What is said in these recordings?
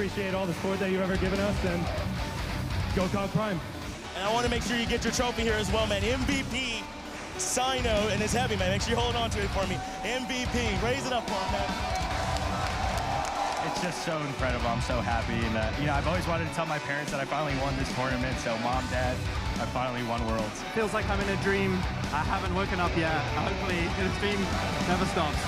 appreciate all the support that you've ever given us, and go Cog Prime. And I want to make sure you get your trophy here as well, man. MVP, Sino, and his heavy, man. Make sure you hold on to it for me. MVP, raise it up for him, man. It's just so incredible. I'm so happy. And, I've always wanted to tell my parents that I finally won this tournament. So, Mom, Dad, I finally won Worlds. Feels like I'm in a dream. I haven't woken up yet. Hopefully, this dream never stops.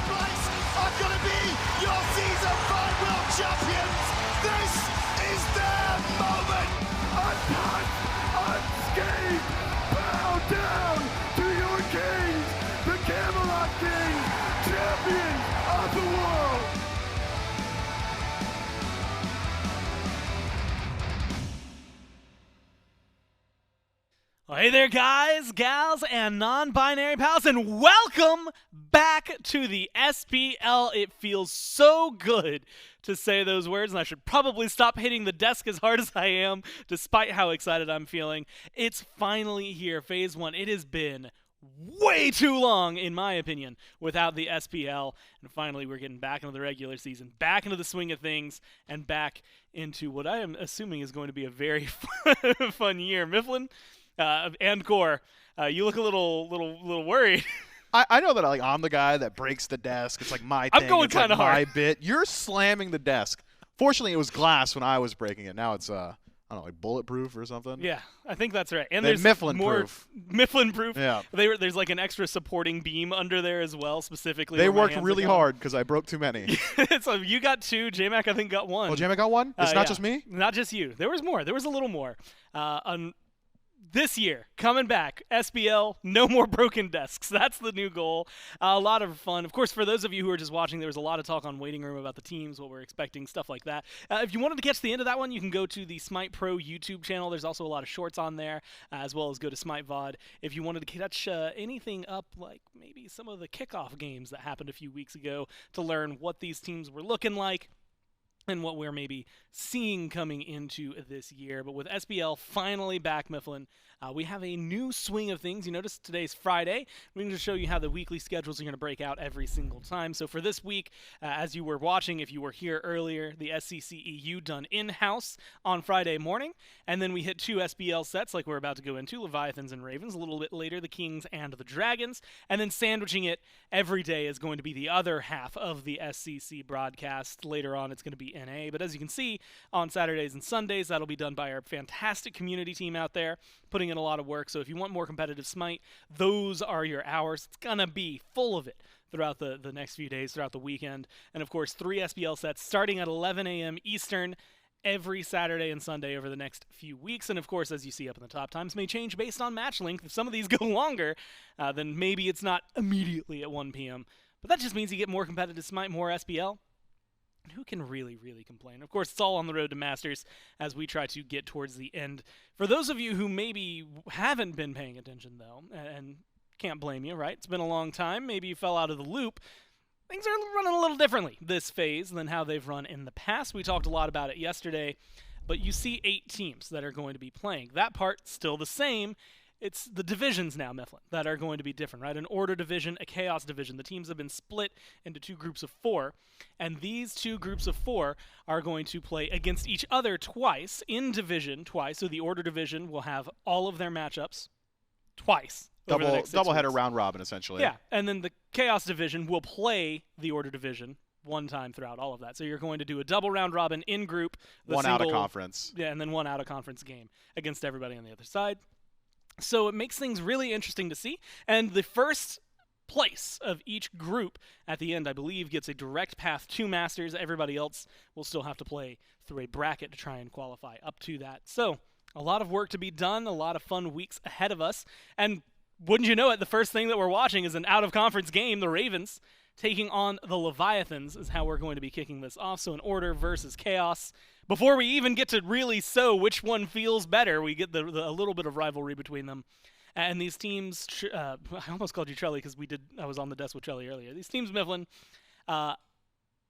Splice are going to be your Season 5 World Champions. This is their moment. Untouched, unscathed, bow down to your kings, the Camelot Kings, champions of the world. Well, hey there, guys, gals, and non-binary pals, and welcome back to the SPL. It feels so good to say those words, and I should probably stop hitting the desk as hard as I am, despite how excited I'm feeling. It's finally here, Phase 1. It has been way too long, in my opinion, without the SPL, and finally we're getting back into the regular season, back into the swing of things, and back into what I am assuming is going to be a very fun year. Mifflin? And Core, you look a little worried. I know that I'm the guy that breaks the desk. It's like my thing. I'm going kind of hard. my bit. You're slamming the desk. Fortunately, it was glass when I was breaking it. Now it's I don't know, like bulletproof or something. Yeah, I think that's right. And They're there's Mifflin-proof. Mifflin-proof. Yeah. There's like an extra supporting beam under there as well, specifically. They where my worked hands really are going. hard because I broke too many. So you got 2. J-Mac, I think, got 1. Oh, Jamie got one? It's not Yeah. just me? Not just you. There was more. There was a little more. This year, coming back, SBL, no more broken desks. That's the new goal. A lot of fun. Of course, for those of you who are just watching, there was a lot of talk on Waiting Room about the teams, what we're expecting, stuff like that. If you wanted to catch the end of that one, you can go to the SMITE Pro YouTube channel. There's also a lot of shorts on there, as well as go to SMITE VOD. If you wanted to catch anything up, like maybe some of the kickoff games that happened a few weeks ago to learn what these teams were looking like, and what we're maybe seeing coming into this year. But with SBL finally back, Mifflin, we have a new swing of things. You notice today's Friday. We're going to show you how the weekly schedules are going to break out every single time. So for this week, as you were watching, if you were here earlier, the SCCEU done in-house on Friday morning. And then we hit 2 SBL sets like we're about to go into, Leviathans and Ravens. A little bit later, the Kings and the Dragons. And then sandwiching it every day is going to be the other half of the SCC broadcast. Later on, it's going to be NA. But as you can see, on Saturdays and Sundays, that'll be done by our fantastic community team out there, putting in a lot of work. So if you want more competitive Smite, those are your hours. It's going to be full of it throughout the next few days, throughout the weekend. And of course, 3 SBL sets starting at 11 a.m. Eastern every Saturday and Sunday over the next few weeks. And of course, as you see up in the top, times may change based on match length. If some of these go longer, then maybe it's not immediately at 1 p.m. But that just means you get more competitive Smite, more SBL. And who can really complain? Of course, it's all on the road to Masters as we try to get towards the end. For those of you who maybe haven't been paying attention, though, and can't blame you, right? It's been a long time. Maybe you fell out of the loop. Things are running a little differently this phase than how they've run in the past. We talked a lot about it yesterday, but you see 8 teams that are going to be playing. That part still the same. It's the divisions now, Mifflin, that are going to be different, right? An Order division, a Chaos division. The teams have been split into 2 groups of 4, and these 2 groups of 4 are going to play against each other twice, in division twice. So the Order division will have all of their matchups twice. Double header round robin, essentially. Yeah, and then the Chaos division will play the Order division one time throughout all of that. So you're going to do a double round robin in group. One out of conference. Yeah, and then one out of conference game against everybody on the other side. So it makes things really interesting to see. And the first place of each group at the end, I believe, gets a direct path to Masters. Everybody else will still have to play through a bracket to try and qualify up to that. So a lot of work to be done, a lot of fun weeks ahead of us. And wouldn't you know it, the first thing that we're watching is an out-of-conference game. The Ravens taking on the Leviathans is how we're going to be kicking this off. So an Order versus Chaos. Before we even get to really which one feels better, we get a little bit of rivalry between them. And these teams, I almost called you Trelly because I was on the desk with Trelly earlier. These teams, Mifflin,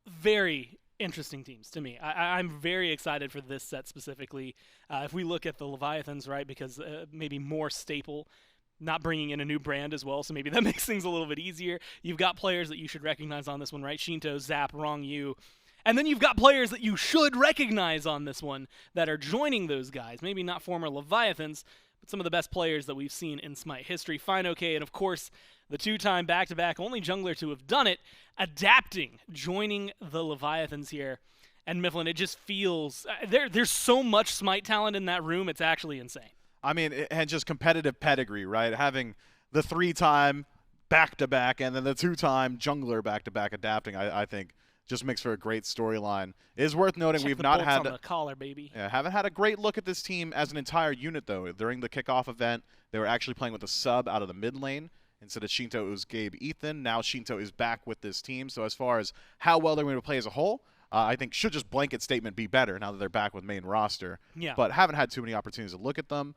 very interesting teams to me. I'm very excited for this set specifically. If we look at the Leviathans, right, because maybe more staple, not bringing in a new brand as well, so maybe that makes things a little bit easier. You've got players that you should recognize on this one, right? Sheento, Zap, Ronngyu. And then you've got players that you should recognize on this one that are joining those guys. Maybe not former Leviathans, but some of the best players that we've seen in SMITE history. fineokay, and of course, the two-time back-to-back only jungler to have done it, adapting, joining the Leviathans here. And Mifflin, it just feels there's so much SMITE talent in that room, it's actually insane. I mean, and just competitive pedigree, right? Having the 3-time back-to-back and then the 2-time jungler back-to-back adapting, I think just makes for a great storyline. It is worth noting we've not had on the collar, baby. Yeah, haven't had a great look at this team as an entire unit though. During the kickoff event, they were actually playing with a sub out of the mid lane. Instead of Sheento, it was Gabe Ethan. Now Sheento is back with this team. So as far as how well they're going to play as a whole, I think should just blanket statement be better now that they're back with main roster. Yeah. But haven't had too many opportunities to look at them.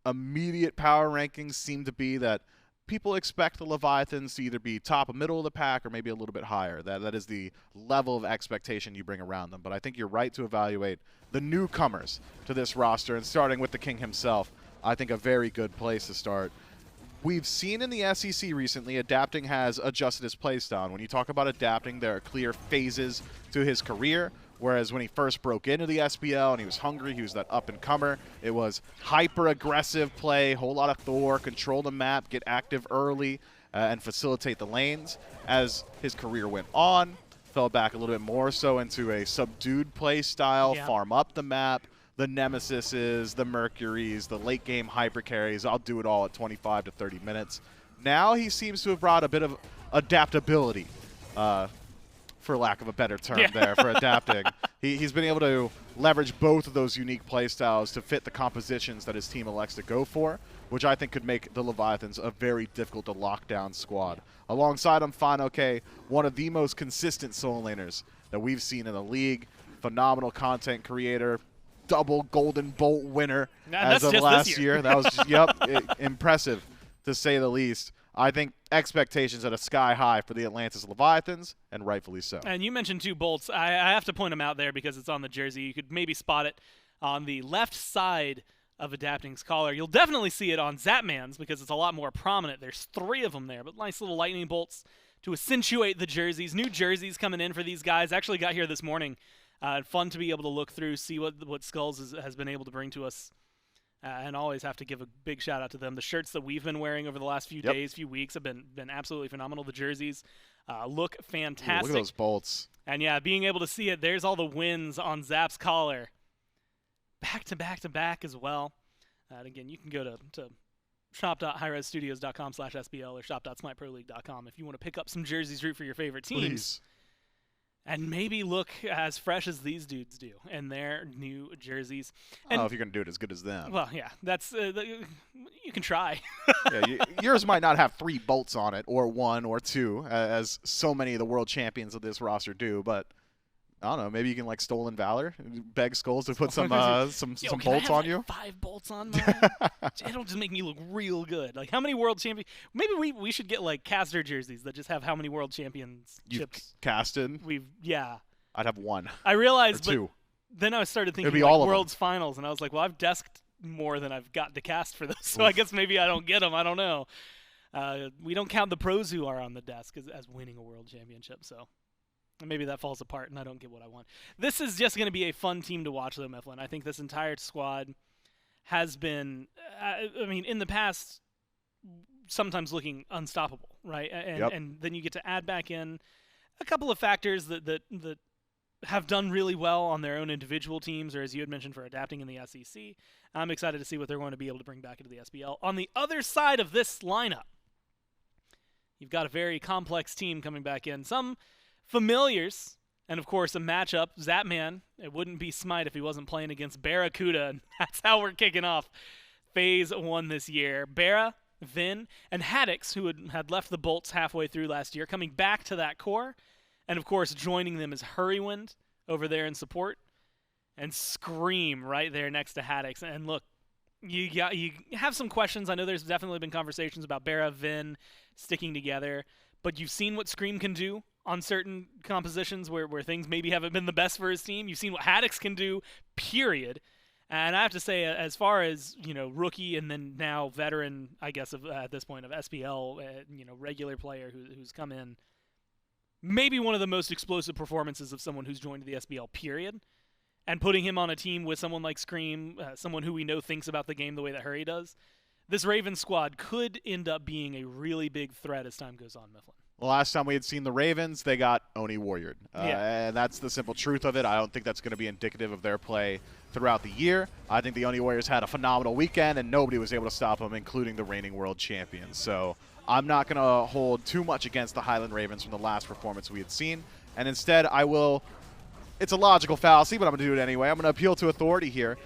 Immediate power rankings seem to be that people expect the Leviathans to either be top or middle of the pack or maybe a little bit higher. That is the level of expectation you bring around them. But I think you're right to evaluate the newcomers to this roster, and starting with the king himself, I think a very good place to start. We've seen in the SEC recently, adapting has adjusted his playstyle. When you talk about adapting, there are clear phases to his career. Whereas when he first broke into the SPL and he was hungry, he was that up-and-comer. It was hyper-aggressive play, whole lot of Thor, control the map, get active early, and facilitate the lanes. As his career went on, fell back a little bit more so into a subdued play style, farm up the map, the Nemesises, the Mercuries, the late-game hyper-carries. I'll do it all at 25 to 30 minutes. Now he seems to have brought a bit of adaptability, for lack of a better term there, for adapting. He's been able to leverage both of those unique play styles to fit the compositions that his team elects to go for, which I think could make the Leviathans a very difficult to lock down squad. Alongside him, fineokay, one of the most consistent solo laners that we've seen in the league. Phenomenal content creator, double Golden Bolt winner as of last year. That was just, impressive to say the least. I think expectations at a sky high for the Atlantis Leviathans, and rightfully so. And you mentioned 2 bolts. I have to point them out there because it's on the jersey. You could maybe spot it on the left side of Adapting's collar. You'll definitely see it on Zapman's because it's a lot more prominent. There's 3 of them there, but nice little lightning bolts to accentuate the jerseys. New jerseys coming in for these guys. Actually got here this morning. Fun to be able to look through, see what Skulls has been able to bring to us. And always have to give a big shout out to them. The shirts that we've been wearing over the last few days, few weeks have been absolutely phenomenal. The jerseys look fantastic. Ooh, look at those bolts. And yeah, being able to see it, there's all the wins on Zap's collar. Back to back to back as well. And again, you can go to shop.hi-rezstudios.com/SBL or shop.smiteproleague.com if you want to pick up some jerseys, root for your favorite teams. Please. And maybe look as fresh as these dudes do in their new jerseys. I don't know if you're going to do it as good as them. Well, yeah, that's you can try. Yours might not have 3 bolts on it, or 1 or 2, as so many of the world champions of this roster do. But I don't know. Maybe you can like Stolen Valor, beg Skulls to put some bolts on you. 5 bolts on mine. It'll just make me look real good. Like how many world champions? Maybe we should get like caster jerseys that just have how many world champions chips casted. I'd have 1. I realized, or 2. But then I started thinking like all World's Finals, and I was like, well, I've desked more than I've got to cast for those, so I guess maybe I don't get them. I don't know. We don't count the pros who are on the desk as winning a world championship, so. Maybe that falls apart and I don't get what I want. This is just going to be a fun team to watch, though, Mifflin. I think this entire squad has been, in the past, sometimes looking unstoppable, right? And then you get to add back in a couple of factors that have done really well on their own individual teams, or as you had mentioned, for adapting in the SEC. I'm excited to see what they're going to be able to bring back into the SPL. On the other side of this lineup, you've got a very complex team coming back in. Some familiars, and of course a matchup. Zapman, it wouldn't be SMITE if he wasn't playing against BaRRaCCuDDa, and that's how we're kicking off Phase 1 this year. BaRRa, Vin, and Haddix, who had left the Bolts halfway through last year, coming back to that core, and of course joining them is Hurriwind over there in support, and Screammmmm right there next to Haddix. And look, you have some questions. I know there's definitely been conversations about BaRRa, Vin sticking together, but you've seen what Screammmmm can do on certain compositions where things maybe haven't been the best for his team. You've seen what Haddix can do, period. And I have to say, as far as, rookie and then now veteran, I guess, at this point of SPL, regular player who's come in, maybe one of the most explosive performances of someone who's joined the SPL, period. And putting him on a team with someone like Screammmmm, someone who we know thinks about the game the way that Hurry does, this Ravens squad could end up being a really big threat as time goes on, Mifflin. The last time we had seen the Ravens, they got Oni warriored. And that's the simple truth of it. I don't think that's going to be indicative of their play throughout the year. I think the Oni Warriors had a phenomenal weekend, and nobody was able to stop them, including the reigning world champions. So I'm not going to hold too much against the Highland Ravens from the last performance we had seen. And instead, I will – it's a logical fallacy, but I'm going to do it anyway. I'm going to appeal to authority here.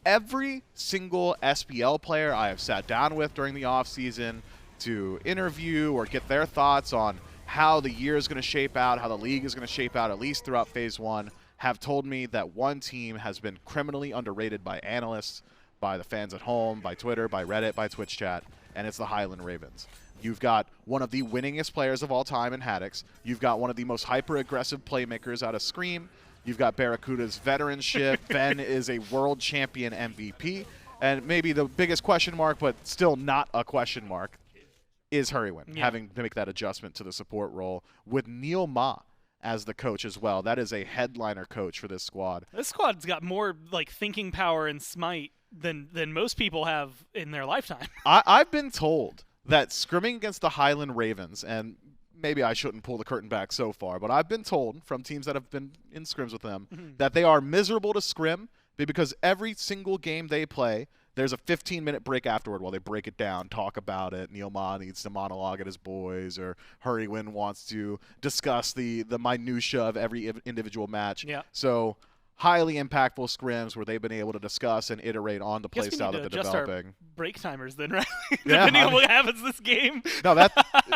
Every single SPL player I have sat down with during the offseason to interview or get their thoughts on how the year is going to shape out, how the league is going to shape out, at least throughout Phase 1, have told me that one team has been criminally underrated by analysts, by the fans at home, by Twitter, by Reddit, by Twitch chat, and it's the Highland Ravens. You've got one of the winningest players of all time in Haddix. You've got one of the most hyper-aggressive playmakers out of Screammmmm. You've got BaRRaCCuDDa's veteranship. Ven is a world champion MVP. And maybe the biggest question mark, but still not a question mark, is Hurriwind, having to make that adjustment to the support role with Yemoja as the coach as well. That is a headliner coach for this squad. This squad's got more thinking power in SMITE than most people have in their lifetime. I've been told that scrimming against the Highland Ravens, and maybe I shouldn't pull the curtain back so far, but I've been told from teams that have been in scrims with them that they are miserable to scrim because every single game they play, there's a 15-minute break afterward while they break it down, talk about it. Yemoja needs to monologue at his boys, or Hurriwind wants to discuss the minutia of every individual match. Yeah. So highly impactful scrims where they've been able to discuss and iterate on the play style that they're developing. Our break timers then, right? Yeah, Depending on what happens this game. No,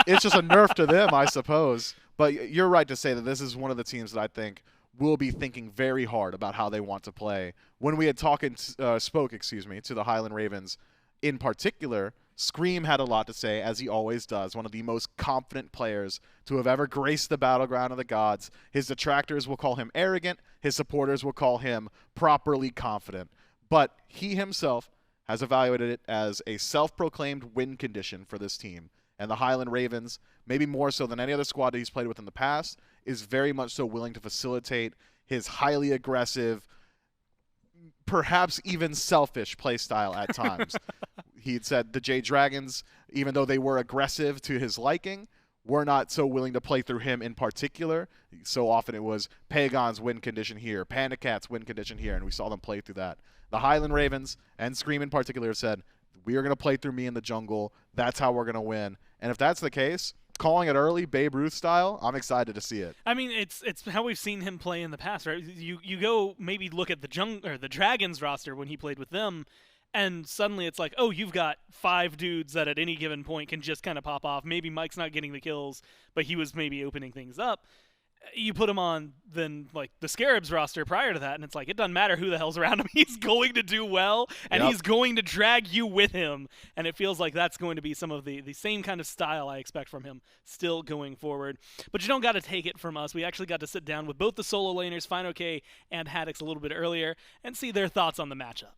it's just a nerf to them, I suppose. But you're right to say that this is one of the teams that I think will be thinking very hard about how they want to play. When we had spoke to the Highland Ravens in particular, Screammmmm had a lot to say, as he always does, one of the most confident players to have ever graced the battleground of the gods. His detractors will call him arrogant. His supporters will call him properly confident. But he himself has evaluated it as a self-proclaimed win condition for this team. And the Highland Ravens, maybe more so than any other squad that he's played with in the past, is very much so willing to facilitate his highly aggressive, perhaps even selfish play style at times. He'd said the Jade Dragons, even though they were aggressive to his liking, were not so willing to play through him in particular. So often it was Pagon's win condition here, Panda Cat's win condition here, and we saw them play through that. The Highland Ravens, and Screammmmm in particular, said, we are going to play through me in the jungle. That's how we're going to win. And if that's the case, calling it early, Babe Ruth style, I'm excited to see it. I mean, it's how we've seen him play in the past, right? You go maybe look at the Dragons roster when he played with them, and suddenly it's like, oh, you've got 5 dudes that at any given point can just kind of pop off. Maybe Mike's not getting the kills, but he was maybe opening things up. You put him on then the Scarabs roster prior to that, and it's like, it doesn't matter who the hell's around him. He's going to do well, and he's going to drag you with him. And it feels like that's going to be some of the same kind of style I expect from him still going forward. But you don't got to take it from us. We actually got to sit down with both the solo laners, fineokay and Haddix, a little bit earlier and see their thoughts on the matchup.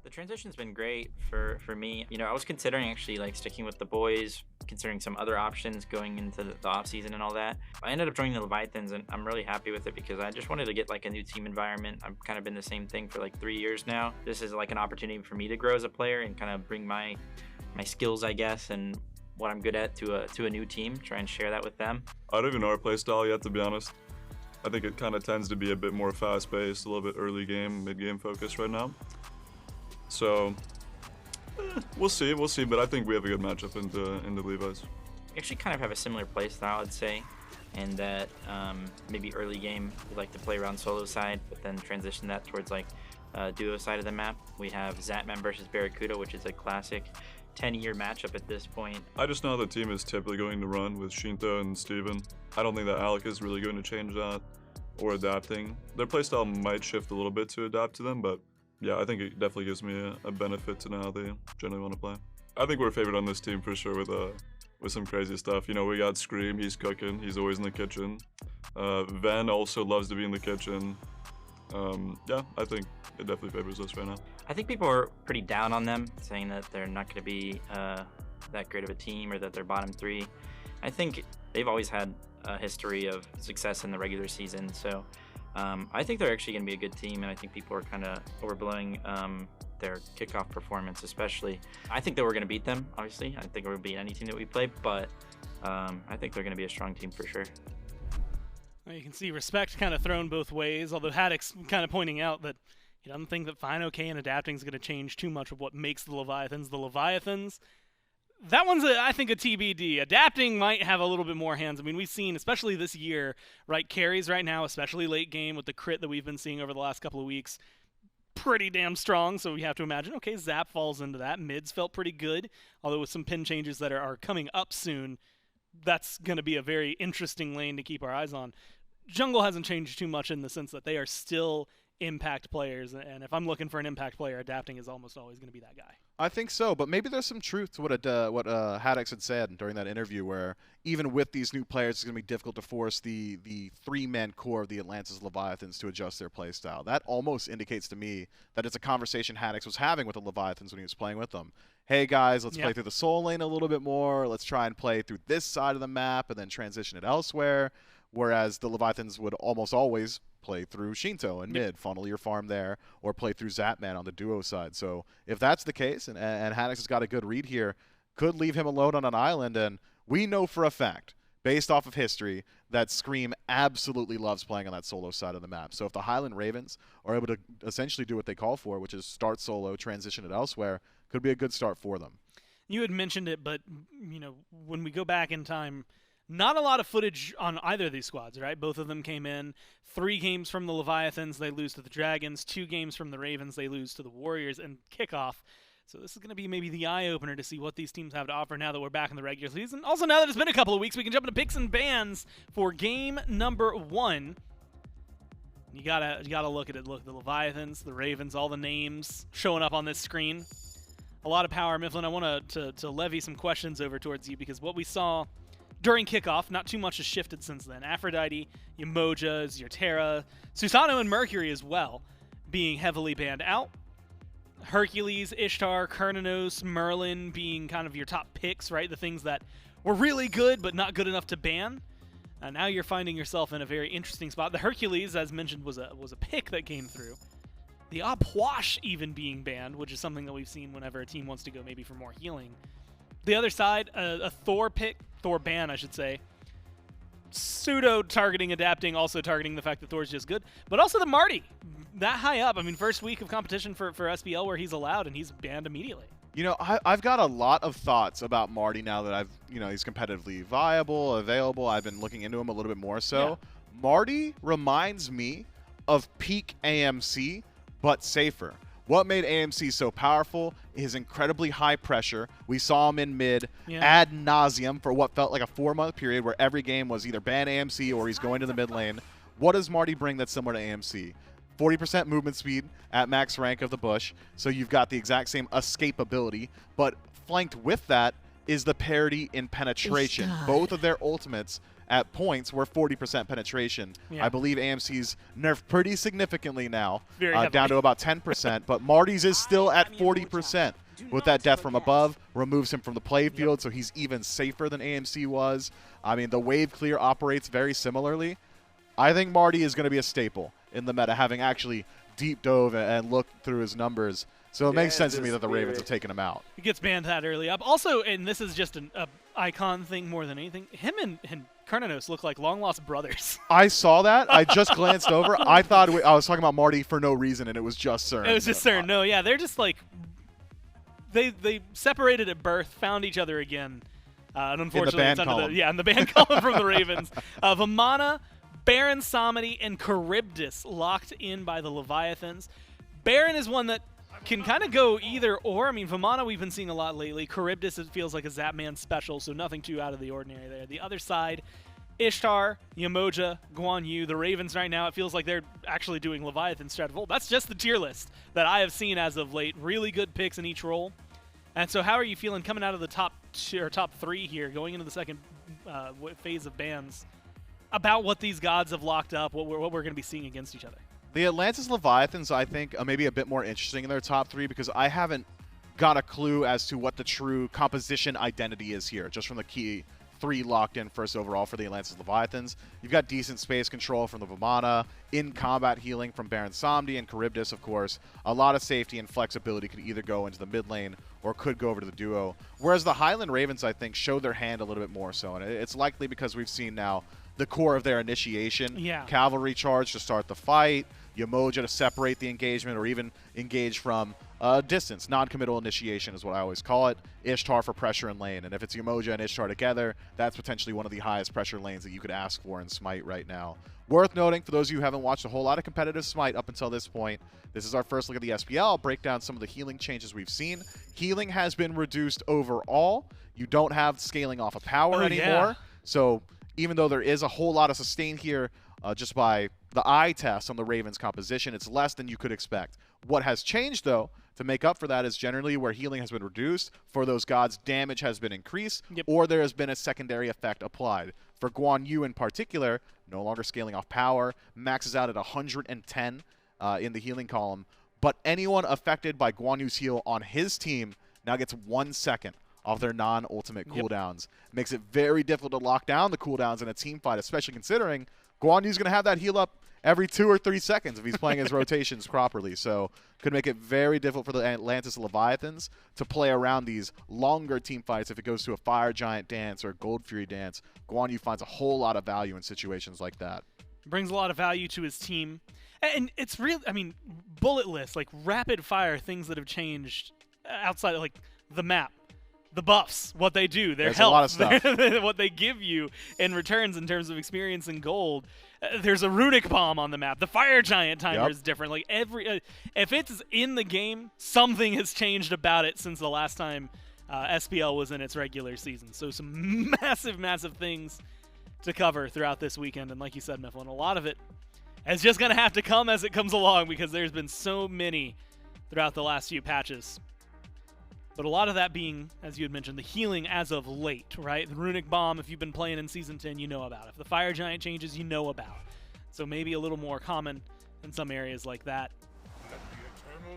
The transition's been great for me. I was considering actually sticking with the boys, considering some other options going into the off season and all that. I ended up joining the Leviathans, and I'm really happy with it because I just wanted to get a new team environment. I've kind of been the same thing for 3 years now. This is an opportunity for me to grow as a player and kind of bring my skills, I guess, and what I'm good at to a new team, try and share that with them. I don't even know our play style yet, to be honest. I think it kind of tends to be a bit more fast-paced, a little bit early game, mid-game focused right now. So, we'll see, but I think we have a good matchup in the Levi's. We actually kind of have a similar play style, I'd say, and that maybe early game we like to play around solo side, but then transition that towards duo side of the map. We have Zapman versus BaRRaCCuDDa, which is a classic 10-year matchup at this point. I just know the team is typically going to run with Sheento and Steven. I don't think that Alec is really going to change that or adapting. Their playstyle might shift a little bit to adapt to them, but yeah, I think it definitely gives me a benefit to know how they generally want to play. I think we're favored on this team for sure with some crazy stuff. We got Screammmmm, he's cooking, he's always in the kitchen. Ven also loves to be in the kitchen. Yeah, I think it definitely favors us right now. I think people are pretty down on them, saying that they're not going to be that great of a team or that they're bottom 3. I think they've always had a history of success in the regular season, so I think they're actually going to be a good team, and I think people are kind of overblowing their kickoff performance especially. I think that we're going to beat them, obviously. I think we're going to beat any team that we play, but I think they're going to be a strong team for sure. Well, you can see respect kind of thrown both ways, although Haddix kind of pointing out that he doesn't think that fineokay and adapting is going to change too much of what makes the Leviathans the Leviathans. That one's, I think, a TBD. Adapting might have a little bit more hands. I mean, we've seen, especially this year, right, carries right now, especially late game with the crit that we've been seeing over the last couple of weeks, pretty damn strong, so we have to imagine, okay, Zap falls into that. Mids felt pretty good, although with some pin changes that are coming up soon, that's going to be a very interesting lane to keep our eyes on. Jungle hasn't changed too much in the sense that they are still impact players, and if I'm looking for an impact player, adapting is almost always going to be that guy. I think so, but maybe there's some truth to what Haddix had said during that interview, where even with these new players, it's going to be difficult to force the 3-man core of the Atlantis Leviathans to adjust their playstyle. That almost indicates to me that it's a conversation Haddix was having with the Leviathans when he was playing with them. Hey guys, let's play through the soul lane a little bit more. Let's try and play through this side of the map and then transition it elsewhere. Whereas the Leviathans would almost always play through Sheento and mid, funnel your farm there, or play through Zapman on the duo side. So if that's the case, and Haddix has got a good read here, could leave him alone on an island, and we know for a fact, based off of history, that Scream absolutely loves playing on that solo side of the map. So if the Highland Ravens are able to essentially do what they call for, which is start solo, transition it elsewhere, could be a good start for them. You had mentioned it, but you know, when we go back in time, not a lot of footage on either of these squads, right? Both of them came in. 3 games from the Leviathans, they lose to the Dragons. 2 games from the Ravens, they lose to the Warriors and kickoff. So this is going to be maybe the eye-opener to see what these teams have to offer now that we're back in the regular season. Also, now that it's been a couple of weeks, we can jump into picks and bans for game number 1. You gotta look at it. Look, the Leviathans, the Ravens, all the names showing up on this screen. A lot of power. Mifflin, I want to levy some questions over towards you, because what we saw during kickoff, not too much has shifted since then. Aphrodite, Yemoja, Zyrtera, Susano, and Mercury as well being heavily banned out. Hercules, Ishtar, Kurnanos, Merlin being kind of your top picks, right? The things that were really good but not good enough to ban. Now you're finding yourself in a very interesting spot. The Hercules, as mentioned, was a pick that came through. The Apwash even being banned, which is something that we've seen whenever a team wants to go maybe for more healing. The other side, a Thor pick, Thor ban, I should say. Pseudo-targeting, adapting, also targeting the fact that Thor's just good. But also the Marty, that high up. I mean, first week of competition for SBL where he's allowed, and he's banned immediately. You know, I've got a lot of thoughts about Marty now that he's competitively viable, available. I've been looking into him a little bit more so. Yeah. Marty reminds me of peak AMC, but safer. What made AMC so powerful is incredibly high pressure. We saw him in mid ad nauseum for what felt like a 4-month period where every game was either ban AMC or he's going to the mid lane. What does Marty bring that's similar to AMC? 40% movement speed at max rank of the bush, so you've got the exact same escapability, but flanked with that is the parity in penetration. Both of their ultimates at points were 40% penetration. I believe AMC's nerfed pretty significantly now, down to about 10%, but Marty's is still at 40%. With that death from above, removes him from the playfield, so he's even safer than AMC was. I mean, the wave clear operates very similarly. I think Marty is going to be a staple in the meta, having actually deep dove and looked through his numbers. So it makes sense to me that the Ravens have taken him out. He gets banned that early up. Also, and this is just an icon thing more than anything, him and Kurnanos look like long-lost brothers. I saw that. I just glanced over. I thought I was talking about Marty for no reason, and it was just CERN. It was just CERN. No, yeah, they're just like, they separated at birth, found each other again, and unfortunately in the ban column from the Ravens. Vamana, Baron, Samedi, and Charybdis locked in by the Leviathans. Baron is one that can kind of go either or. I mean, Vamana we've been seeing a lot lately. Charybdis, it feels like a Zapman special, so nothing too out of the ordinary there. The other side, Ishtar, Yemoja, Guan. The Ravens right now, it feels like they're actually doing Leviathan Stratovolt. That's just the tier list that I have seen as of late. Really good picks in each role. And so how are you feeling coming out of the top 3 here, going into the second phase of bans, about what these gods have locked up, what we're going to be seeing against each other? The Atlantis Leviathans, I think, are maybe a bit more interesting in their top 3 because I haven't got a clue as to what the true composition identity is here, just from the key 3 locked in first overall for the Atlantis Leviathans. You've got decent space control from the Vamana, in-combat healing from Baron Samedi and Charybdis, of course. A lot of safety and flexibility could either go into the mid lane or could go over to the duo. Whereas the Highland Ravens, I think, show their hand a little bit more so, and it's likely because we've seen now the core of their initiation. Cavalry charge to start the fight, Yemoja to separate the engagement or even engage from distance. Non-committal initiation is what I always call it. Ishtar for pressure in lane. And if it's Yemoja and Ishtar together, that's potentially one of the highest pressure lanes that you could ask for in SMITE right now. Worth noting, for those of you who haven't watched a whole lot of competitive SMITE up until this point, this is our first look at the SPL. I'll break down some of the healing changes we've seen. Healing has been reduced overall. You don't have scaling off of power anymore. So even though there is a whole lot of sustain here, just by the eye test on the Ravens composition, it's less than you could expect. What has changed, though, to make up for that is generally where healing has been reduced, for those gods, damage has been increased, or there has been a secondary effect applied. For Guan Yu in particular, no longer scaling off power, maxes out at 110 in the healing column, but anyone affected by Guan Yu's heal on his team now gets 1 second off their non-ultimate cooldowns. Makes it very difficult to lock down the cooldowns in a team fight, especially considering Guan Yu's going to have that heal up every 2 or 3 seconds if he's playing his rotations properly. So could make it very difficult for the Atlantis Leviathans to play around these longer team fights if it goes to a Fire Giant dance or a Gold Fury dance. Guan Yu finds a whole lot of value in situations like that. Brings a lot of value to his team. And it's real, I mean, bulletless, like rapid fire things that have changed outside of like the map. The buffs, what they do, their health, a lot of stuff. what they give you in returns in terms of experience and gold. There's a runic bomb on the map. The Fire Giant timer is different. Like every, if it's in the game, something has changed about it since the last time SPL was in its regular season. So some massive, massive things to cover throughout this weekend. And like you said, Mifflin, a lot of it is just going to have to come as it comes along because there's been so many throughout the last few patches. But a lot of that being, as you had mentioned, the healing as of late, right? The Runic Bomb, if you've been playing in Season 10, you know about it. If the Fire Giant changes, you know about. So maybe a little more common in some areas like that.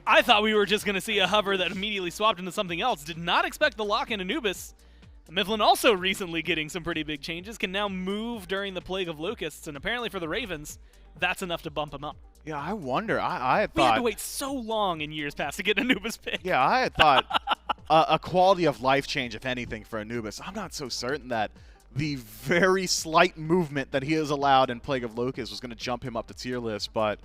I thought we were just going to see a hover that immediately swapped into something else. Did not expect the lock-in Anubis. Mifflin also recently getting some pretty big changes. Can now move during the Plague of Locusts, and apparently for the Ravens, that's enough to bump him up. Yeah, I wonder. I had thought... We had to wait so long in years past to get an Anubis pick. Yeah, I had thought a quality of life change, if anything, for Anubis. I'm not so certain that the very slight movement that he has allowed in Plague of Locusts was going to jump him up the tier list, but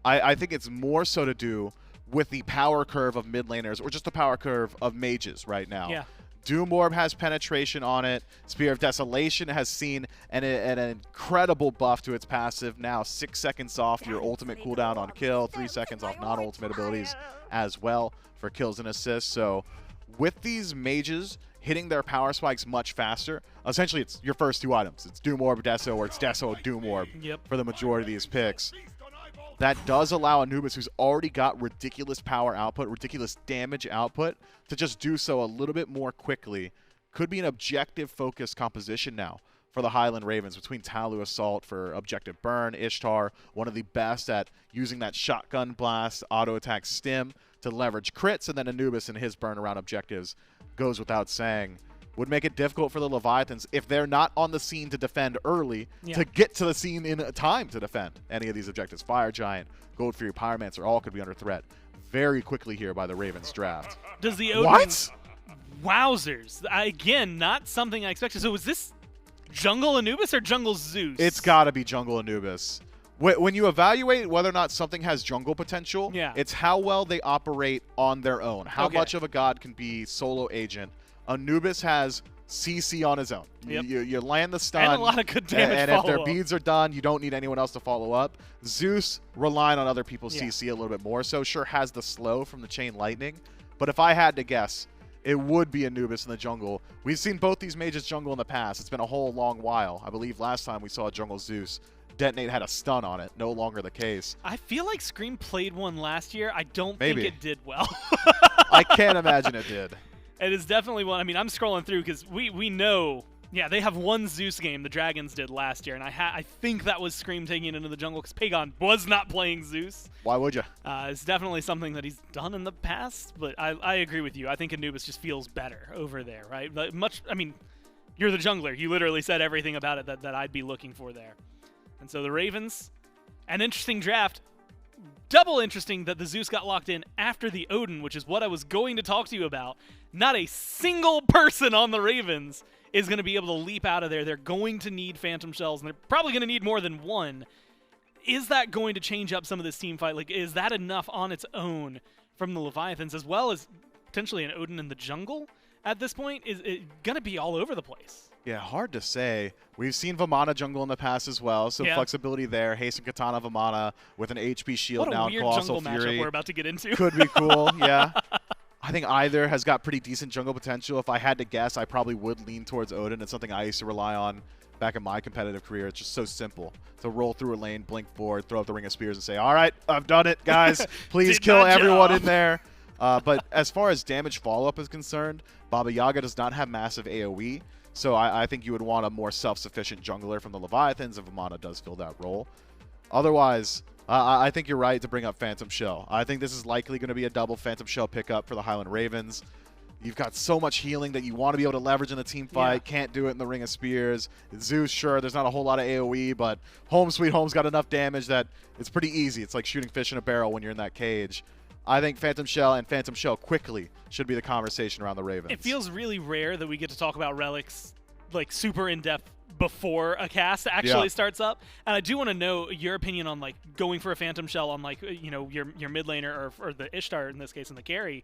I think it's more so to do with the power curve of mid laners, or just the power curve of mages right now. Yeah. Doom Orb has penetration on it. Spear of Desolation has seen an incredible buff to its passive. Now 6 seconds off your ultimate cooldown on kill, 3 seconds off non-ultimate abilities as well for kills and assists. So with these mages hitting their power spikes much faster, essentially it's your first 2 items. It's Doom Orb Deso, or it's Deso Doom Orb for the majority of these picks. That does allow Anubis, who's already got ridiculous power output, ridiculous damage output, to just do so a little bit more quickly. Could be an objective-focused composition now for the Highland Ravens, between Talu Assault for objective burn, Ishtar, one of the best at using that shotgun blast, auto-attack stim to leverage crits, and then Anubis and his burn around objectives goes without saying. Would make it difficult for the Leviathans, if they're not on the scene to defend early, to get to the scene in time to defend any of these objectives. Fire Giant, Gold Fury, Pyromancer, all could be under threat very quickly here by the Ravens draft. Does the Odin... What? Wowzers. Again, not something I expected. So is this Jungle Anubis or Jungle Zeus? It's got to be Jungle Anubis. When you evaluate whether or not something has jungle potential, it's how well they operate on their own. How much of a god can be solo agent. Anubis has CC on his own. You land the stun. And a lot of good damage and if their beads are done, you don't need anyone else to follow up. Zeus, relying on other people's CC a little bit more, so sure has the slow from the Chain Lightning. But if I had to guess, it would be Anubis in the jungle. We've seen both these mages jungle in the past. It's been a whole long while. I believe last time we saw a jungle Zeus, Detonate had a stun on it. No longer the case. I feel like Scream played one last year. I don't think it did well. I can't imagine it did. It is definitely one. I mean, I'm scrolling through because we know Yeah, they have one Zeus game, the Dragons did last year, and I think that was Scream taking it into the jungle because Pagon was not playing Zeus. Why would you? It's definitely something that he's done in the past, but I agree with you. I think Anubis just feels better over there, right? But I mean, you're the jungler. You literally said everything about it that I'd be looking for there. And so the Ravens, an interesting draft. Double interesting that the Zeus got locked in after the Odin, which is what I was going to talk to you about. Not a single person on the Ravens is going to be able to leap out of there. They're going to need Phantom Shells, and they're probably going to need more than one. Is that going to change up some of this team fight? Like, is that enough on its own from the Leviathans, as well as potentially an Odin in the jungle at this point? Is it going to be all over the place? Yeah, hard to say. We've seen Vamana jungle in the past as well, so flexibility there. Hasten Katana Vamana with an HP shield now in Colossal Fury. What a weird jungle matchup we're about to get into. Could be cool, yeah. I think either has got pretty decent jungle potential. If I had to guess, I probably would lean towards Odin. It's something I used to rely on back in my competitive career. It's just so simple to roll through a lane, blink forward, throw up the Ring of Spears, and say, all right, I've done it, guys. Please kill everyone in there. But as far as damage follow-up is concerned, Baba Yaga does not have massive AoE. So I think you would want a more self-sufficient jungler from the Leviathans if Vamana does fill that role. Otherwise, I think you're right to bring up Phantom Shell. I think this is likely going to be a double Phantom Shell pickup for the Highland Ravens. You've got so much healing that you want to be able to leverage in a team fight. Yeah. Can't do it in the Ring of Spears. Zeus, sure, there's not a whole lot of AoE, but Home Sweet Home's got enough damage that it's pretty easy. It's like shooting fish in a barrel when you're in that cage. I think Phantom Shell and Phantom Shell quickly should be the conversation around the Ravens. It feels really rare that we get to talk about relics like super in-depth before a cast actually starts up. And I do want to know your opinion on like going for a Phantom Shell on like, you know, your mid laner or the Ishtar in this case in the carry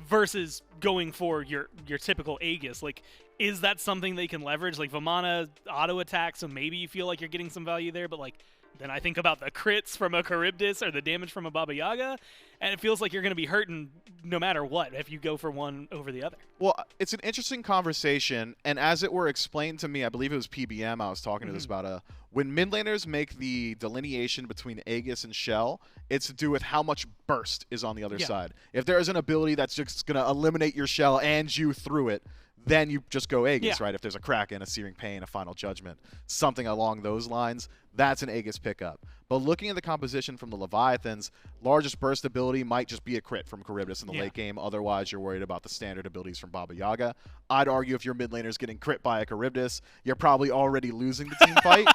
versus going for your typical Aegis. Like, is that something they can leverage? Like Vamana auto attack, so maybe you feel like you're getting some value there, but like then I think about the crits from a Charybdis or the damage from a Baba Yaga, and it feels like you're going to be hurting no matter what if you go for one over the other. Well, it's an interesting conversation, and as it were explained to me, I believe it was PBM I was talking to this about, when mid laners make the delineation between Aegis and Shell, it's to do with how much burst is on the other side. If there is an ability that's just going to eliminate your Shell and you through it, then you just go Aegis, right? If there's a Kraken, a Searing Pain, a Final Judgment, something along those lines, that's an Aegis pickup. But looking at the composition from the Leviathans, largest burst ability might just be a crit from Charybdis in the late game. Otherwise, you're worried about the standard abilities from Baba Yaga. I'd argue if your mid laner's getting crit by a Charybdis, you're probably already losing the team fight.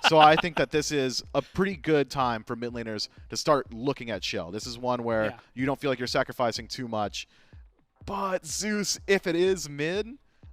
So I think that this is a pretty good time for mid laners to start looking at Shell. This is one where you don't feel like you're sacrificing too much. But Zeus, if it is mid,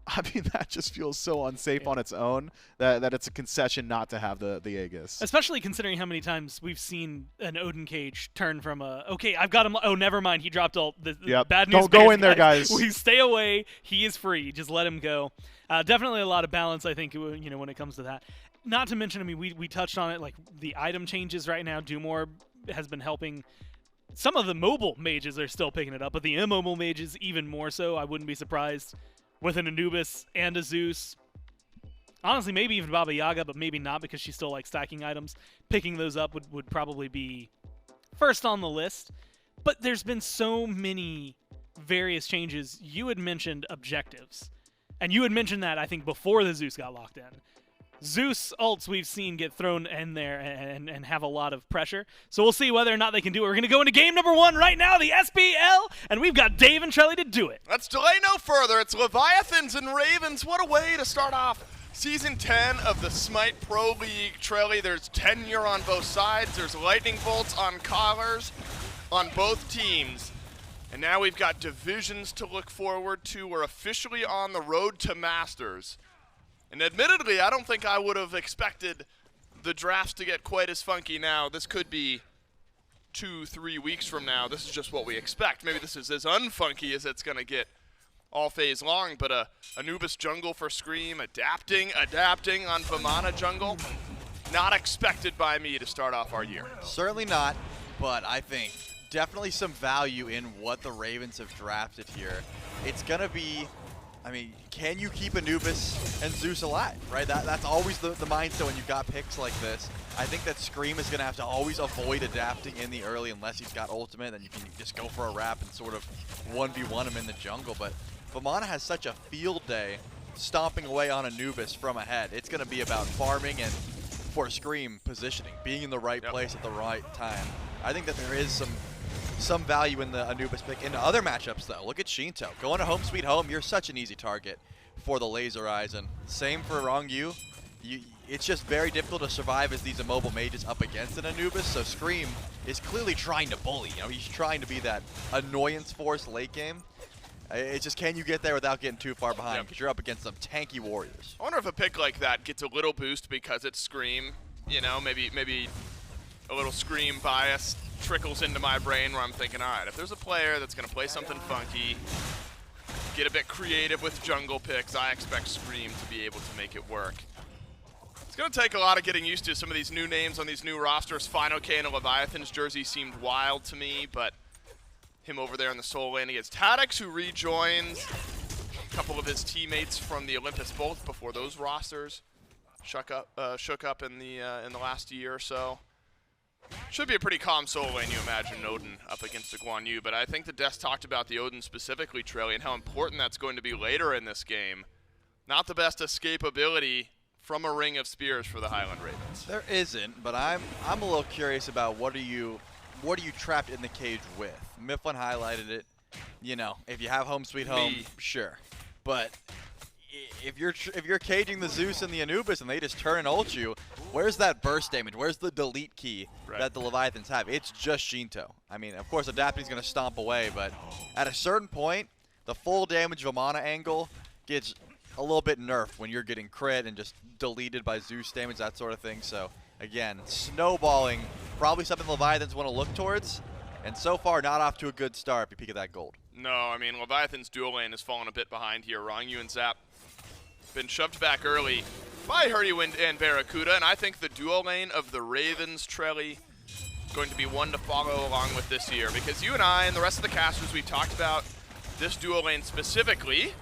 I mean, that just feels so unsafe on its own that it's a concession not to have the Aegis. Especially considering how many times we've seen an Odin cage turn from a, okay, I've got him, oh, never mind, he dropped ult. Bad news. Don't go in there, guys. We stay away. He is free. Just let him go. Definitely a lot of balance, I think, you know, when it comes to that. Not to mention, I mean, we touched on it, like the item changes right now. Dumore has been helping. Some of the mobile mages are still picking it up, but the immobile mages even more so. I wouldn't be surprised with an Anubis and a Zeus. Honestly, maybe even Baba Yaga, but maybe not because she's still like stacking items. Picking those up would probably be first on the list. But there's been so many various changes. You had mentioned objectives. And you had mentioned that, I think, before the Zeus got locked in. Zeus ults we've seen get thrown in there and have a lot of pressure. So we'll see whether or not they can do it. We're going to go into game number 1 right now, the SPL, and we've got Dave and Trelly to do it. Let's delay no further. It's Leviathans and Ravens. What a way to start off Season 10 of the SMITE Pro League. Trelly, there's tenure on both sides. There's lightning bolts on collars on both teams. And now we've got divisions to look forward to. We're officially on the road to Masters. And admittedly, I don't think I would have expected the drafts to get quite as funky now. This could be 2-3 weeks from now. This is just what we expect. Maybe this is as unfunky as it's going to get all phase long. But Anubis jungle for Scream, adapting on Vamana jungle. Not expected by me to start off our year. Certainly not, but I think definitely some value in what the Ravens have drafted here. It's going to be, I mean, can you keep Anubis and Zeus alive, right? That's always the mindset when you've got picks like this. I think that Scream is going to have to always avoid adapting in the early unless he's got ultimate, then you can just go for a wrap and sort of 1v1 him in the jungle. But Vamana has such a field day stomping away on Anubis from ahead. It's going to be about farming and, for Scream, positioning, being in the right place at the right time. I think that there is some value in the Anubis pick. In other matchups, though, look at Sheento. Going to home sweet home, you're such an easy target for the laser eyes. And same for Ronngyu. It's just very difficult to survive as these immobile mages up against an Anubis, so Scream is clearly trying to bully. You know, he's trying to be that annoyance force late game. It's just, can you get there without getting too far behind, because you're up against some tanky warriors. I wonder if a pick like that gets a little boost because it's Scream. You know, maybe a little Scream bias trickles into my brain where I'm thinking, all right, if there's a player that's going to play something funky, get a bit creative with jungle picks, I expect Scream to be able to make it work. It's going to take a lot of getting used to some of these new names on these new rosters. fineokay and a Leviathans jersey seemed wild to me, but him over there in the Soul Lane against Haddix, who rejoins a couple of his teammates from the Olympus both before those rosters shook up in the last year or so. Should be a pretty calm Soul Lane, you imagine, Odin up against the Guan. But I think the Death talked about the Odin specifically, Trelly, and how important that's going to be later in this game. Not the best escapability from a ring of spears for the Highland Ravens. There isn't, but I'm a little curious about what are you trapped in the cage with? Mifflin highlighted it. You know, if you have home sweet home, sure. But if you're caging the Zeus and the Anubis and they just turn and ult you, where's that burst damage? Where's the delete key that the Leviathans have? It's just Sheento. I mean, of course, Adapting's going to stomp away, but at a certain point, the full damage Vamana angle gets a little bit nerfed when you're getting crit and just deleted by Zeus damage, that sort of thing. So, again, snowballing, probably something the Leviathans want to look towards, and so far not off to a good start if you peek at that gold. No, I mean, Leviathan's dual lane has fallen a bit behind here. Ronngyu and Zap been shoved back early by Hurriwind and BaRRaCCuDDa, and I think the dual lane of the Ravens, Trelly, going to be one to follow along with this year, because you and I and the rest of the casters, we've talked about this dual lane specifically.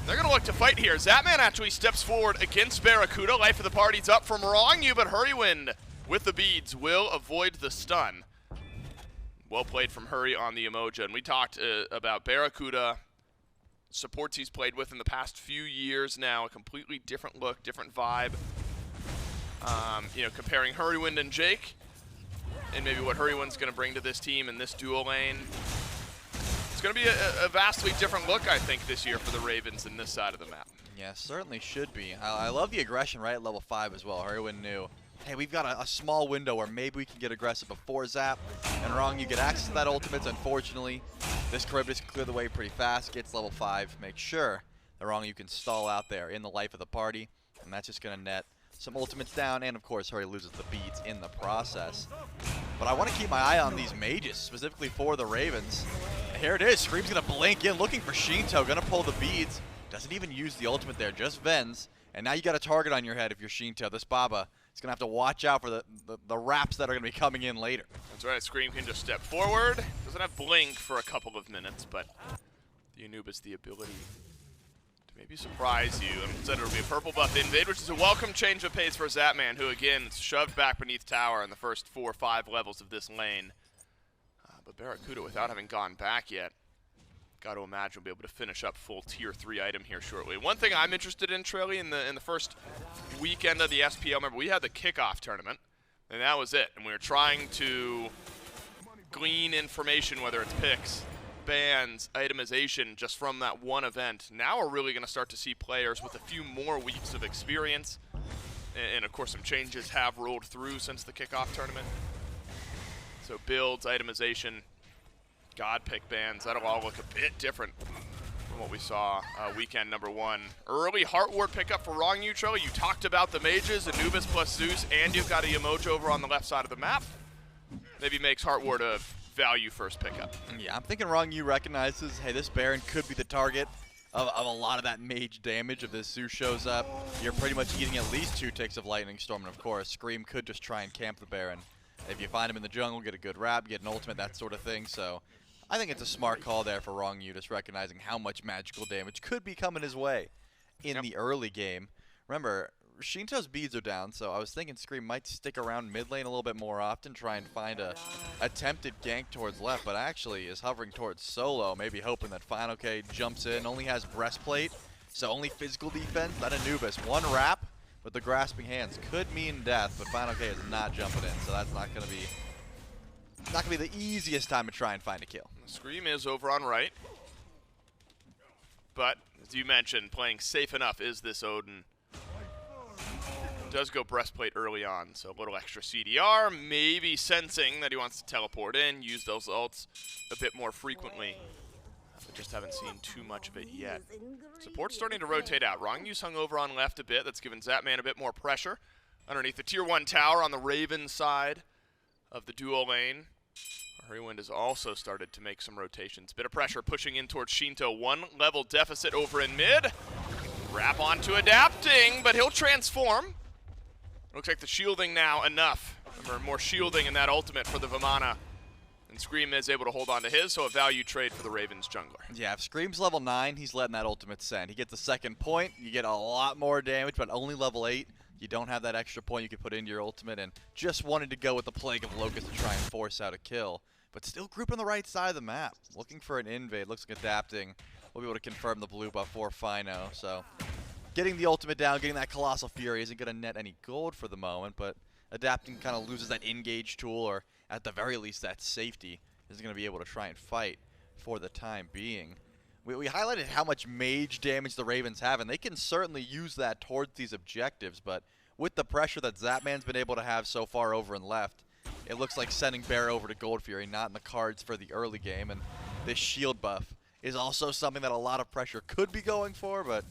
They're going to look to fight here. Zapman actually steps forward against BaRRaCCuDDa. Life of the party's up from Ronngyu, but Hurriwind with the beads will avoid the stun. Well played from Hurry on the Yemoja. And we talked about BaRRaCCuDDa, supports he's played with in the past few years now. A completely different look, different vibe. You know, comparing Hurriwind and Jake, and maybe what Hurrywind's going to bring to this team in this dual lane. It's going to be a vastly different look, I think, this year for the Ravens in this side of the map. Yeah, certainly should be. I love the aggression right at level 5 as well. Hurriwind knew, hey, we've got a small window where maybe we can get aggressive before Zap. And Ronngyu get access to that ultimates. Unfortunately, this Charybdis can clear the way pretty fast, gets level 5. Make sure that Ronngyu can stall out there in the life of the party. And that's just going to net some ultimates down. And, of course, Hurry loses the beads in the process. But I want to keep my eye on these mages, specifically for the Ravens. Here it is. Scream's going to blink in, looking for Sheento. Going to pull the beads. Doesn't even use the ultimate there, just Vens. And now you got a target on your head if you're Sheento. This Baba is going to have to watch out for the wraps that are going to be coming in later. That's right. Scream can just step forward. Doesn't have blink for a couple of minutes, but the Anubis, the ability to maybe surprise you. And instead it'll be a purple buff invade, which is a welcome change of pace for Zapman, who again is shoved back beneath tower in the first 4 or 5 levels of this lane. But BaRRaCCuDDa, without having gone back yet, got to imagine we'll be able to finish up full tier 3 item here shortly. One thing I'm interested in, Trelly, in the first weekend of the SPL, remember we had the kickoff tournament, and that was it. And we were trying to glean information, whether it's picks, bans, itemization, just from that one event. Now we're really going to start to see players with a few more weeks of experience. And of course, some changes have rolled through since the kickoff tournament. So builds, itemization, God pick bans, that'll all look a bit different from what we saw weekend number 1. Early Heart Ward pickup for Ronngyu, Trelly. You talked about the mages, Anubis plus Zeus, and you've got a Yemoja over on the left side of the map. Maybe makes Heart Ward a value first pickup. Yeah, I'm thinking Ronngyu recognizes, hey, this Baron could be the target of a lot of that mage damage. If this Zeus shows up, you're pretty much eating at least 2 ticks of Lightning Storm, and of course, Scream could just try and camp the Baron. If you find him in the jungle, get a good wrap, get an ultimate, that sort of thing. So I think it's a smart call there for Ronngyu, just recognizing how much magical damage could be coming his way in the early game. Remember, Sheento's beads are down, so I was thinking Scream might stick around mid lane a little bit more often, try and find a attempted gank towards left, but actually is hovering towards solo, maybe hoping that fineokay jumps in, only has breastplate, So only physical defense, that Anubis. One wrap with the grasping hands could mean death, but fineokay is not jumping in, so that's not gonna be the easiest time to try and find a kill. Scream is over on right. But, as you mentioned, playing safe enough is this Odin. Does go breastplate early on, so a little extra CDR, maybe sensing that he wants to teleport in, use those ults a bit more frequently. But just haven't seen too much of it yet. Support's starting to rotate out. Rongnyu hung over on left a bit. That's given Zapman a bit more pressure underneath the tier 1 tower on the Raven side of the duo lane. Hurriwind has also started to make some rotations. Bit of pressure pushing in towards Sheento. 1 level deficit over in mid. Wrap onto adapting, but he'll transform. Looks like the shielding now enough. Remember, more shielding in that ultimate for the Vamana. And Scream is able to hold on to his, so a value trade for the Ravens jungler. Yeah, if Scream's level 9, he's letting that ultimate send. He gets the second point, you get a lot more damage, but only level 8. You don't have that extra point you could put into your ultimate, and just wanted to go with the Plague of Locusts to try and force out a kill. But still grouping the right side of the map. Looking for an invade, looks like adapting. We'll be able to confirm the blue buff for Fino, so getting the ultimate down, getting that Colossal Fury isn't going to net any gold for the moment, but adapting kind of loses that engage tool, or at the very least that safety, isn't going to be able to try and fight for the time being. We highlighted how much mage damage the Ravens have, and they can certainly use that towards these objectives, but with the pressure that Zapman's been able to have so far over and left, it looks like sending Bear over to Gold Fury, not in the cards for the early game, and this shield buff is also something that a lot of pressure could be going for, but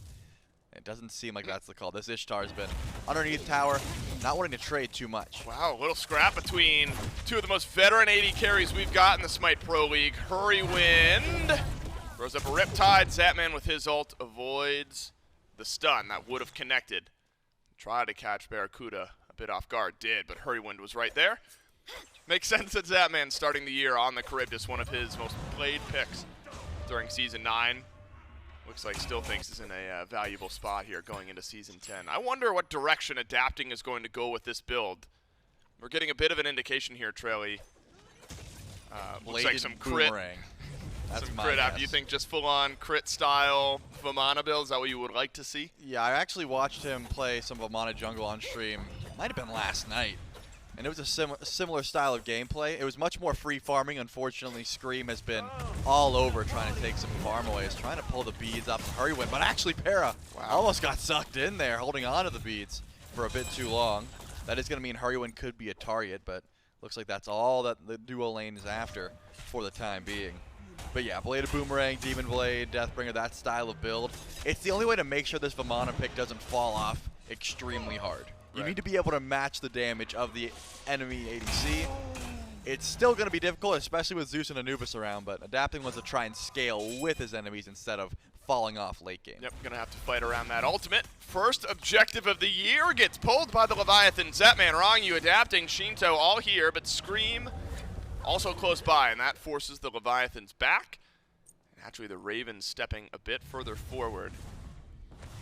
it doesn't seem like that's the call. This Ishtar's been underneath tower, not wanting to trade too much. Wow, a little scrap between two of the most veteran AD carries we've got in the SMITE Pro League. Hurriwind throws up a Riptide. Zapman with his ult avoids the stun that would have connected. Tried to catch BaRRaCCuDDa a bit off guard, did, but Hurriwind was right there. Makes sense that Zapman starting the year on the Charybdis, one of his most played picks during Season 9. Looks like still thinks is in a valuable spot here going into Season 10. I wonder what direction adapting is going to go with this build. We're getting a bit of an indication here, Traily. Looks like some crit. That's some my crit guess. up. You think just full-on crit-style Vamana build? Is that what you would like to see? Yeah, I actually watched him play some Vamana jungle on stream. Might have been last night. And it was a similar style of gameplay. It was much more free farming. Unfortunately, Scream has been all over trying to take some farm away. He's trying to pull the beads up to Hurriwind, but actually Para almost got sucked in there, holding on to the beads for a bit too long. That is going to mean Hurriwind could be a target, but looks like that's all that the duo lane is after for the time being. But yeah, Bladed Boomerang, Demon Blade, Deathbringer, that style of build. It's the only way to make sure this Vamana pick doesn't fall off extremely hard. You need to be able to match the damage of the enemy ADC. It's still going to be difficult, especially with Zeus and Anubis around, but adapting wants to try and scale with his enemies instead of falling off late game. Yep, gonna have to fight around that ultimate. First objective of the year gets pulled by the Leviathan. Zapman, Ronngyu adapting, Sheento all here, but Scream also close by, and that forces the Leviathans back. And actually the Ravens stepping a bit further forward.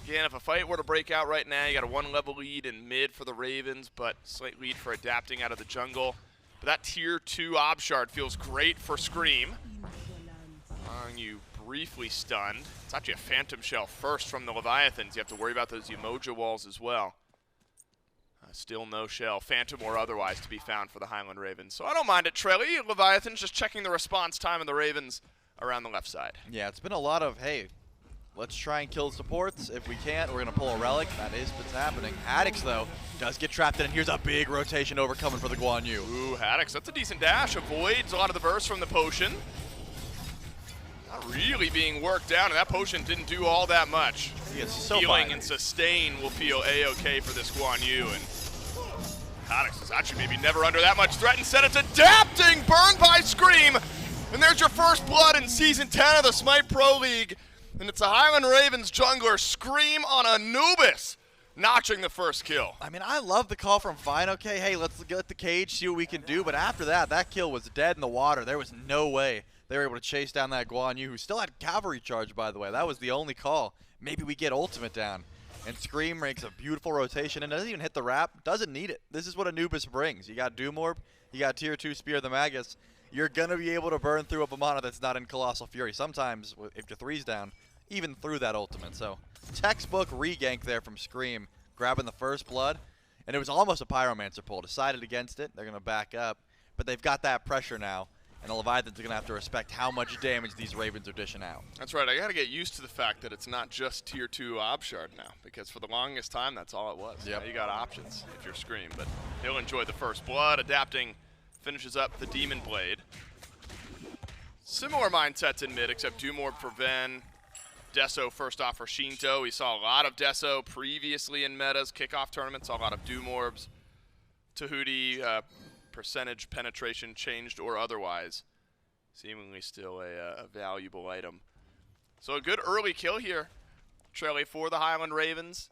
Again, if a fight were to break out right now, you got a 1-level lead in mid for the Ravens, but slight lead for adapting out of the jungle. But that tier 2 Obshard feels great for Scream. You briefly stunned. It's actually a Phantom Shell first from the Leviathans. You have to worry about those Yemoja walls as well. Still no shell, Phantom or otherwise, to be found for the Highland Ravens. So I don't mind it, Trelly. Leviathans just checking the response time of the Ravens around the left side. Yeah, it's been a lot of, hey, let's try and kill supports. If we can't, we're going to pull a relic. That is what's happening. Haddix, though, does get trapped in, and here's a big rotation over coming for the Guan Yu. Ooh, Haddix, that's a decent dash. Avoids a lot of the burst from the potion. Not really being worked down, and that potion didn't do all that much. So healing and sustain will feel A-okay for this Guan Yu, and Haddix is actually maybe never under that much threat. Instead, it's adapting, burned by Scream, and there's your first blood in Season 10 of the SMITE Pro League. And it's a Highland Ravens jungler, Scream on Anubis, notching the first kill. I mean, I love the call from fineokay. Hey, let's get the cage, see what we can do. But after that, that kill was dead in the water. There was no way they were able to chase down that Guan Yu, who still had cavalry charge, by the way. That was the only call. Maybe we get ultimate down. And Scream makes a beautiful rotation and doesn't even hit the wrap. Doesn't need it. This is what Anubis brings. You got Doom Orb, you got Tier 2 Spear of the Magus. You're going to be able to burn through a Vamana that's not in Colossal Fury. Sometimes, if your 3's down, even through that ultimate. So textbook regank there from Scream, grabbing the first blood. And it was almost a Pyromancer pull. Decided against it. They're going to back up. But they've got that pressure now. And the Leviathans are going to have to respect how much damage these Ravens are dishing out. That's right. I got to get used to the fact that it's not just Tier 2 Obshard now, because for the longest time, that's all it was. Yep. Now you got options if you're Scream, but he'll enjoy the first blood. Adapting finishes up the Demon Blade. Similar mindsets in mid, except Doomorb for Ven. Deso first off for Sheento. We saw a lot of Deso previously in metas, kickoff tournaments, saw a lot of Doomorbs. Tahuti, percentage penetration changed or otherwise. Seemingly still a valuable item. So a good early kill here, Trelly, for the Highland Ravens.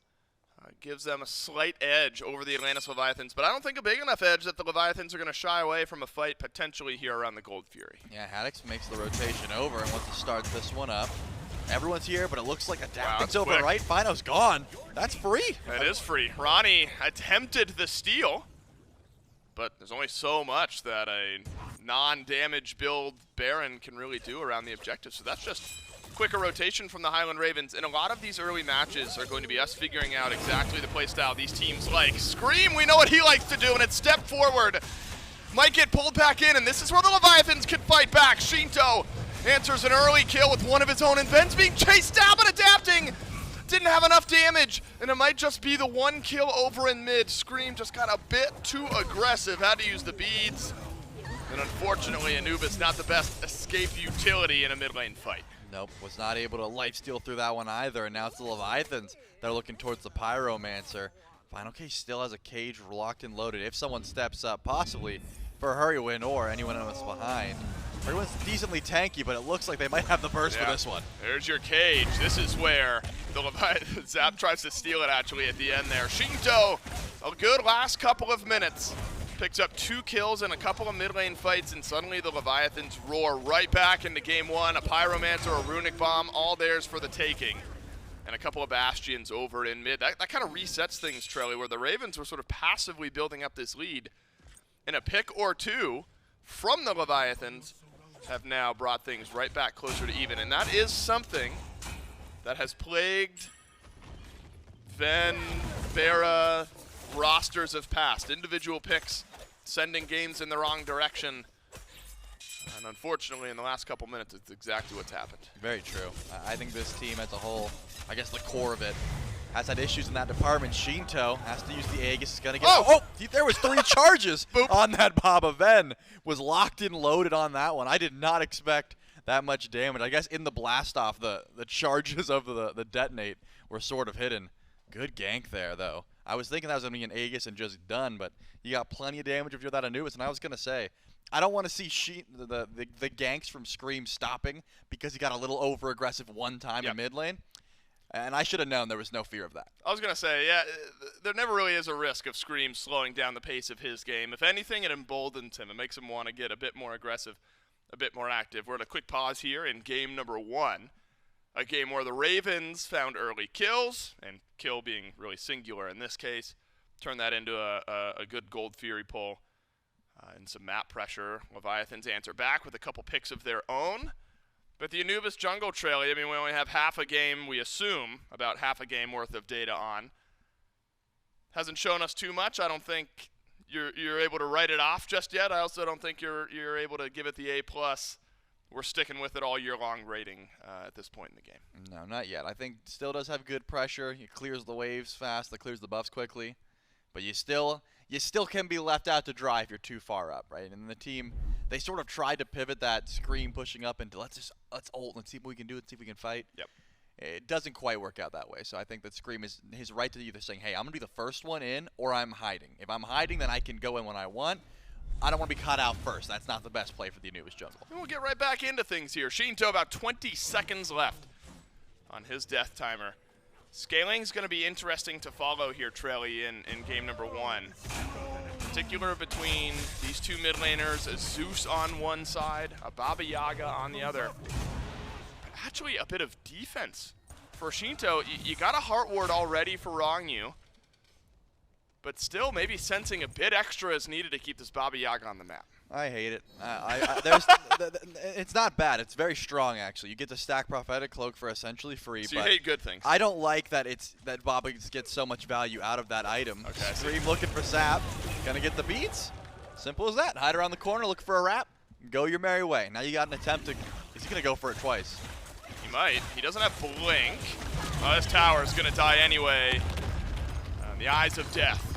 Gives them a slight edge over the Atlantis Leviathans, but I don't think a big enough edge that the Leviathans are going to shy away from a fight potentially here around the Gold Fury. Yeah, Haddix makes the rotation over and wants to start this one up. Everyone's here, but it looks like Adapting's over, right? Fino's gone. That's free. That is free. Ronnie attempted the steal, but there's only so much that a non-damage build Baron can really do around the objective, so that's just quicker rotation from the Highland Ravens, and a lot of these early matches are going to be us figuring out exactly the playstyle these teams like. Scream, we know what he likes to do, and it's step forward. Might get pulled back in, and this is where the Leviathans can fight back. Sheento answers an early kill with one of his own, and Ben's being chased down, but Adapting didn't have enough damage, and it might just be the one kill over in mid. Scream just got a bit too aggressive, had to use the beads, and unfortunately Anubis not the best escape utility in a mid lane fight. Nope, was not able to lifesteal through that one either, and now it's the Leviathans that are looking towards the Pyromancer. fineokay still has a cage locked and loaded. If someone steps up, possibly for Hurriwind or anyone else behind. Hurriwind's decently tanky, but it looks like they might have the burst for this one. There's your cage. This is where the Zap tries to steal it actually at the end there. Sheento, a good last couple of minutes. Picks up 2 kills in a couple of mid lane fights, and suddenly the Leviathans roar right back into game 1. A Pyromancer, a Runic Bomb, all theirs for the taking. And a couple of Bastions over in mid. That kind of resets things, Trelly, where the Ravens were sort of passively building up this lead. And a pick or two from the Leviathans have now brought things right back closer to even. And that is something that has plagued Ven, BaRRa, rosters of past. Individual picks sending games in the wrong direction. And unfortunately, in the last couple minutes, it's exactly what's happened. Very true. I think this team as a whole, I guess the core of it, has had issues in that department. Sheento has to use the Aegis. Is going to get... Oh, there was 3 charges on that Baba. Ven was locked and loaded on that one. I did not expect that much damage. I guess in the blast off, the charges of the detonate were sort of hidden. Good gank there, though. I was thinking that was going to be an Aegis and just done, but you got plenty of damage if you're that Anubis. And I was going to say, I don't want to see the ganks from Scream stopping because he got a little over-aggressive one time in mid lane. And I should have known there was no fear of that. I was going to say, yeah, there never really is a risk of Scream slowing down the pace of his game. If anything, it emboldens him. It makes him want to get a bit more aggressive, a bit more active. We're at a quick pause here in game number 1. A game where the Ravens found early kills, and kill being really singular in this case, turned that into a good Gold Fury pull and some map pressure. Leviathans answer back with a couple picks of their own. But the Anubis jungle trail, I mean, we only have half a game, we assume, about half a game worth of data on. Hasn't shown us too much. I don't think you're able to write it off just yet. I also don't think you're able to give it the A+. We're sticking with it all year long rating at this point in the game. No, not yet. I think still does have good pressure. It clears the waves fast. It clears the buffs quickly. But you still can be left out to dry if you're too far up, right? And the team, they sort of tried to pivot that Scream pushing up into let's ult, let's see what we can do, let's see if we can fight. Yep. It doesn't quite work out that way. So I think that Scream is his right to either saying, hey, I'm going to be the first one in or I'm hiding. If I'm hiding, then I can go in when I want. I don't want to be caught out first. That's not the best play for the Anubis jungle. And we'll get right back into things here. Sheento, about 20 seconds left on his death timer. Scaling's going to be interesting to follow here, Trelly, in game number 1. In particular between these 2 mid laners, a Zeus on one side, a Baba Yaga on the other. Actually, a bit of defense for Sheento. You got a Heart Ward already for Ronngyu, but still maybe sensing a bit extra is needed to keep this Baba Yaga on the map. I hate it. It's not bad. It's very strong, actually. You get to stack Prophetic Cloak for essentially free. So you but hate good things. I don't like that Baba gets so much value out of that item. Okay. Scream looking for sap. Gonna get the beats. Simple as that. Hide around the corner, look for a wrap. Go your merry way. Now you got an attempt to... Is he gonna go for it twice? He might. He doesn't have Blink. Oh, this tower is gonna die anyway. The eyes of death.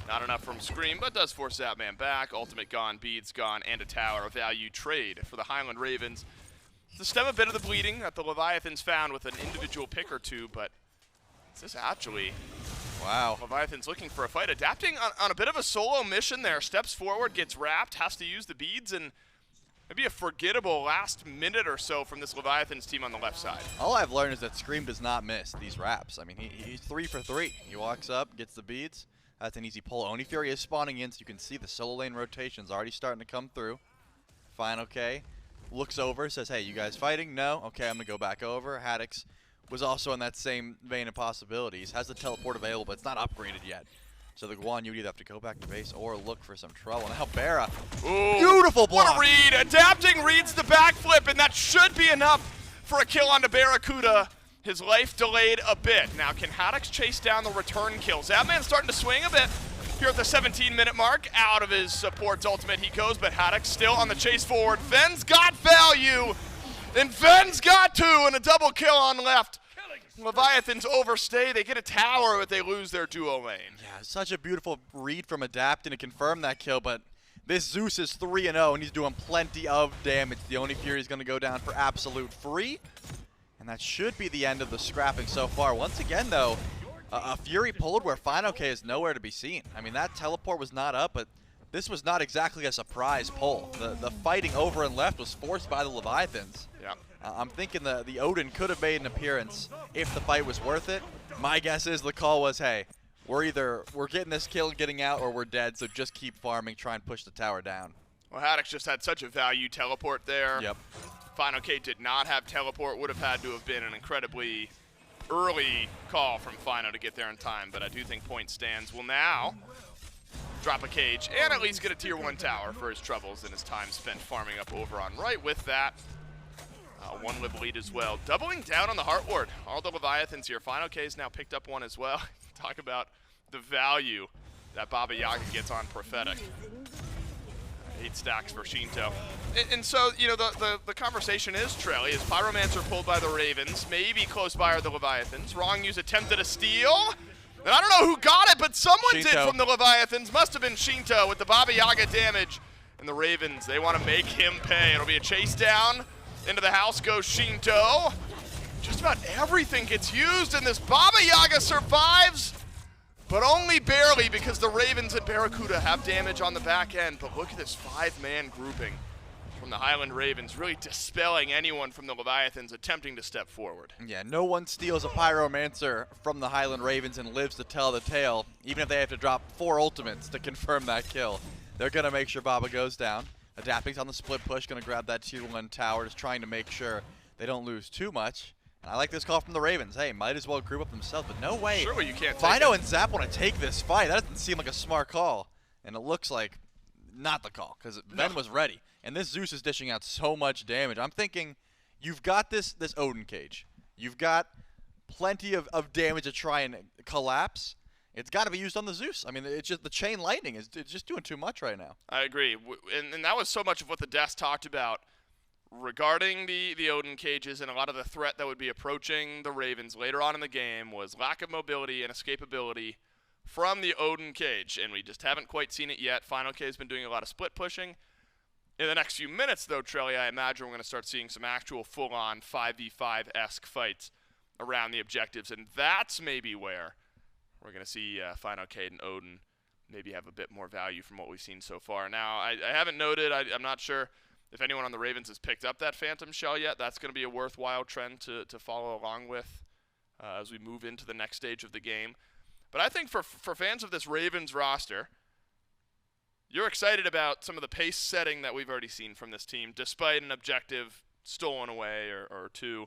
Not enough from Scream, but does force Zapman back. Ultimate gone, beads gone, and a tower. A value trade for the Highland Ravens to stem a bit of the bleeding that the Leviathans found with an individual pick or two, but is this actually... Wow. Leviathan's looking for a fight, adapting on a bit of a solo mission there. Steps forward, gets wrapped, has to use the beads, and maybe a forgettable last minute or so from this Leviathans team on the left side. All I've learned is that Scream does not miss these wraps. I mean, he's 3 for 3. He walks up, gets the beads. That's an easy pull. Oni Fury is spawning in, so you can see the solo lane rotations already starting to come through. fineokay looks over, says, hey, you guys fighting? No? Okay, I'm going to go back over. Haddix was also in that same vein of possibilities. Has the teleport available, but it's not upgraded yet. So the Guan, you'd either have to go back to base or look for some trouble. Now BaRRa, beautiful block. What a read. Adapting reads the backflip, and that should be enough for a kill onto BaRRaCCuDDa. His life delayed a bit. Now, can Haddix chase down the return kill? Zapman's starting to swing a bit here at the 17-minute mark. Out of his support's ultimate he goes, but Haddix still on the chase forward. Ven's got value, and Ven's got 2, and a double kill on left. Leviathans overstay. They get a tower, but they lose their duo lane. Yeah, such a beautiful read from Adapting to confirm that kill, but this Zeus is 3-0, and he's doing plenty of damage. The Oni Fury is going to go down for absolute free. And that should be the end of the scrapping so far. Once again, though, a Fury pulled where fineokay is nowhere to be seen. I mean, that teleport was not up, but this was not exactly a surprise pull. The fighting over and left was forced by the Leviathans. Yeah. I'm thinking the Odin could have made an appearance if the fight was worth it. My guess is the call was, hey, we're getting this kill and getting out, or we're dead, so just keep farming, try and push the tower down. Well, Haddix just had such a value teleport there. Yep. fineokay did not have teleport. Would have had to have been an incredibly early call from Fino to get there in time, but I do think point stands will now drop a cage and at least get a tier 1 tower for his troubles and his time spent farming up over on right. With that, 1 live lead as well. Doubling down on the Heart Ward. All the Leviathans here. fineokay's now picked up 1 as well. Talk about the value that Baba Yaga gets on Prophetic. 8 stacks for Sheento. And so, you know, the conversation is, Trelly, is Pyromancer pulled by the Ravens, maybe close by are the Leviathans. Rongnew's attempted a steal. And I don't know who got it, but someone Sheento did from the Leviathans. Must have been Sheento with the Baba Yaga damage. And the Ravens, they want to make him pay. It'll be a chase down. Into the house goes Sheento. Just about everything gets used, and this Baba Yaga survives. But only barely, because the Ravens and BaRRaCCuDDa have damage on the back end. But look at this 5-man grouping from the Highland Ravens, really dispelling anyone from the Leviathans attempting to step forward. Yeah, no one steals a Pyromancer from the Highland Ravens and lives to tell the tale, even if they have to drop 4 ultimates to confirm that kill. They're going to make sure Baba goes down. Adapting's on the split push, going to grab that tier 1 tower, just trying to make sure they don't lose too much. And I like this call from the Ravens. Hey, might as well group up themselves, but no way. Surely you can't take Fino it. and Zap want to take this fight. That doesn't seem like a smart call. And it looks like not the call, because Ben was ready. And this Zeus is dishing out so much damage. I'm thinking you've got this Odin cage. You've got plenty of damage to try and collapse. It's got to be used on the Zeus. I mean, it's just the chain lightning is just doing too much right now. I agree. And that was so much of what the desk talked about regarding the Odin cages, and a lot of the threat that would be approaching the Ravens later on in the game was lack of mobility and escapability from the Odin cage, and we just haven't quite seen it yet. fineokay has been doing a lot of split pushing. In the next few minutes, though, Trelly, I imagine we're going to start seeing some actual full-on 5v5-esque fights around the objectives, and that's maybe where we're going to see fineokay and Odin maybe have a bit more value from what we've seen so far. Now, I haven't noted, I'm not sure if anyone on the Ravens has picked up that Phantom Shell yet. That's going to be a worthwhile trend to follow along with as we move into the next stage of the game. But I think for fans of this Ravens roster, you're excited about some of the pace setting that we've already seen from this team, despite an objective stolen away or 2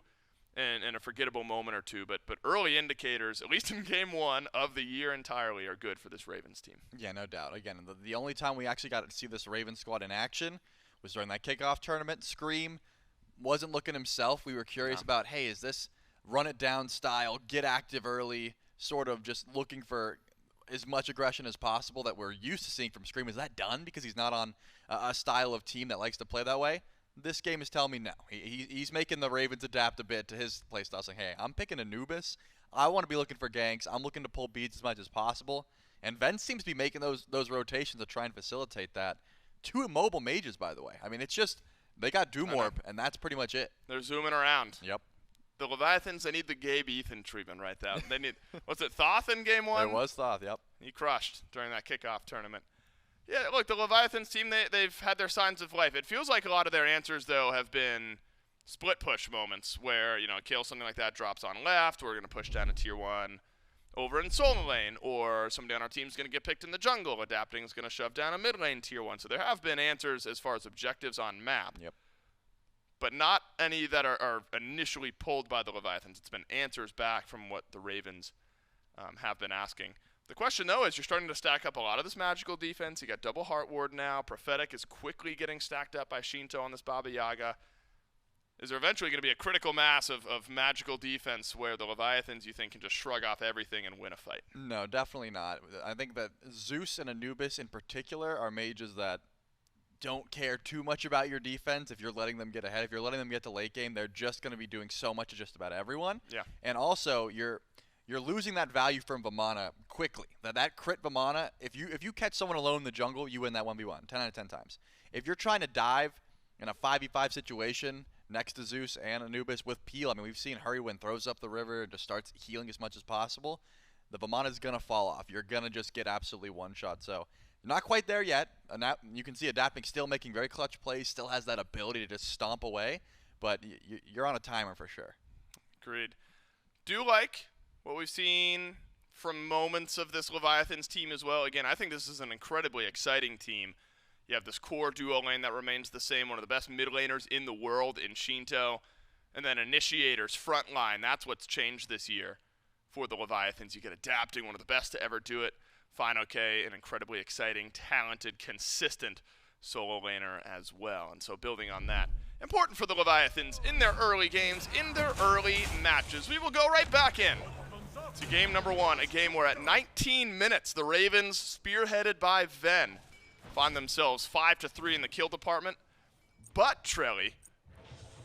and a forgettable moment or two, but early indicators, at least in game 1 of the year entirely, are good for this Ravens team. Yeah, no doubt. Again, the only time we actually got to see this Ravens squad in action was during that kickoff tournament. Scream wasn't looking himself. We were curious about, hey, is this run it down style, get active early, sort of just looking for as much aggression as possible that we're used to seeing from Scream? Is that done because he's not on a style of team that likes to play that way? This game is telling me no. He's making the Ravens adapt a bit to his playstyle, saying, hey, I'm picking Anubis. I want to be looking for ganks. I'm looking to pull beads as much as possible. And Ven seems to be making those rotations to try and facilitate that. 2 immobile mages, by the way. I mean, it's just, they got Doomorb, and that's pretty much it. They're zooming around. Yep. The Leviathans, they need the Gabe Ethan treatment right there. They need, what's it, Thoth in game 1? There was Thoth, yep. He crushed during that kickoff tournament. Yeah, look, the Leviathans team, they've had their signs of life. It feels like a lot of their answers, though, have been split push moments where, you know, kill something like that drops on left, we're going to push down to tier 1 over in solo lane, or somebody on our team is going to get picked in the jungle, adapting is going to shove down a mid lane tier 1. So there have been answers as far as objectives on map. Yep. But not any that are initially pulled by the Leviathans. It's been answers back from what the Ravens have been asking. The question, though, is you're starting to stack up a lot of this magical defense. You got double Heart Ward now. Prophetic is quickly getting stacked up by Sheento on this Baba Yaga. Is there eventually going to be a critical mass of magical defense where the Leviathans, you think, can just shrug off everything and win a fight? No, definitely not. I think that Zeus and Anubis in particular are mages that don't care too much about your defense if you're letting them get ahead. If you're letting them get to late game, they're just going to be doing so much to just about everyone. Yeah. And also, you're losing that value from Vamana quickly. That crit Vamana, if you catch someone alone in the jungle, you win that 1v1 10 out of 10 times. If you're trying to dive in a 5v5 situation next to Zeus and Anubis with Peel, I mean, we've seen Hurriwind throws up the river and just starts healing as much as possible. The Vamana is going to fall off. You're going to just get absolutely one-shot. So not quite there yet. You can see Adapting still making very clutch plays, still has that ability to just stomp away, but you're on a timer for sure. Agreed. Do like what we've seen from moments of this Leviathans team as well. Again, I think this is an incredibly exciting team. You have this core duo lane that remains the same, one of the best mid laners in the world in Sheento. And then Initiators, front line, that's what's changed this year for the Leviathans. You get Adapting, one of the best to ever do it. fineokay, an incredibly exciting, talented, consistent solo laner as well. And so building on that, important for the Leviathans in their early games, in their early matches. We will go right back in to game number 1, a game where at 19 minutes, the Ravens, spearheaded by Ven, find themselves 5-3 in the kill department. But Trelly,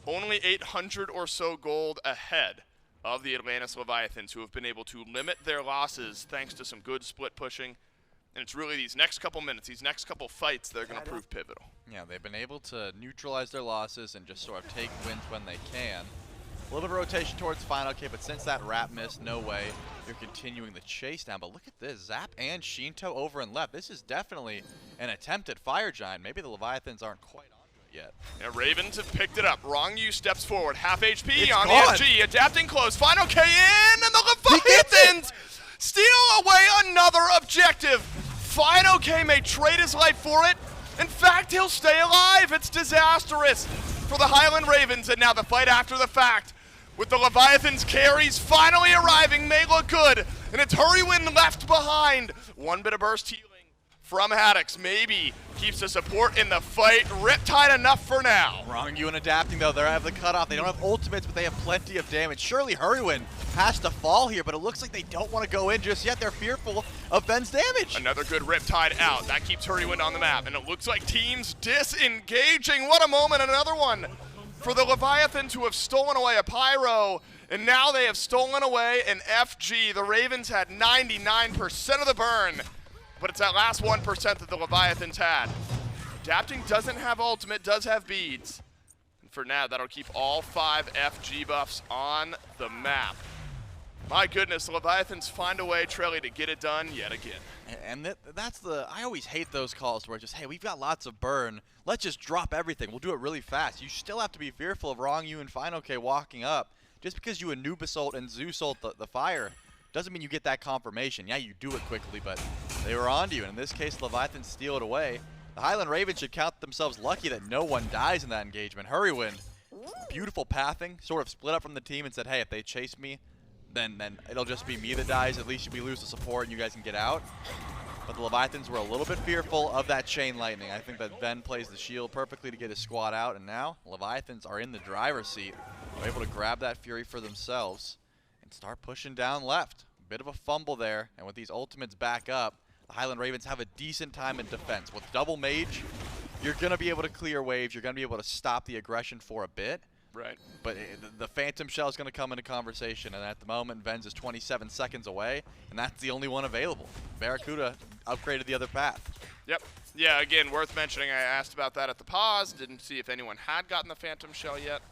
only 800 or so gold ahead of the Atlantis Leviathans, who have been able to limit their losses thanks to some good split pushing. And it's really these next couple minutes, these next couple fights that are going to prove pivotal. Yeah, they've been able to neutralize their losses and just sort of take wins when they can. A little bit of rotation towards fineokay, but since that wrap missed, no way you're continuing the chase down. But look at this, Zap and Sheento over and left. This is definitely an attempt at Fire Giant. Maybe the Leviathans aren't quite onto it yet. Yeah, Ravens have picked it up. Ronngyu steps forward, half HP It's on gone. the FG, adapting close. fineokay in, and the Leviathans steal away another objective. fineokay may trade his life for it. In fact, he'll stay alive. It's disastrous for the Highland Ravens, and now the fight after the fact. With the Leviathans carries finally arriving, may look good, and it's Hurriwind left behind. One bit of burst healing from Haddix, maybe keeps the support in the fight. Riptide enough for now. Ronngyu and Adapting, though, they have the cutoff. They don't have ultimates, but they have plenty of damage. Surely Hurriwind has to fall here, but it looks like they don't want to go in just yet. They're fearful of Ven's damage. Another good Riptide out. That keeps Hurriwind on the map, and it looks like teams disengaging. What a moment, another one for the Leviathans, who have stolen away a Pyro, and now they have stolen away an FG. The Ravens had 99% of the burn, but it's that last 1% that the Leviathans had. Adapting doesn't have ultimate, does have beads. And for now, that'll keep all 5 FG buffs on the map. My goodness, the Leviathans find a way, Trelly, to get it done yet again. And that's I always hate those calls where it's just, hey, we've got lots of burn. Let's just drop everything. We'll do it really fast. You still have to be fearful of Ronngyu and fineokay walking up. Just because you Anubis ult and Zeus ult the fire doesn't mean you get that confirmation. Yeah, you do it quickly, but they were onto you. And in this case, Leviathans steal it away. The Highland Ravens should count themselves lucky that no one dies in that engagement. Hurriwind beautiful pathing, sort of split up from the team and said, hey, if they chase me, then it'll just be me that dies. At least we lose the support and you guys can get out. But the Leviathans were a little bit fearful of that chain lightning. I think that Ven plays the shield perfectly to get his squad out, and now Leviathans are in the driver's seat. They're able to grab that Fury for themselves and start pushing down left. Bit of a fumble there, and with these ultimates back up, the Highland Ravens have a decent time in defense. With double mage, you're going to be able to clear waves. You're going to be able to stop the aggression for a bit. Right. But the Phantom Shell is going to come into conversation, and at the moment, Ven's is 27 seconds away, and that's the only one available. BaRRaCCuDDa upgraded the other path. Yep. Yeah, again, worth mentioning, I asked about that at the pause. Didn't see if anyone had gotten the Phantom Shell yet.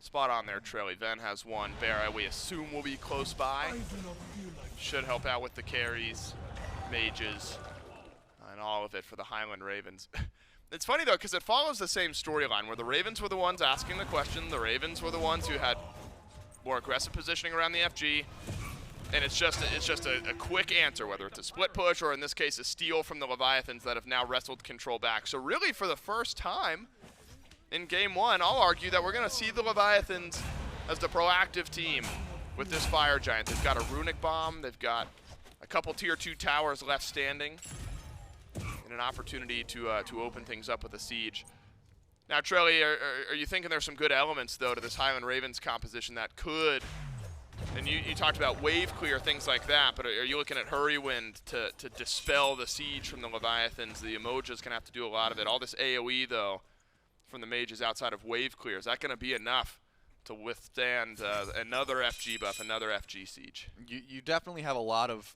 Spot on there, Trelly. Ven has one. Bear, we assume, will be close by. Should help out with the carries, mages, and all of it for the Highland Ravens. It's funny, though, because it follows the same storyline, where the Ravens were the ones asking the question. The Ravens were the ones who had more aggressive positioning around the FG. And it's just a quick answer, whether it's a split push or, in this case, a steal from the Leviathans that have now wrestled control back. So really, for the first time in Game 1, I'll argue that we're going to see the Leviathans as the proactive team with this Fire Giant. They've got a Runic Bomb. They've got a couple Tier 2 towers left standing, and an opportunity to open things up with a siege. Now, Trelly, are you thinking there's some good elements, though, to this Highland Ravens composition that could, and you talked about wave clear, things like that, but are you looking at Hurriwind to dispel the siege from the Leviathans? The Yemoja's going to have to do a lot of it. All this AoE, though, from the mages outside of wave clear, is that going to be enough to withstand another FG buff, another FG siege? You definitely have a lot of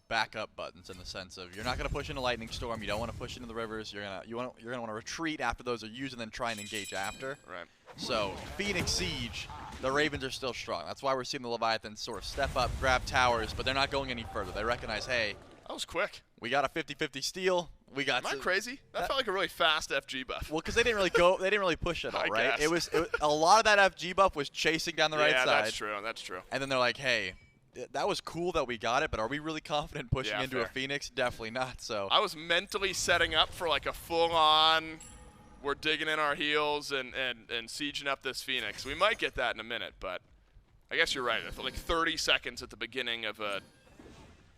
backup buttons, in the sense of you're not going to push into Lightning Storm, you don't want to push into the rivers, you're going to want to retreat after those are used and then try and engage after. Right. So Phoenix Siege, the Ravens are still strong. That's why we're seeing the Leviathans sort of step up, grab towers, but they're not going any further. They recognize, hey, that was quick. We got a 50-50 steal. We got. Am I crazy? That felt like a really fast FG buff. Well, because they didn't really go. They didn't really push it all, right? Guess. It was a lot of that FG buff was chasing down the right side. Yeah, that's true. That's true. And then they're like, hey, that was cool that we got it, but are we really confident pushing into a Phoenix? Definitely not. So I was mentally setting up for like a full-on, we're digging in our heels and sieging up this Phoenix. We might get that in a minute, but I guess you're right. I feel like 30 seconds at the beginning of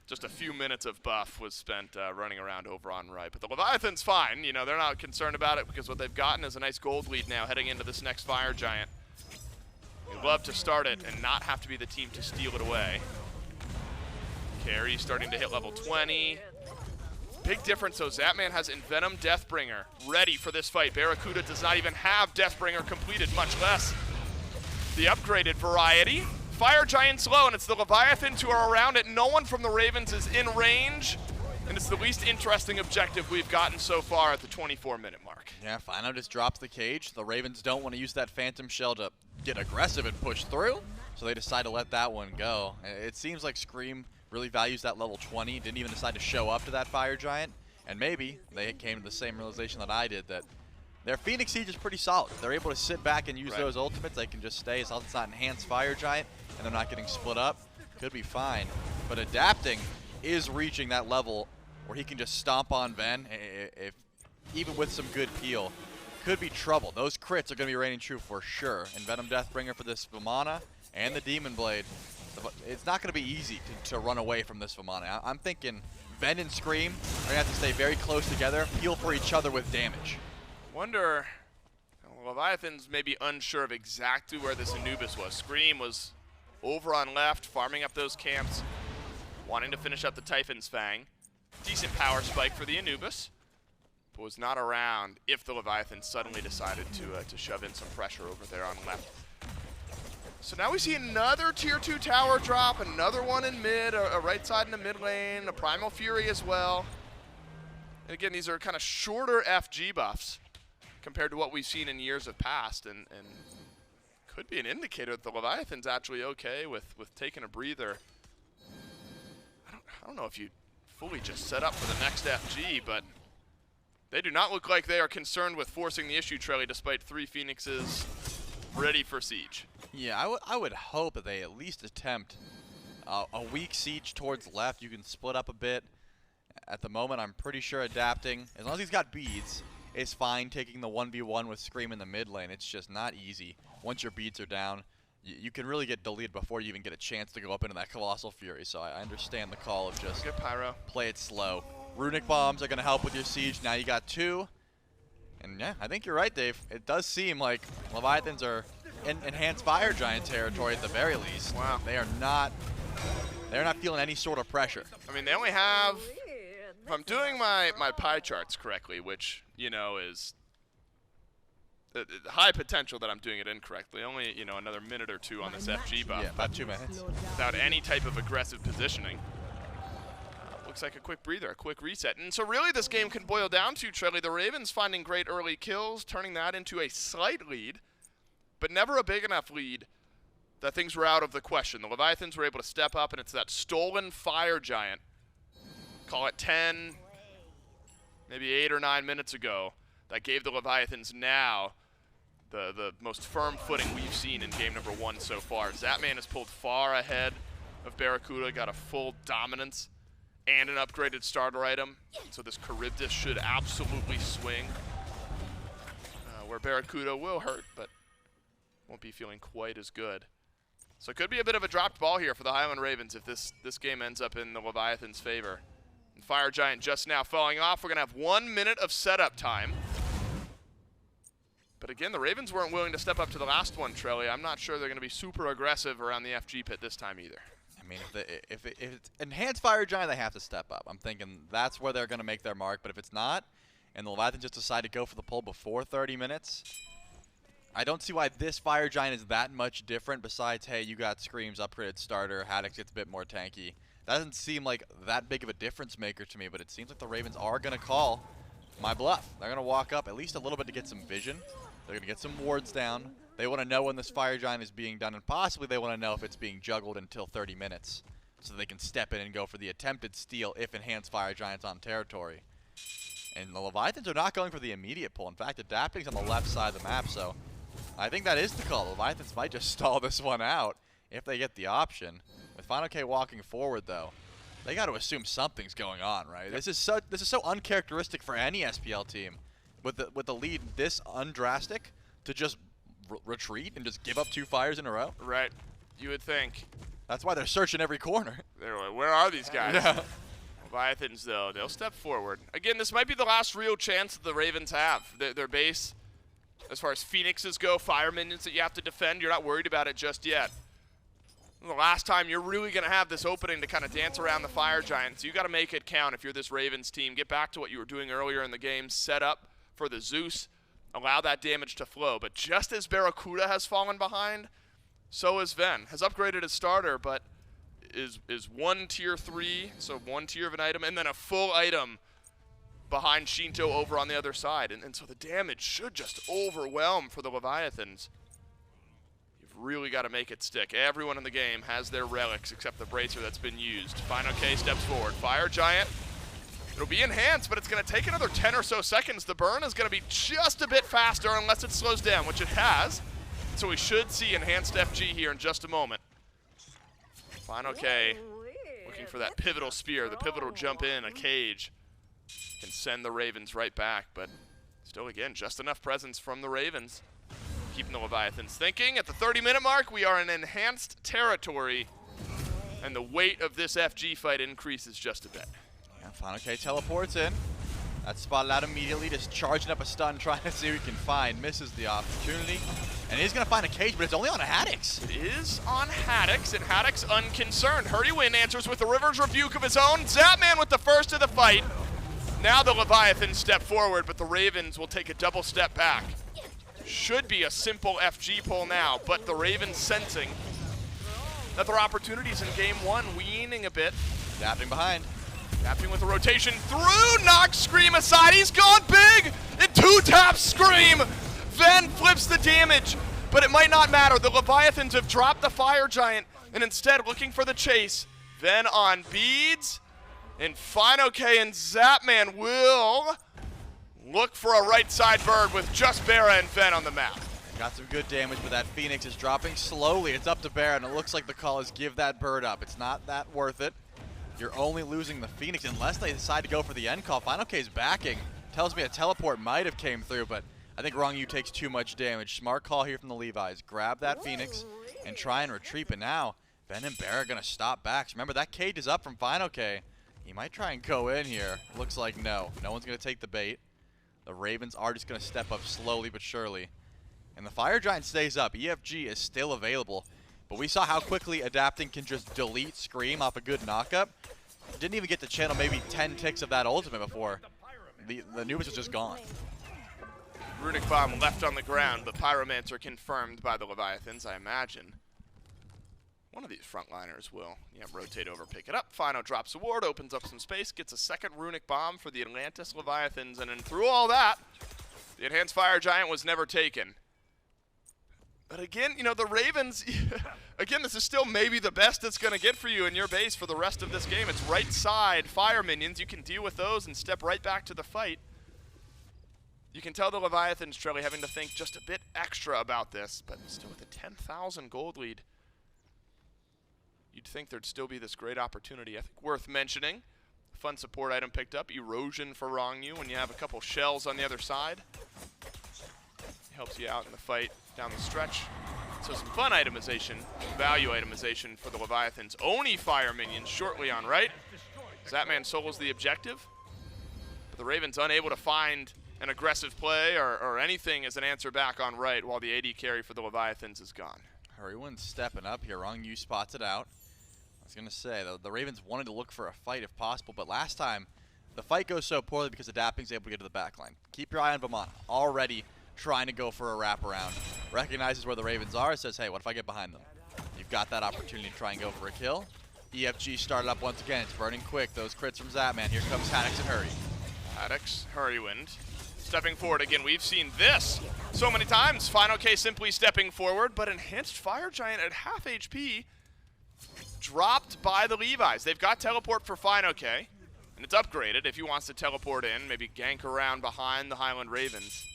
just a few minutes of buff was spent running around over on right. But the Leviathan's fine. You know, they're not concerned about it because what they've gotten is a nice gold lead now heading into this next Fire Giant. You'd love to start it and not have to be the team to steal it away. Carry starting to hit level 20. Big difference, though. Zapman has Envenom Deathbringer ready for this fight. BaRRaCCuDDa does not even have Deathbringer completed, much less the upgraded variety. Fire Giant's low, and it's the Leviathans who are around it. No one from the Ravens is in range, and it's the least interesting objective we've gotten so far at the 24-minute mark. Yeah, Fino just drops the cage. The Ravens don't want to use that Phantom Shell to get aggressive and push through, so they decide to let that one go. It seems like Scream really values that level 20, didn't even decide to show up to that Fire Giant, and maybe they came to the same realization that I did, that their Phoenix Siege is pretty solid. They're able to sit back and use those ultimates. They can just stay as long as it's not enhanced Fire Giant and they're not getting split up. Could be fine. But adapting is reaching that level where he can just stomp on Ven, if even with some good peel. Could be trouble. Those crits are going to be reigning true for sure. And Venom Deathbringer for this Vamana and the Demon Blade. It's not going to be easy to run away from this Vamana. I'm thinking Ven and Scream are going to have to stay very close together, peel for each other with damage. Wonder, Leviathan's maybe unsure of exactly where this Anubis was. Scream was over on left, farming up those camps, wanting to finish up the Typhon's Fang. Decent power spike for the Anubis, but was not around if the Leviathan suddenly decided to shove in some pressure over there on left. So now we see another Tier 2 tower drop, another one in mid, a right side in the mid lane, a Primal Fury as well. And again, these are kind of shorter FG buffs compared to what we've seen in years of past, and could be an indicator that the Leviathan's actually okay with taking a breather. I don't know if you fully just set up for the next FG, but they do not look like they are concerned with forcing the issue, Trelly, despite 3 Phoenixes ready for siege. Yeah, I would hope that they at least attempt a weak siege towards left. You can split up a bit. At the moment, I'm pretty sure adapting, as long as he's got beads, is fine taking the 1v1 with Scream in the mid lane. It's just not easy. Once your beats are down, you can really get deleted before you even get a chance to go up into that Colossal Fury. So I understand the call of just Good pyro. play it slow. Runic bombs are going to help with your siege. Now you got 2. And yeah, I think you're right, Dave. It does seem like Leviathans are in enhanced fire giant territory at the very least. Wow. They're not feeling any sort of pressure. I mean, they only have, if I'm doing my pie charts correctly, which, you know, is high potential that I'm doing it incorrectly. Only, you know, another minute or 2 on this FG buff. Yeah, about 2 minutes. Without any type of aggressive positioning. Looks like a quick breather, a quick reset. And so really this game can boil down to, Trelly, the Ravens finding great early kills, turning that into a slight lead, but never a big enough lead that things were out of the question. The Leviathans were able to step up, and it's that stolen fire giant, call it 10, maybe 8 or 9 minutes ago, that gave the Leviathans now the most firm footing we've seen in game number 1 so far. Zapman has pulled far ahead of BaRRaCCuDDa, got a full dominance and an upgraded starter item. So this Charybdis should absolutely swing. Where BaRRaCCuDDa will hurt, but won't be feeling quite as good. So it could be a bit of a dropped ball here for the Highland Ravens if this game ends up in the Leviathan's favor. And Fire Giant just now falling off. We're going to have 1 minute of setup time. But again, the Ravens weren't willing to step up to the last one, Trelly. I'm not sure they're going to be super aggressive around the FG pit this time either. I mean, if it's enhanced fire giant, they have to step up. I'm thinking that's where they're going to make their mark. But if it's not, and the Leviathans just decide to go for the pull before 30 minutes, I don't see why this fire giant is that much different. Besides, hey, you got Scream's upgraded starter, Haddix gets a bit more tanky. That doesn't seem like that big of a difference maker to me. But it seems like the Ravens are going to call my bluff. They're going to walk up at least a little bit to get some vision. They're going to get some wards down. They want to know when this fire giant is being done, and possibly they want to know if it's being juggled until 30 minutes so they can step in and go for the attempted steal if enhanced fire giant's on territory. And the Leviathans are not going for the immediate pull. In fact, adapting's on the left side of the map, so I think that is the call. The Leviathans might just stall this one out if they get the option. With fineokay walking forward, though, they got to assume something's going on, right? This is so uncharacteristic for any SPL team. With the lead this undrastic to just retreat and just give up 2 fires in a row. Right. You would think. That's why they're searching every corner. They're like, where are these guys? Yeah. Leviathans, though, they'll step forward. Again, this might be the last real chance that the Ravens have. Their base, as far as Phoenixes go, fire minions that you have to defend, you're not worried about it just yet. The last time you're really going to have this opening to kind of dance around the fire giant, so you got to make it count if you're this Ravens team. Get back to what you were doing earlier in the game. Set up for the Zeus, allow that damage to flow. But just as BaRRaCCuDDa has fallen behind, so is Ven. Has upgraded his starter, but is 1 tier 3, so 1 tier of an item, and then a full item behind Sheento over on the other side. And so the damage should just overwhelm for the Leviathans. You've really got to make it stick. Everyone in the game has their relics except the bracer that's been used. fineokay steps forward. Fire Giant. It'll be enhanced, but it's going to take another 10 or so seconds. The burn is going to be just a bit faster unless it slows down, which it has. So we should see enhanced FG here in just a moment. fineokay looking for that pivotal spear, the pivotal jump in, a cage. Can send the Ravens right back, but still, again, just enough presence from the Ravens. Keeping the Leviathans thinking. At the 30-minute mark, we are in enhanced territory, and the weight of this FG fight increases just a bit. Yeah, fineokay teleports in. That's spotted out immediately, just charging up a stun, trying to see who he can find. Misses the opportunity. And he's going to find a cage, but it's only on a Haddix. It is on Haddix, and Haddix unconcerned. Hurriwind answers with the River's Rebuke of his own. Zapman with the first of the fight. Now the Leviathans step forward, but the Ravens will take a double step back. Should be a simple FG pull now, but the Ravens sensing that their opportunities in game 1 weaning a bit. Dapping behind. Dapping with a rotation through, knocks Scream aside. He's gone big! And 2-taps Scream! Ven flips the damage, but it might not matter. The Leviathans have dropped the Fire Giant, and instead looking for the chase. Ven on beads, and fineokay and Zapman will look for a right side bird with just BaRRa and Ven on the map. Got some good damage, but that Phoenix is dropping slowly. It's up to BaRRa, and it looks like the call is give that bird up. It's not that worth it. You're only losing the Phoenix unless they decide to go for the end call. fineokay's backing. tells me a teleport might have came through, but I think Ronngyu takes too much damage. Smart call here from the Levi's. Grab that Phoenix and try and retreat, but now Ben and BaRRa are going to stop back. So remember, that cage is up from fineokay. He might try and go in here. Looks like no. No one's going to take the bait. The Ravens are just going to step up slowly but surely. And the Fire Giant stays up. EFG is still available. But we saw how quickly adapting can just delete Scream off a good knockup. Didn't even get to channel maybe 10 ticks of that ultimate before. The Anubis was just gone. Runic Bomb left on the ground, but Pyromancer confirmed by the Leviathans, I imagine. One of these frontliners will rotate over, pick it up. Fino drops a ward, opens up some space, gets a second Runic Bomb for the Atlantis Leviathans, and then through all that, the Enhanced Fire Giant was never taken. But again, the Ravens, again, this is still maybe the best it's going to get for you in your base for the rest of this game. It's right side fire minions. You can deal with those and step right back to the fight. You can tell the Leviathans, Trelly, having to think just a bit extra about this, but still with a 10,000 gold lead, you'd think there'd still be this great opportunity. I think worth mentioning, fun support item picked up, Erosion for Ronngyu when you have a couple shells on the other side. Helps you out in the fight down the stretch. So some fun itemization, value itemization for the Leviathans. Oni fire minions shortly on right. Zapman solos the objective, but the Ravens unable to find an aggressive play or anything as an answer back on right while the AD carry for the Leviathans is gone. Hurriwind stepping up here. Ronngyu spots it out. I was going to say, the Ravens wanted to look for a fight if possible, but last time the fight goes so poorly because Adapting's able to get to the backline. Keep your eye on Vamana. Already trying to go for a wraparound. Recognizes where the Ravens are, says, hey, what if I get behind them? You've got that opportunity to try and go for a kill. EFG started up once again. It's burning quick. Those crits from Zapman. Here comes Haddix and Hurry. Haddix, Hurriwind. Stepping forward again. We've seen this so many times. fineokay simply stepping forward, but Enhanced Fire Giant at half HP dropped by the Levi's. They've got teleport for fineokay, and it's upgraded if he wants to teleport in, maybe gank around behind the Highland Ravens.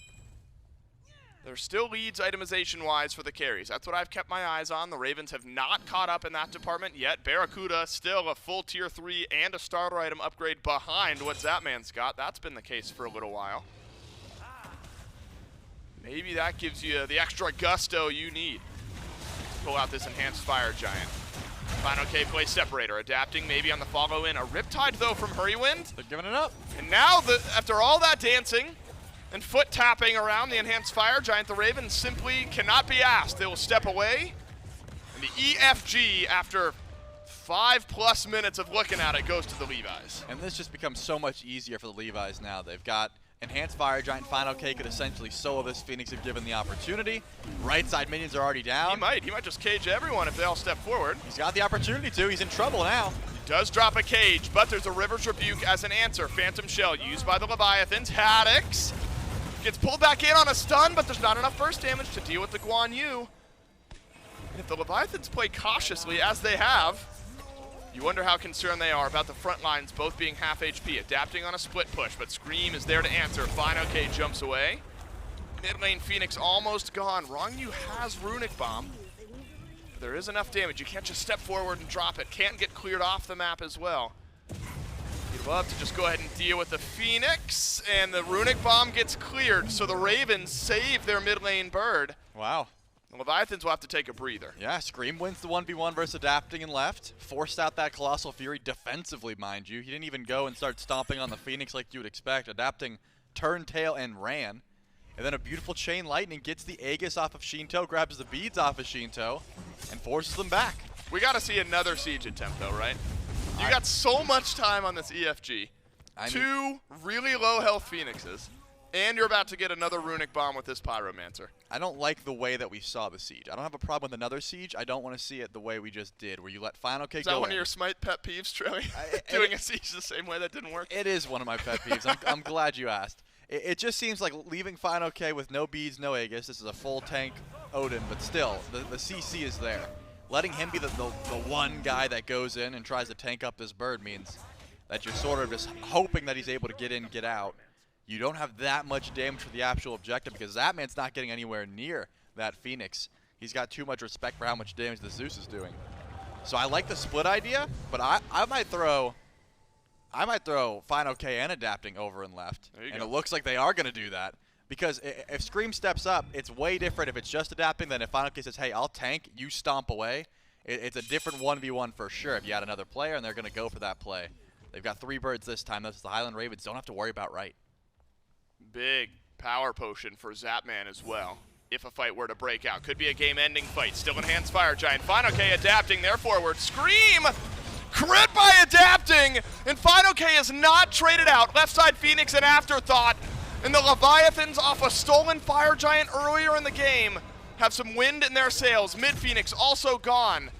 There's still leads itemization-wise for the carries. That's what I've kept my eyes on. The Ravens have not caught up in that department yet. BaRRaCCuDDa still a full tier 3 and a starter item upgrade behind what Zapman's got. That's been the case for a little while. Maybe that gives you the extra gusto you need to pull out this Enhanced Fire Giant. fineokay plays Separator, adapting maybe on the follow-in. A Riptide, though, from Hurriwind. They're giving it up. And now, after all that dancing and foot tapping around the Enhanced Fire Giant, the Ravens simply cannot be asked. They will step away. And the EFG, after 5+ minutes of looking at it, goes to the Levi's. And this just becomes so much easier for the Levi's now. They've got Enhanced Fire Giant. fineokay could essentially solo this Phoenix if given the opportunity. Right side minions are already down. He might just cage everyone if they all step forward. He's got the opportunity to. He's in trouble now. He does drop a cage, but there's a River's Rebuke as an answer. Phantom Shell used by the Leviathans. Haddix gets pulled back in on a stun, but there's not enough burst damage to deal with the Guan Yu. And if the Leviathans play cautiously, as they have, you wonder how concerned they are about the front lines both being half HP, adapting on a split push, but Scream is there to answer. fineokay jumps away. Mid lane Phoenix almost gone. Ronngyu has Runic Bomb. But there is enough damage. You can't just step forward and drop it. Can't get cleared off the map as well. You'd love to just go ahead and deal with the Phoenix, and the Runic Bomb gets cleared, so the Ravens save their mid lane bird. Wow. The Leviathans will have to take a breather. Yeah, Scream wins the 1v1 versus Adapting and left. Forced out that Colossal Fury defensively, mind you. He didn't even go and start stomping on the Phoenix like you would expect. Adapting turned tail and ran. And then a beautiful Chain Lightning gets the Aegis off of Sheento, grabs the beads off of Sheento, and forces them back. We got to see another siege attempt, though, right? You got so much time on this EFG. Two really low health Phoenixes, and you're about to get another Runic Bomb with this Pyromancer. I don't like the way that we saw the siege. I don't have a problem with another siege. I don't want to see it the way we just did, where you let fineokay go. Is that one of your SMITE pet peeves, Trey? Doing a siege the same way that didn't work? It is one of my pet peeves. I'm glad you asked. It just seems like leaving fineokay with no beads, no Aegis. This is a full tank Odin, but still, the CC is there. Letting him be the one guy that goes in and tries to tank up this bird means that you're sort of just hoping that he's able to get in, get out. You don't have that much damage for the actual objective because Zapman's not getting anywhere near that Phoenix. He's got too much respect for how much damage the Zeus is doing. So I like the split idea, but I might throw I might throw fineokay and adapting over and left, and it looks like they are going to do that. Because if Scream steps up, it's way different if it's just adapting than if fineokay says, hey, I'll tank, you stomp away. It's a different 1v1 for sure if you add another player, and they're going to go for that play. They've got 3 birds this time. That's the Highland Ravens. Don't have to worry about right. Big power potion for Zapman as well. If a fight were to break out. Could be a game-ending fight. Still enhanced Fire Giant. fineokay adapting their forward. Scream! Crit by adapting! And fineokay is not traded out. Left side Phoenix an afterthought. And the Leviathans off a stolen Fire Giant earlier in the game have some wind in their sails. Mid Phoenix also gone.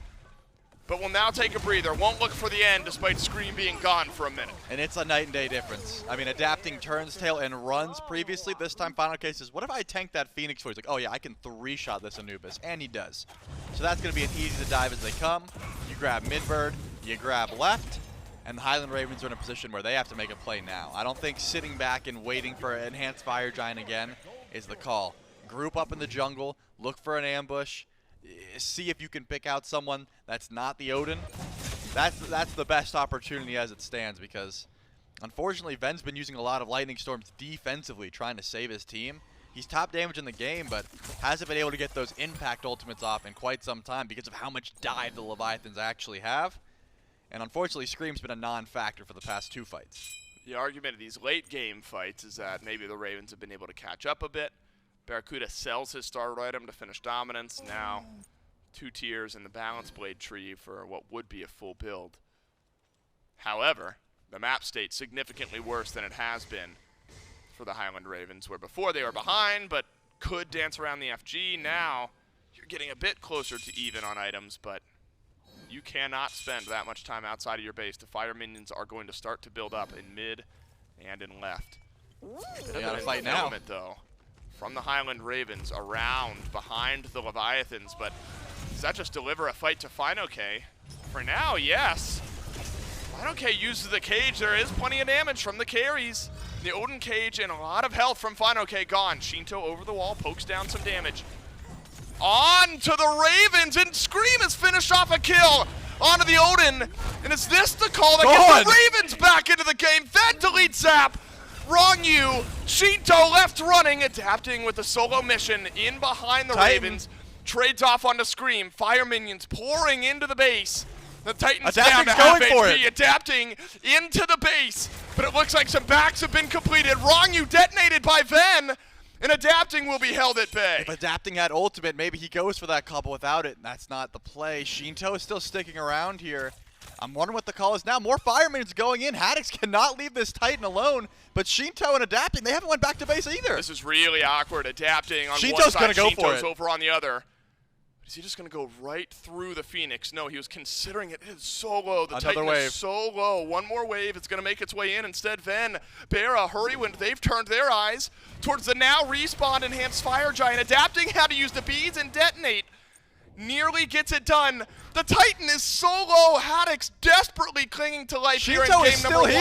But will now take a breather. Won't look for the end despite Scream being gone for a minute. And it's a night and day difference. I mean, adapting turns tail and runs previously. This time fineokay says, what if I tank that Phoenix for? He's like, oh yeah, I can 3-shot this Anubis. And he does. So that's going to be an easy to dive as they come. You grab mid-bird, you grab left, and the Highland Ravens are in a position where they have to make a play now. I don't think sitting back and waiting for an enhanced Fire Giant again is the call. Group up in the jungle, look for an ambush, see if you can pick out someone that's not the Odin. That's the best opportunity as it stands, because unfortunately Ven's been using a lot of lightning storms defensively trying to save his team. He's top damage in the game, but hasn't been able to get those impact ultimates off in quite some time because of how much dive the Leviathans actually have. And unfortunately Scream's been a non-factor for the past 2 fights. The argument of these late game fights is that maybe the Ravens have been able to catch up a bit. BaRRaCCuDDa sells his starter item to finish dominance. Now 2 tiers in the balance blade tree for what would be a full build. However, the map state's significantly worse than it has been for the Highland Ravens, where before they were behind but could dance around the FG. Now you're getting a bit closer to even on items, but you cannot spend that much time outside of your base. The fire minions are going to start to build up in mid and in left. They gotta fight now. Though, from the Highland Ravens around behind the Leviathans, but does that just deliver a fight to fineokay? For now, yes. fineokay uses the cage. There is plenty of damage from the carries. The Odin cage and a lot of health from fineokay gone. Sheento over the wall, pokes down some damage. On to the Ravens, and Scream has finished off a kill onto the Odin. And is this the call that gets the Ravens back into the game? Then delete Zap. Ronngyu, Sheento left running, adapting with a solo mission in behind the Ravens. Trades off onto Scream. Fire minions pouring into the base. The Titans down to half HP, adapting into the base. But it looks like some backs have been completed. Ronngyu detonated by Ven. And adapting will be held at bay. If adapting had ultimate, maybe he goes for that couple without it. That's not the play. Sheento is still sticking around here. I'm wondering what the call is now. More fire minions going in. Haddix cannot leave this Titan alone. But Sheento and adapting, they haven't went back to base either. This is really awkward. Adapting on Sheento's one side, gonna go for Sheento's it. over on the other. Is he just going to go right through the Phoenix? No, he was considering it. It is so low. The Titan is so low. One more wave. It's going to make its way in. Instead, Ven, BaRRa, Hurriwind, they've turned their eyes towards the now respawned enhanced Fire Giant. Adapting how to use the beads and detonate. Nearly gets it done. The Titan is so low. Haddix desperately clinging to life here in game number 1.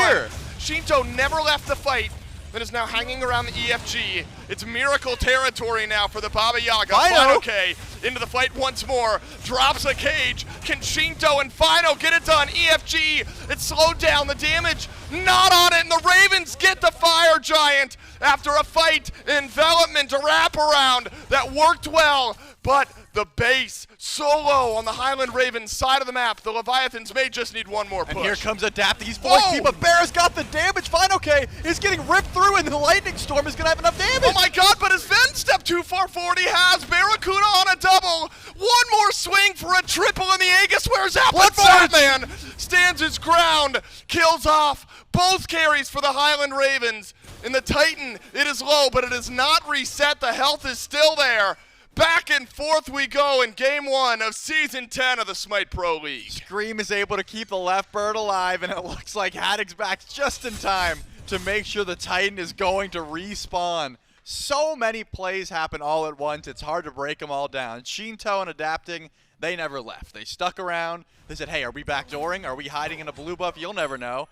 Sheento never left the fight. And is now hanging around the EFG. It's miracle territory now for the Baba Yaga. fineokay into the fight once more. Drops a cage. Can Sheento and Fino get it done? EFG, it's slowed down. The damage not on it. And the Ravens get the Fire Giant after a fight, envelopment, a wraparound that worked well. But the base so low on the Highland Ravens side of the map. The Leviathans may just need one more push. And here comes adapting. He's forced to, but BaRRa's got the damage. fineokay is getting ripped through, and the lightning storm is going to have enough damage. Oh my god, but his Ven step too far forward. He has BaRRaCCuDDa on a double. One more swing for a triple in the Aegis. Where's Zapman? Stands his ground. Kills off both carries for the Highland Ravens. In the Titan, it is low, but it is not reset. The health is still there. Back and forth we go in Game 1 of Season 10 of the SMITE Pro League. Scream is able to keep the left bird alive, and it looks like Haddix back's just in time to make sure the Titan is going to respawn. So many plays happen all at once, it's hard to break them all down. Sheento and adapting, they never left. They stuck around. They said, hey, are we backdooring? Are we hiding in a blue buff? You'll never know.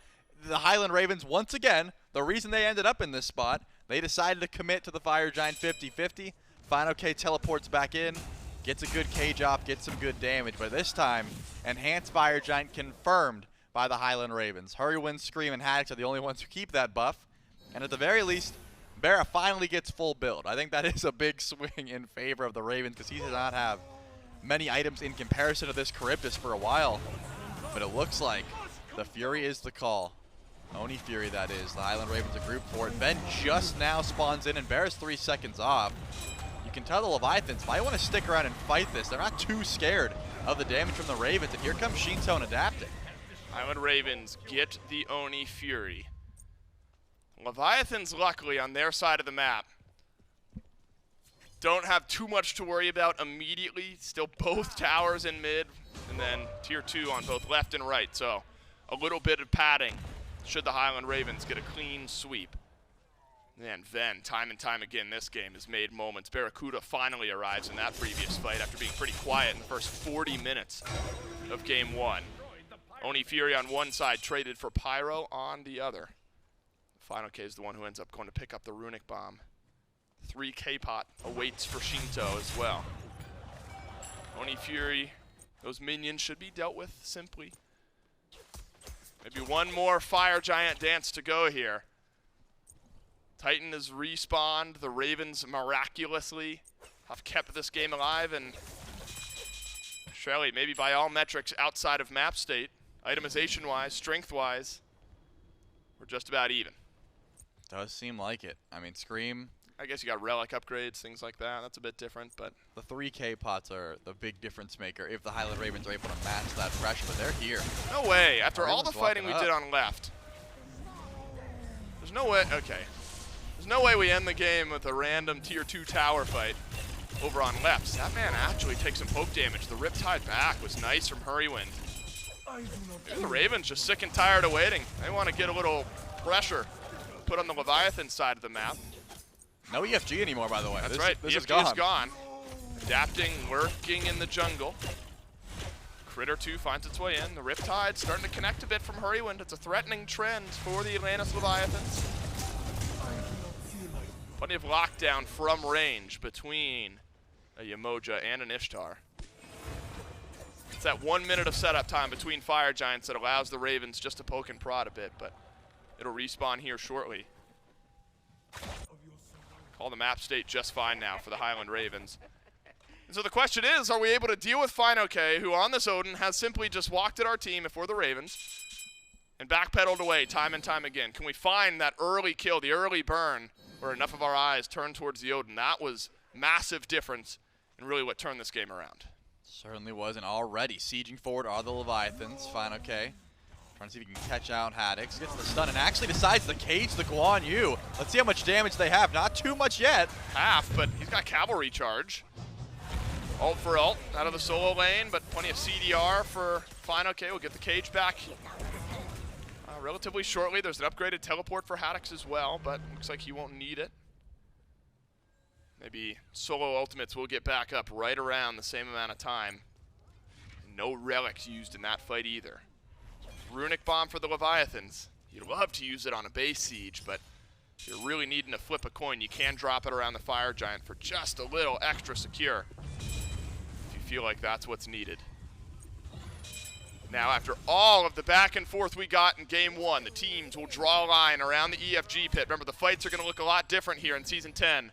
The Highland Ravens, once again, the reason they ended up in this spot, they decided to commit to the Fire Giant 50-50. fineokay teleports back in, gets a good cage off, gets some good damage, but this time, enhanced Fire Giant confirmed by the Highland Ravens. Hurriwind, Scream, and Haddix are the only ones who keep that buff. And at the very least, BaRRa finally gets full build. I think that is a big swing in favor of the Ravens because he does not have many items in comparison to this Charybdis for a while. But it looks like the Fury is the call. Oni Fury, that is. The Highland Ravens are grouped for it. Ben just now spawns in, and BaRRa's 3 seconds off. You can tell the Leviathans might want to stick around and fight this. They're not too scared of the damage from the Ravens. And here comes Sheento and adapting. Highland Ravens get the Oni Fury. Leviathans, luckily, on their side of the map, don't have too much to worry about immediately. Still both towers in mid, and then tier 2 on both left and right. So a little bit of padding should the Highland Ravens get a clean sweep. And Ven, time and time again, this game has made moments. BaRRaCCuDDa finally arrives in that previous fight after being pretty quiet in the first 40 minutes of game 1. Oni Fury on one side, traded for Pyro on the other. fineokay is the one who ends up going to pick up the Runic Bomb. 3K pot awaits for Sheento as well. Oni Fury, those minions should be dealt with simply. Maybe one more Fire Giant dance to go here. Titan has respawned. The Ravens miraculously have kept this game alive, and Shelly, maybe by all metrics outside of map state, itemization-wise, strength-wise, we're just about even. Does seem like it. I mean, Scream. I guess you got relic upgrades, things like that. That's a bit different, but the 3K pots are the big difference maker if the Highland Ravens are able to match that pressure, but they're here. No way. After all the fighting we did on left, there's no way. Okay. There's no way we end the game with a random tier 2 tower fight over on left. Zapman actually takes some poke damage. The Riptide back was nice from Hurriwind. Maybe the Ravens just sick and tired of waiting. They want to get a little pressure put on the Leviathan side of the map. No EFG anymore, by the way. That's right. This EFG is gone. Adapting, lurking in the jungle. Critter 2 finds its way in. The Riptide starting to connect a bit from Hurriwind. It's a threatening trend for the Atlantis Leviathans. Plenty of lockdown from range between a Yemoja and an Ishtar. It's that 1 minute of setup time between Fire Giants that allows the Ravens just to poke and prod a bit, but it'll respawn here shortly. Call the map state just fine now for the Highland Ravens. And so the question is, are we able to deal with fineokay, who on this Odin has simply just walked at our team if we're the Ravens and backpedaled away time and time again? Can we find that early kill, the early burn, where enough of our eyes turn towards the Odin? That was massive difference and really what turned this game around. Certainly was, and already sieging forward are the Leviathans. fineokay trying to see if he can catch out Haddix. Gets the stun and actually decides to cage the Guan. Let's see how much damage they have. Not too much yet. Half, but he's got cavalry charge. Ult for ult out of the solo lane, but plenty of CDR for fineokay. We'll get the cage back relatively shortly. There's an upgraded teleport for Haddix as well, but looks like he won't need it. Maybe solo ultimates will get back up right around the same amount of time. No relics used in that fight either. Runic Bomb for the Leviathans. You'd love to use it on a base siege, but if you're really needing to flip a coin, you can drop it around the Fire Giant for just a little extra secure, if you feel like that's what's needed. Now, after all of the back and forth we got in game 1, the teams will draw a line around the EFG pit. Remember, the fights are going to look a lot different here in Season 10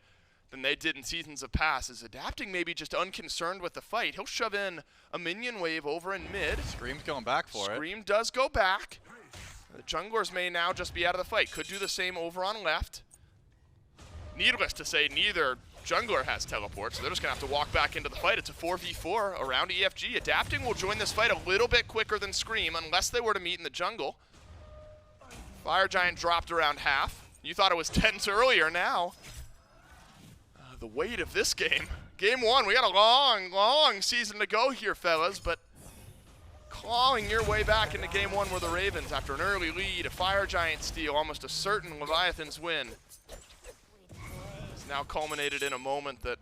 than they did in seasons of past. Is adapting maybe just unconcerned with the fight. He'll shove in a minion wave over in mid. Scream's going back for it. Scream does go back. The junglers may now just be out of the fight. Could do the same over on left. Needless to say, neither jungler has teleport, so they're just going to have to walk back into the fight. It's a 4v4 around EFG. Adapting will join this fight a little bit quicker than Scream, unless they were to meet in the jungle. Fire Giant dropped around half. You thought it was tense earlier. Now, the weight of this game. Game 1, we got a long, long season to go here, fellas, but clawing your way back into game 1 were the Ravens after an early lead, a Fire Giant steal, almost a certain Leviathans win. It's now culminated in a moment that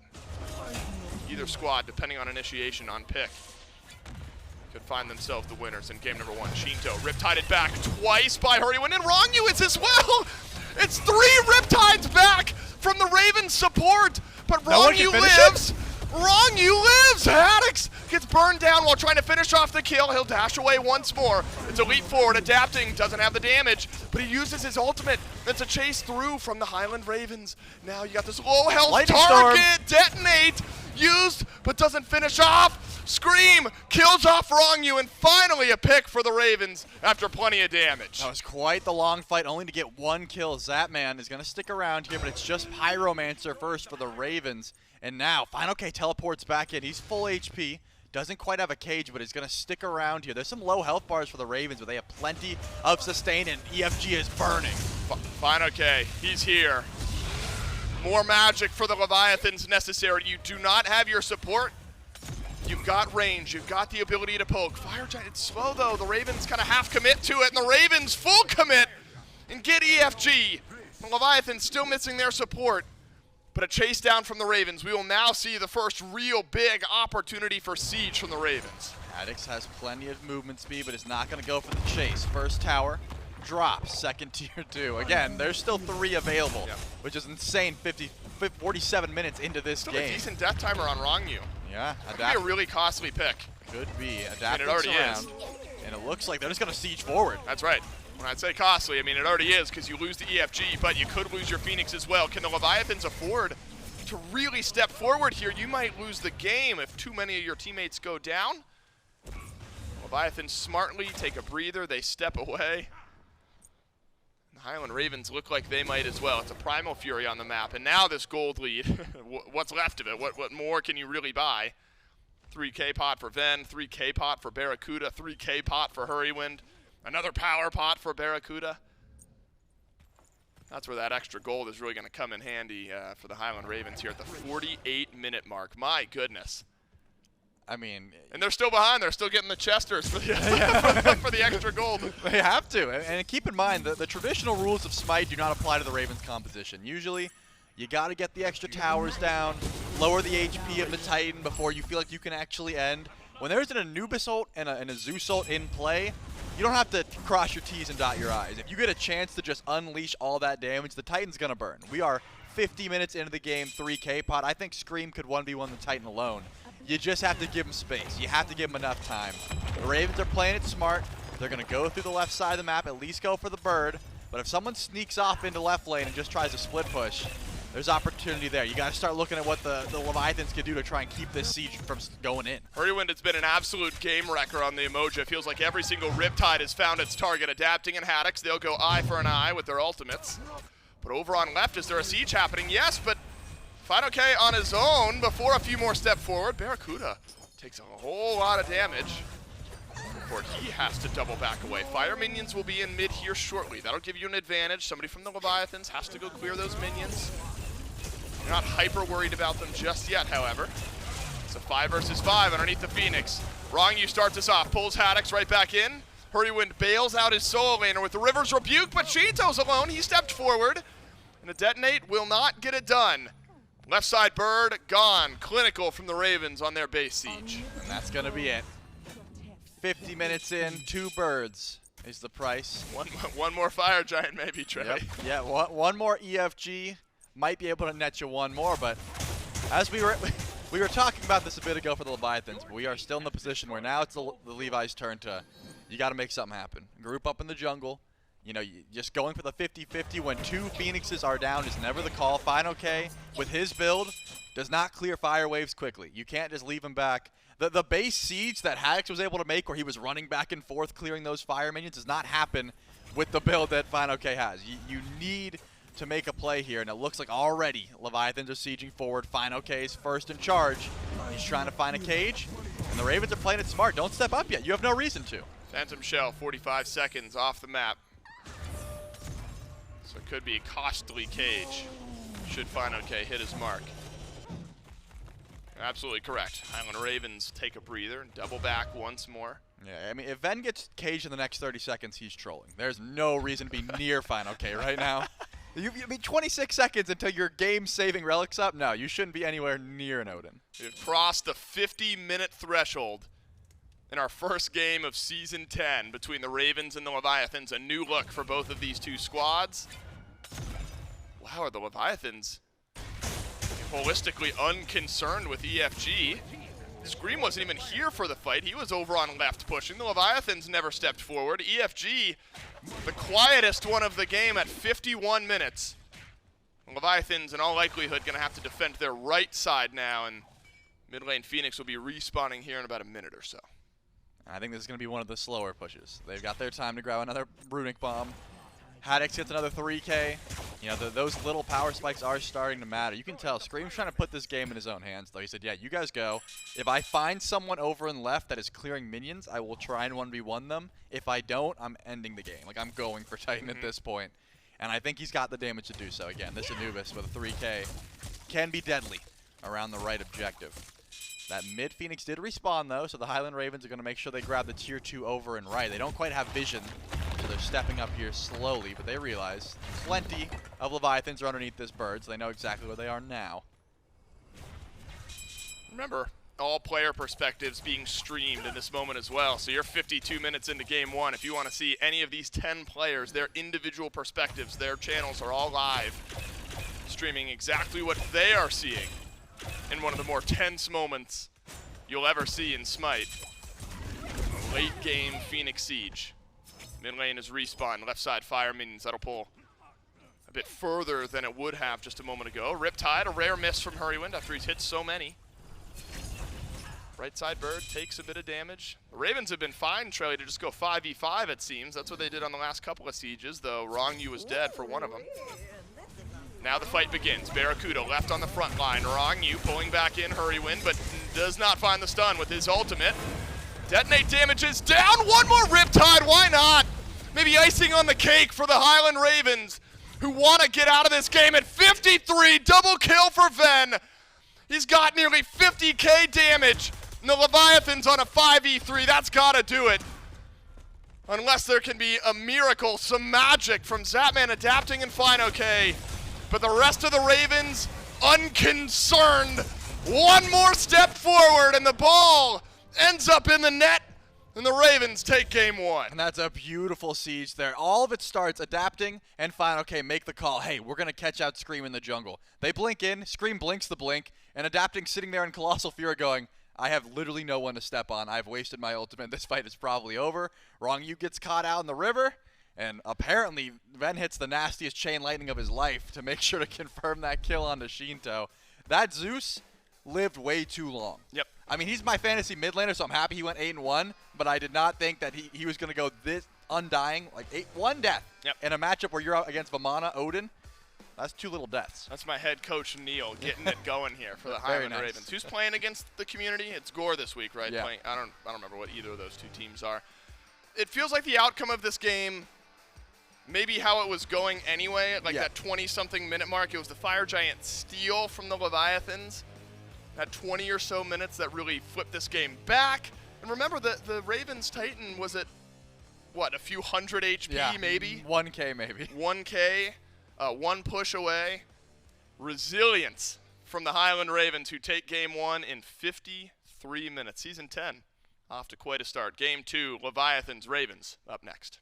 either squad, depending on initiation on pick, could find themselves the winners in game number 1. Sheento riptided back twice by Hurriwind, and Ronngyu is as well! It's 3 Riptides back from the Ravens support, but Ronngyu lives! Ronngyu lives! Haddix gets burned down while trying to finish off the kill. He'll dash away once more. It's a leap forward, adapting, doesn't have the damage, but he uses his ultimate. That's a chase through from the Highland Ravens. Now you got this low health target, detonate, used, but doesn't finish off. Scream kills off Ronngyu, and finally a pick for the Ravens after plenty of damage. That was quite the long fight, only to get one kill. Zapman is going to stick around here, but it's just Pyromancer first for the Ravens. And now, fineokay teleports back in. He's full HP, doesn't quite have a cage, but he's going to stick around here. There's some low health bars for the Ravens, but they have plenty of sustain, and EFG is burning. fineokay, he's here. More magic for the Leviathans necessary. You do not have your support. You've got range, you've got the ability to poke. Fire Giant, it's slow though. The Ravens kind of half commit to it, and the Ravens full commit and get EFG. The Leviathans still missing their support, but a chase down from the Ravens. We will now see the first real big opportunity for siege from the Ravens. Haddix has plenty of movement speed, but is not going to go for the chase. First tower drops, second tier 2. Again, there's still 3 available, which is insane. 47 minutes into this still game. A decent death timer on Ronngyu. Yeah, that could be a really costly pick. Could be. Adapting and it already around, is. And it looks like they're just going to siege forward. That's right. When I'd say costly, I mean it already is, because you lose the EFG, but you could lose your Phoenix as well. Can the Leviathans afford to really step forward here? You might lose the game if too many of your teammates go down. Leviathans smartly take a breather. They step away. The Highland Ravens look like they might as well. It's a Primal Fury on the map, and now this gold lead. What's left of it? What more can you really buy? 3K pot for Ven, 3K pot for BaRRaCCuDDa, 3K pot for Hurriwind, another power pot for BaRRaCCuDDa. That's where that extra gold is really going to come in handy for the Highland Ravens here at the 48-minute mark. My goodness. I mean, and they're still behind. They're still getting the chesters for the, for the extra gold. They have to. And keep in mind, the traditional rules of SMITE do not apply to the Ravens composition. Usually, you got to get the extra towers down, lower the HP of the Titan before you feel like you can actually end. When there's an Anubis ult and a Zeus ult in play, you don't have to cross your T's and dot your I's. If you get a chance to just unleash all that damage, the Titan's going to burn. We are 50 minutes into the game, 3K pot. I think Scream could 1v1 the Titan alone. You just have to give him space. You have to give him enough time. The Ravens are playing it smart. They're going to go through the left side of the map, at least go for the bird. But if someone sneaks off into left lane and just tries to split push, there's opportunity there. You got to start looking at what the Leviathans can do to try and keep this siege from going in. Hurriwind has been an absolute game wrecker on the Yemoja. Feels like every single Riptide has found its target. Adapting in Haddix, they'll go eye for an eye with their ultimates. But over on left, is there a siege happening? Yes, but fineokay on his own before a few more step forward. BaRRaCCuDDa takes a whole lot of damage before he has to double back away. Fire minions will be in mid here shortly. That'll give you an advantage. Somebody from the Leviathans has to go clear those minions. You're not hyper worried about them just yet, however. It's a 5 versus 5 underneath the Phoenix. Ronngyu starts us off, pulls Haddix right back in. Hurriwind bails out his solo laner with the River's Rebuke, but Sheento's alone. He stepped forward, and a detonate will not get it done. Left side bird, gone. Clinical from the Ravens on their base siege. And that's going to be it. 50 minutes in, 2 birds is the price. One more Fire Giant maybe, Trey. Yep. Yeah, one more EFG. Might be able to net you one more, but as we were talking about this a bit ago for the Leviathans, but we are still in the position where now it's the Levi's turn to, you got to make something happen. Group up in the jungle. You know, just going for the 50-50 when 2 Phoenixes are down is never the call. fineokay, with his build, does not clear fire waves quickly. You can't just leave him back. The base siege that Haddix was able to make where he was running back and forth clearing those fire minions does not happen with the build that fineokay has. You need to make a play here, and it looks like already Leviathans are sieging forward. fineokay is first in charge. He's trying to find a cage, and the Ravens are playing it smart. Don't step up yet. You have no reason to. Phantom Shell, 45 seconds off the map. So it could be a costly cage should fineokay hit his mark. You're absolutely correct. Highland Ravens take a breather and double back once more. Yeah, I mean, if Ven gets caged in the next 30 seconds, he's trolling. There's no reason to be near fineokay right now. I mean, 26 seconds until your game-saving relic's up? No, you shouldn't be anywhere near an Odin. We've crossed the 50-minute threshold in our first game of Season 10 between the Ravens and the Leviathans. A new look for both of these 2 squads. Wow, are the Leviathans holistically unconcerned with EFG? Scream wasn't even here for the fight. He was over on left pushing. The Leviathans never stepped forward. EFG, the quietest one of the game at 51 minutes. The Leviathans, in all likelihood, going to have to defend their right side now, and mid lane Phoenix will be respawning here in about a minute or so. I think this is going to be one of the slower pushes. They've got their time to grab another Runic Bomb. Haddix gets another 3K. You know, those little power spikes are starting to matter. You can tell Scream's trying to put this game in his own hands, though. He said, yeah, you guys go. If I find someone over and left that is clearing minions, I will try and 1v1 them. If I don't, I'm ending the game. Like, I'm going for Titan at this point. And I think he's got the damage to do so. Again, this Anubis with a 3K can be deadly around the right objective. That mid Phoenix did respawn, though, so the Highland Ravens are going to make sure they grab the tier 2 over and right. They don't quite have vision, so they're stepping up here slowly, but they realize plenty of Leviathans are underneath this bird, so they know exactly where they are now. Remember, all player perspectives being streamed in this moment as well, so you're 52 minutes into game 1. If you want to see any of these 10 players, their individual perspectives, their channels are all live, streaming exactly what they are seeing in one of the more tense moments you'll ever see in SMITE. Late game Phoenix Siege. Mid lane is respawn, left side fire minions. That'll pull a bit further than it would have just a moment ago. Riptide, a rare miss from Hurriwind after he's hit so many. Right side bird takes a bit of damage. The Ravens have been fine, Trelly, to just go 5v5 it seems. That's what they did on the last couple of sieges, though Ronngyu was dead for one of them. Now the fight begins. BaRRaCCuDDa left on the front line. Ronngyu pulling back in Hurriwind, but does not find the stun with his ultimate. Detonate damage is down. One more Riptide, why not? Maybe icing on the cake for the Highland Ravens, who want to get out of this game at 53. Double kill for Ven. He's got nearly 50k damage. And the Leviathans on a 5v3, that's got to do it. Unless there can be a miracle, some magic from Zapman adapting and fineokay. But the rest of the Ravens, unconcerned. One more step forward, and the ball ends up in the net, and the Ravens take game 1. And that's a beautiful siege there. All of it starts adapting and fineokay make the call. Hey, we're going to catch out Scream in the jungle. They blink in, Scream blinks the blink, and adapting sitting there in Colossal Fury going, I have literally no one to step on. I've wasted my ultimate. This fight is probably over. Ronngyu gets caught out in the river. And apparently, Ven hits the nastiest chain lightning of his life to make sure to confirm that kill onto Sheento. That Zeus lived way too long. Yep. I mean, he's my fantasy mid laner, so I'm happy he went 8-1, but I did not think that he was going to go this undying, like 1 death. Yep. In a matchup where you're out against Vamana, Odin. That's 2 little deaths. That's my head coach, Neil, getting it going here for the Highland Ravens. Who's playing against the community? It's Gore this week, right? Yeah. I don't remember what either of those 2 teams are. It feels like the outcome of this game, maybe how it was going anyway, like that 20-something minute mark. It was the Fire Giant steal from the Leviathans. That 20 or so minutes that really flipped this game back. And remember, the Ravens Titan was at, what, a few hundred HP maybe? 1k maybe. 1k, 1 push away. Resilience from the Highland Ravens, who take game 1 in 53 minutes. Season 10 off to quite a start. Game 2, Leviathans, Ravens, up next.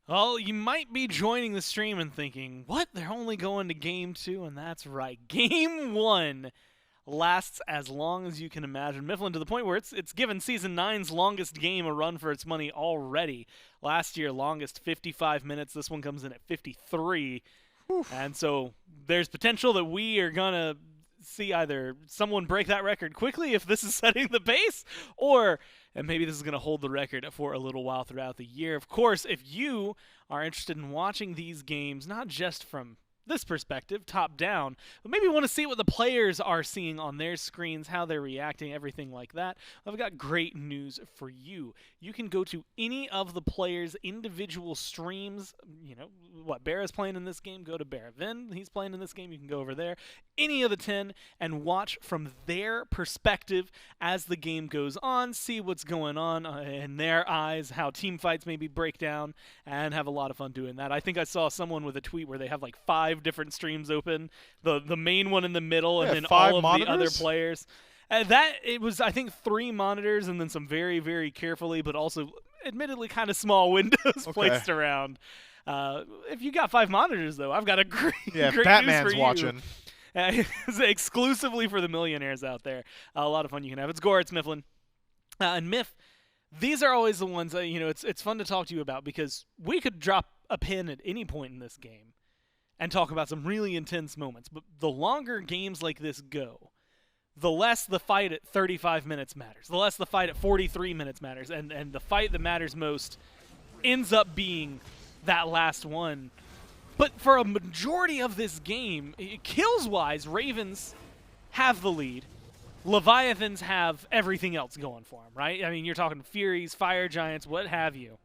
Well, you might be joining the stream and thinking, what? They're only going to game 2? And that's right. Game 1 lasts as long as you can imagine. Mifflin to the point where it's given Season 9's longest game a run for its money already. Last year, longest 55 minutes. This one comes in at 53. Oof. And so there's potential that we are going to see either someone break that record quickly if this is setting the pace, and maybe this is going to hold the record for a little while throughout the year. Of course, if you are interested in watching these games, not just from this perspective, top down, but maybe want to see what the players are seeing on their screens, how they're reacting, everything like that, I've got great news for you. You can go to any of the players' individual streams. You know, what, BaRRa's playing in this game, go to BaRRa. Ven, he's playing in this game, you can go over there. Any of the 10 and watch from their perspective as the game goes on, see what's going on in their eyes, how team fights maybe break down, and have a lot of fun doing that. I think I saw someone with a tweet where they have like 5 different streams open, the main one in the middle, and then all of the other players. It was, I think, 3 monitors and then some very, very carefully, but also admittedly kind of small windows placed around. If you got 5 monitors, though, I've got a great, great Batman's news for watching. Exclusively for the millionaires out there. A lot of fun you can have. It's Gore, it's Mifflin. And Miff, these are always the ones that, you know, it's fun to talk to you about because we could drop a pin at any point in this game and talk about some really intense moments. But the longer games like this go, the less the fight at 35 minutes matters. The less the fight at 43 minutes matters. And the fight that matters most ends up being that last one. But for a majority of this game, kills-wise, Ravens have the lead. Leviathans have everything else going for them, right? I mean, you're talking Furies, Fire Giants, what have you.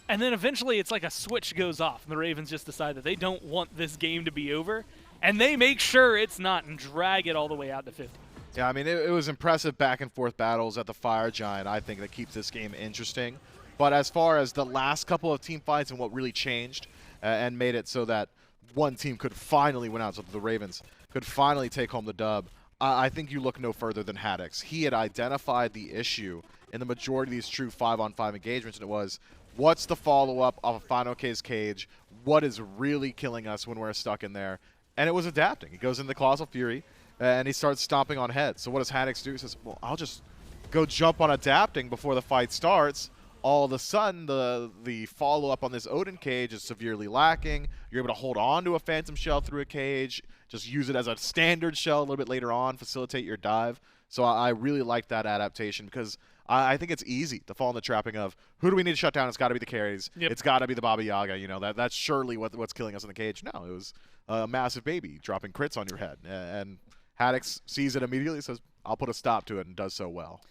And then eventually it's like a switch goes off, and the Ravens just decide that they don't want this game to be over, and they make sure it's not and drag it all the way out to 50. Yeah, I mean, it was impressive back-and-forth battles at the Fire Giant, I think, that keeps this game interesting. But as far as the last couple of team fights and what really changed and made it so that one team could finally win out, so that the Ravens could finally take home the dub, I think you look no further than Haddix. He had identified the issue in the majority of these true 5-on-5 engagements, and it was, what's the follow-up of fineokay's cage? What is really killing us when we're stuck in there? And it was adapting. He goes into the Colossal Fury, and he starts stomping on heads. So what does Haddix do? He says, well, I'll just go jump on adapting before the fight starts. All of a sudden, the follow-up on this Odin cage is severely lacking. You're able to hold on to a Phantom Shell through a cage, just use it as a standard shell a little bit later on, facilitate your dive. So I really like that adaptation because I think it's easy to fall in the trapping of, who do we need to shut down? It's got to be the carries. Yep. It's got to be the Baba Yaga. You know, that's surely what's killing us in the cage. No, it was a massive baby dropping crits on your head. And Haddix sees it immediately, says, I'll put a stop to it, and does so well.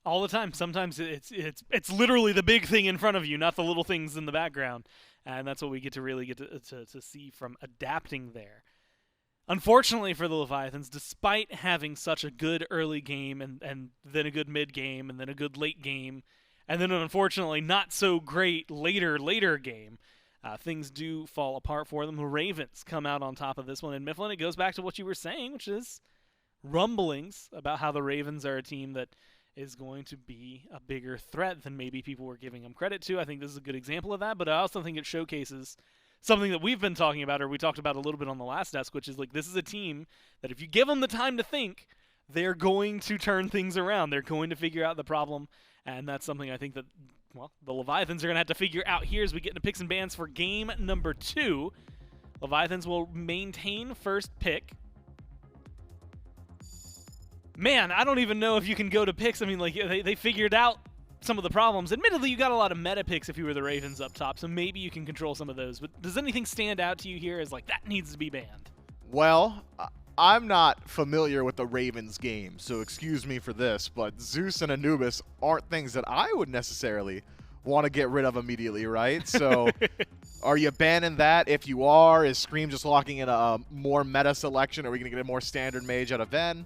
All the time. Sometimes it's literally the big thing in front of you, not the little things in the background. And that's what we get to really get to see from adapting there. Unfortunately for the Leviathans, despite having such a good early game and then a good mid game and then a good late game and then an unfortunately not so great later game, things do fall apart for them. The Ravens come out on top of this one. And Mifflin, it goes back to what you were saying, which is rumblings about how the Ravens are a team that is going to be a bigger threat than maybe people were giving them credit to. I think this is a good example of that, but I also think it showcases something that we've been talking about, or we talked about a little bit on the last desk, which is like, this is a team that if you give them the time to think, they're going to turn things around. They're going to figure out the problem, and that's something I think that, well, the Leviathans are going to have to figure out here as we get into picks and bans for game number 2. Leviathans will maintain first pick. Man, I don't even know if you can go to picks. I mean, like, they figured out some of the problems. Admittedly, you got a lot of meta picks if you were the Ravens up top, so maybe you can control some of those. But does anything stand out to you here as, like, that needs to be banned? Well, I'm not familiar with the Ravens game, so excuse me for this, but Zeus and Anubis aren't things that I would necessarily want to get rid of immediately, right? So are you banning that? If you are, is Scream just locking in a more meta selection? Are we going to get a more standard mage out of Ven?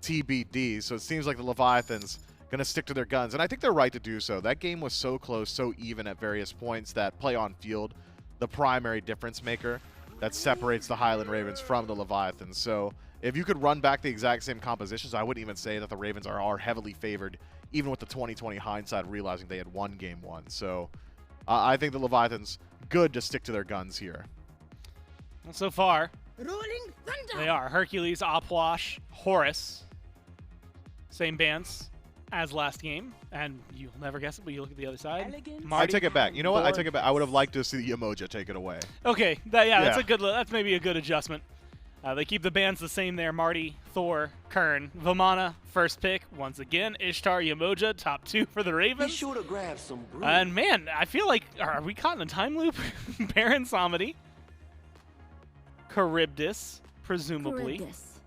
TBD. So it seems like the Leviathans going to stick to their guns, and I think they're right to do so. That game was so close, so even at various points that play on field, the primary difference maker that separates the Highland Ravens from the Leviathans. So if you could run back the exact same compositions, I wouldn't even say that the Ravens are heavily favored, even with the 2020 hindsight, realizing they had won game 1. So I think the Leviathans, good to stick to their guns here. Well, so far, they are Hercules, Opwash, Horus. Same bands as last game, and you'll never guess it, but you look at the other side. I take it back. You know what? I take it back. I would have liked to see the Yemoja take it away. Okay, that's maybe a good adjustment. They keep the bands the same there. Marty, Thor, Kern, Vamana, first pick. Once again, Ishtar, Yemoja, top 2 for the Ravens. Be sure to grab some brew. And man, I feel like, are we caught in a time loop? Baron, Samedi, Charybdis, presumably. Charybdis.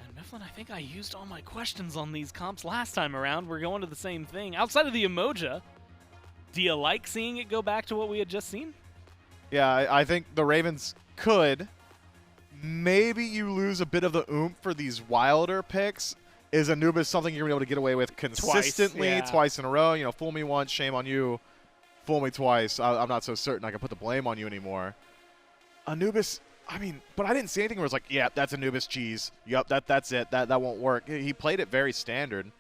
And Mifflin, I think I used all my questions on these comps last time around. We're going to the same thing. Outside of the Yemoja, do you like seeing it go back to what we had just seen? Yeah, I think the Ravens could. Maybe you lose a bit of the oomph for these wilder picks. Is Anubis something you're going to be able to get away with consistently twice in a row? You know, fool me once, shame on you. Fool me twice. I'm not so certain I can put the blame on you anymore. Anubis, I mean, but I didn't see anything where it's like, yeah, that's Anubis cheese. Yep, that's it. That won't work. He played it very standard.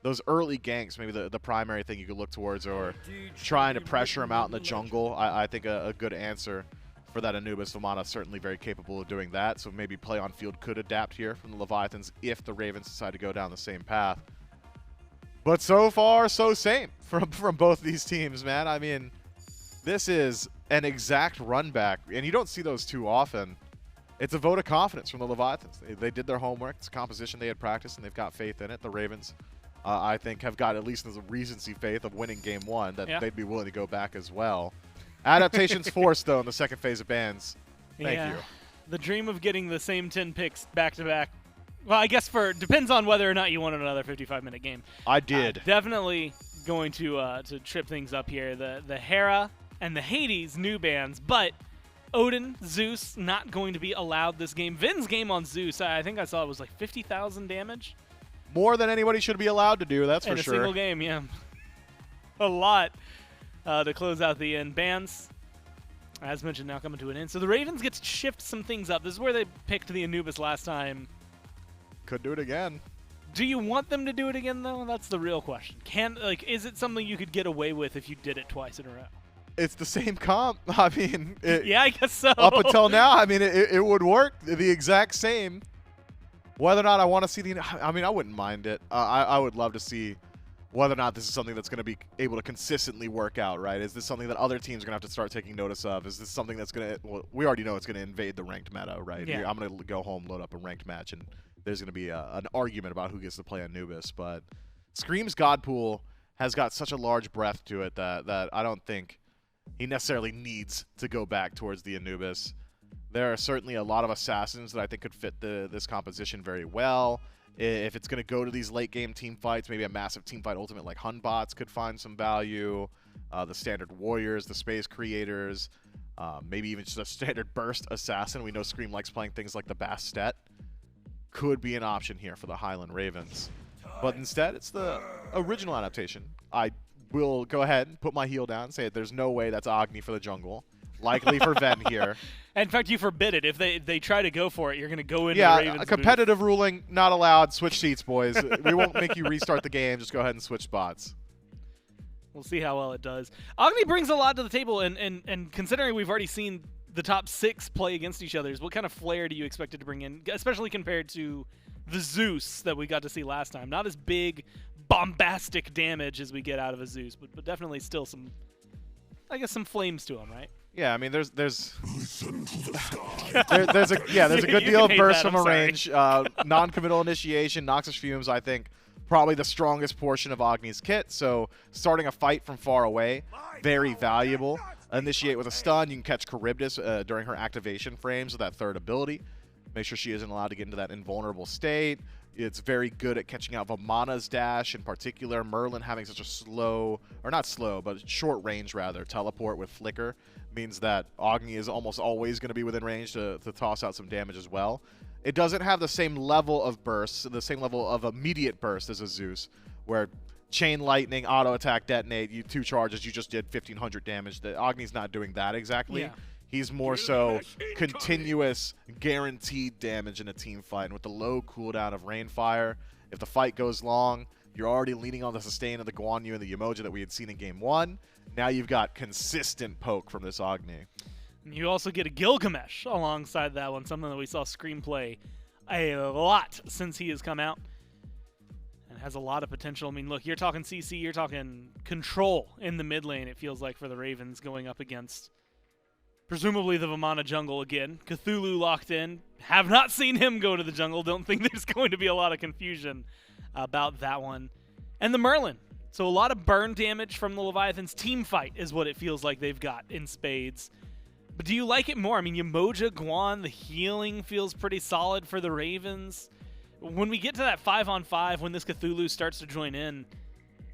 Those early ganks, maybe the primary thing you could look towards, or trying to pressure him out in the jungle. I think a good answer for that Anubis. Vamana certainly very capable of doing that, so maybe play on field could adapt here from the Leviathans if the Ravens decide to go down the same path. But so far, so same from both these teams, man. I mean, this is an exact run back, and you don't see those too often. It's a vote of confidence from the Leviathans. They did their homework. It's a composition they had practiced, and they've got faith in it. The Ravens, I think, have got at least the recency faith of winning game one that they'd be willing to go back as well. Adaptation's forced, though, in the second phase of bans. Thank you. The dream of getting the same 10 picks back-to-back. Well, I guess depends on whether or not you wanted another 55-minute game. I did. Definitely going to trip things up here. The Hera and the Hades new bans, but Odin, Zeus not going to be allowed this game. Vin's game on Zeus, I think I saw it was like 50,000 damage. More than anybody should be allowed to do, that's for sure. In a single game, yeah. A lot to close out the end. Bans, as mentioned, now coming to an end. So the Ravens get to shift some things up. This is where they picked the Anubis last time. Could do it again. Do you want them to do it again, though? That's the real question. Is it something you could get away with if you did it twice in a row? It's the same comp. I mean, yeah, I guess so. Up until now, I mean, it would work the exact same. Whether or not I want to see I mean, I wouldn't mind it. I would love to see whether or not this is something that's going to be able to consistently work out, right? Is this something that other teams are going to have to start taking notice of? Is this something that's going to, well, we already know it's going to invade the ranked meta, right? Yeah. I'm going to go home, load up a ranked match, and there's going to be an argument about who gets to play Anubis. But Scream's God Pool has got such a large breadth to it that I don't think he necessarily needs to go back towards the Anubis. There are certainly a lot of assassins that I think could fit this composition very well. If it's going to go to these late-game team fights, maybe a massive team fight ultimate like Hunbots could find some value. The standard warriors, the space creators, maybe even just a standard burst assassin. We know Scream likes playing things like the Bastet. Could be an option here for the Highland Ravens. But instead, it's the original adaptation. I will go ahead and put my heel down and say there's no way that's Agni for the jungle. Likely for Ven here. In fact, you forbid it. If they try to go for it, you're going to go into the Ravens a competitive ruling, not allowed. Switch seats, boys. We won't make you restart the game. Just go ahead and switch spots. We'll see how well it does. Agni brings a lot to the table, and considering we've already seen the top 6 play against each other, what kind of flair do you expect it to bring in, especially compared to the Zeus that we got to see last time? Not as big, bombastic damage as we get out of a Zeus, but definitely still some, I guess, some flames to him, right? Yeah, I mean, there's a good deal of burst from a range. Non-committal initiation, Noxious Fumes, I think, probably the strongest portion of Agni's kit. So starting a fight from far away, very valuable. Initiate with a stun. You can catch Charybdis during her activation frames with that third ability. Make sure she isn't allowed to get into that invulnerable state. It's very good at catching out Vamana's dash in particular. Merlin having such a short range rather, teleport with Flicker means that Agni is almost always going to be within range to toss out some damage as well. It doesn't have the same level of burst, the same level of immediate burst as a Zeus, where chain lightning, auto attack, detonate, you 2 charges, you just did 1,500 damage. Agni's not doing that exactly. Yeah. He's more so continuous, guaranteed damage in a team fight. And with the low cooldown of Rainfire, if the fight goes long, you're already leaning on the sustain of the Guan and the Yemoja that we had seen in Game 1. Now you've got consistent poke from this Agni. And you also get a Gilgamesh alongside that one, something that we saw Scream play a lot since he has come out. And has a lot of potential. I mean, look, you're talking CC, you're talking control in the mid lane, it feels like, for the Ravens going up against presumably the Vamana jungle again. Cthulhu locked in. Have not seen him go to the jungle. Don't think there's going to be a lot of confusion about that one. And the Merlin. So a lot of burn damage from the Leviathans. Team fight is what it feels like they've got in spades. But do you like it more? I mean, Yemoja, Guan, the healing feels pretty solid for the Ravens. When we get to that 5-on-5, when this Cthulhu starts to join in,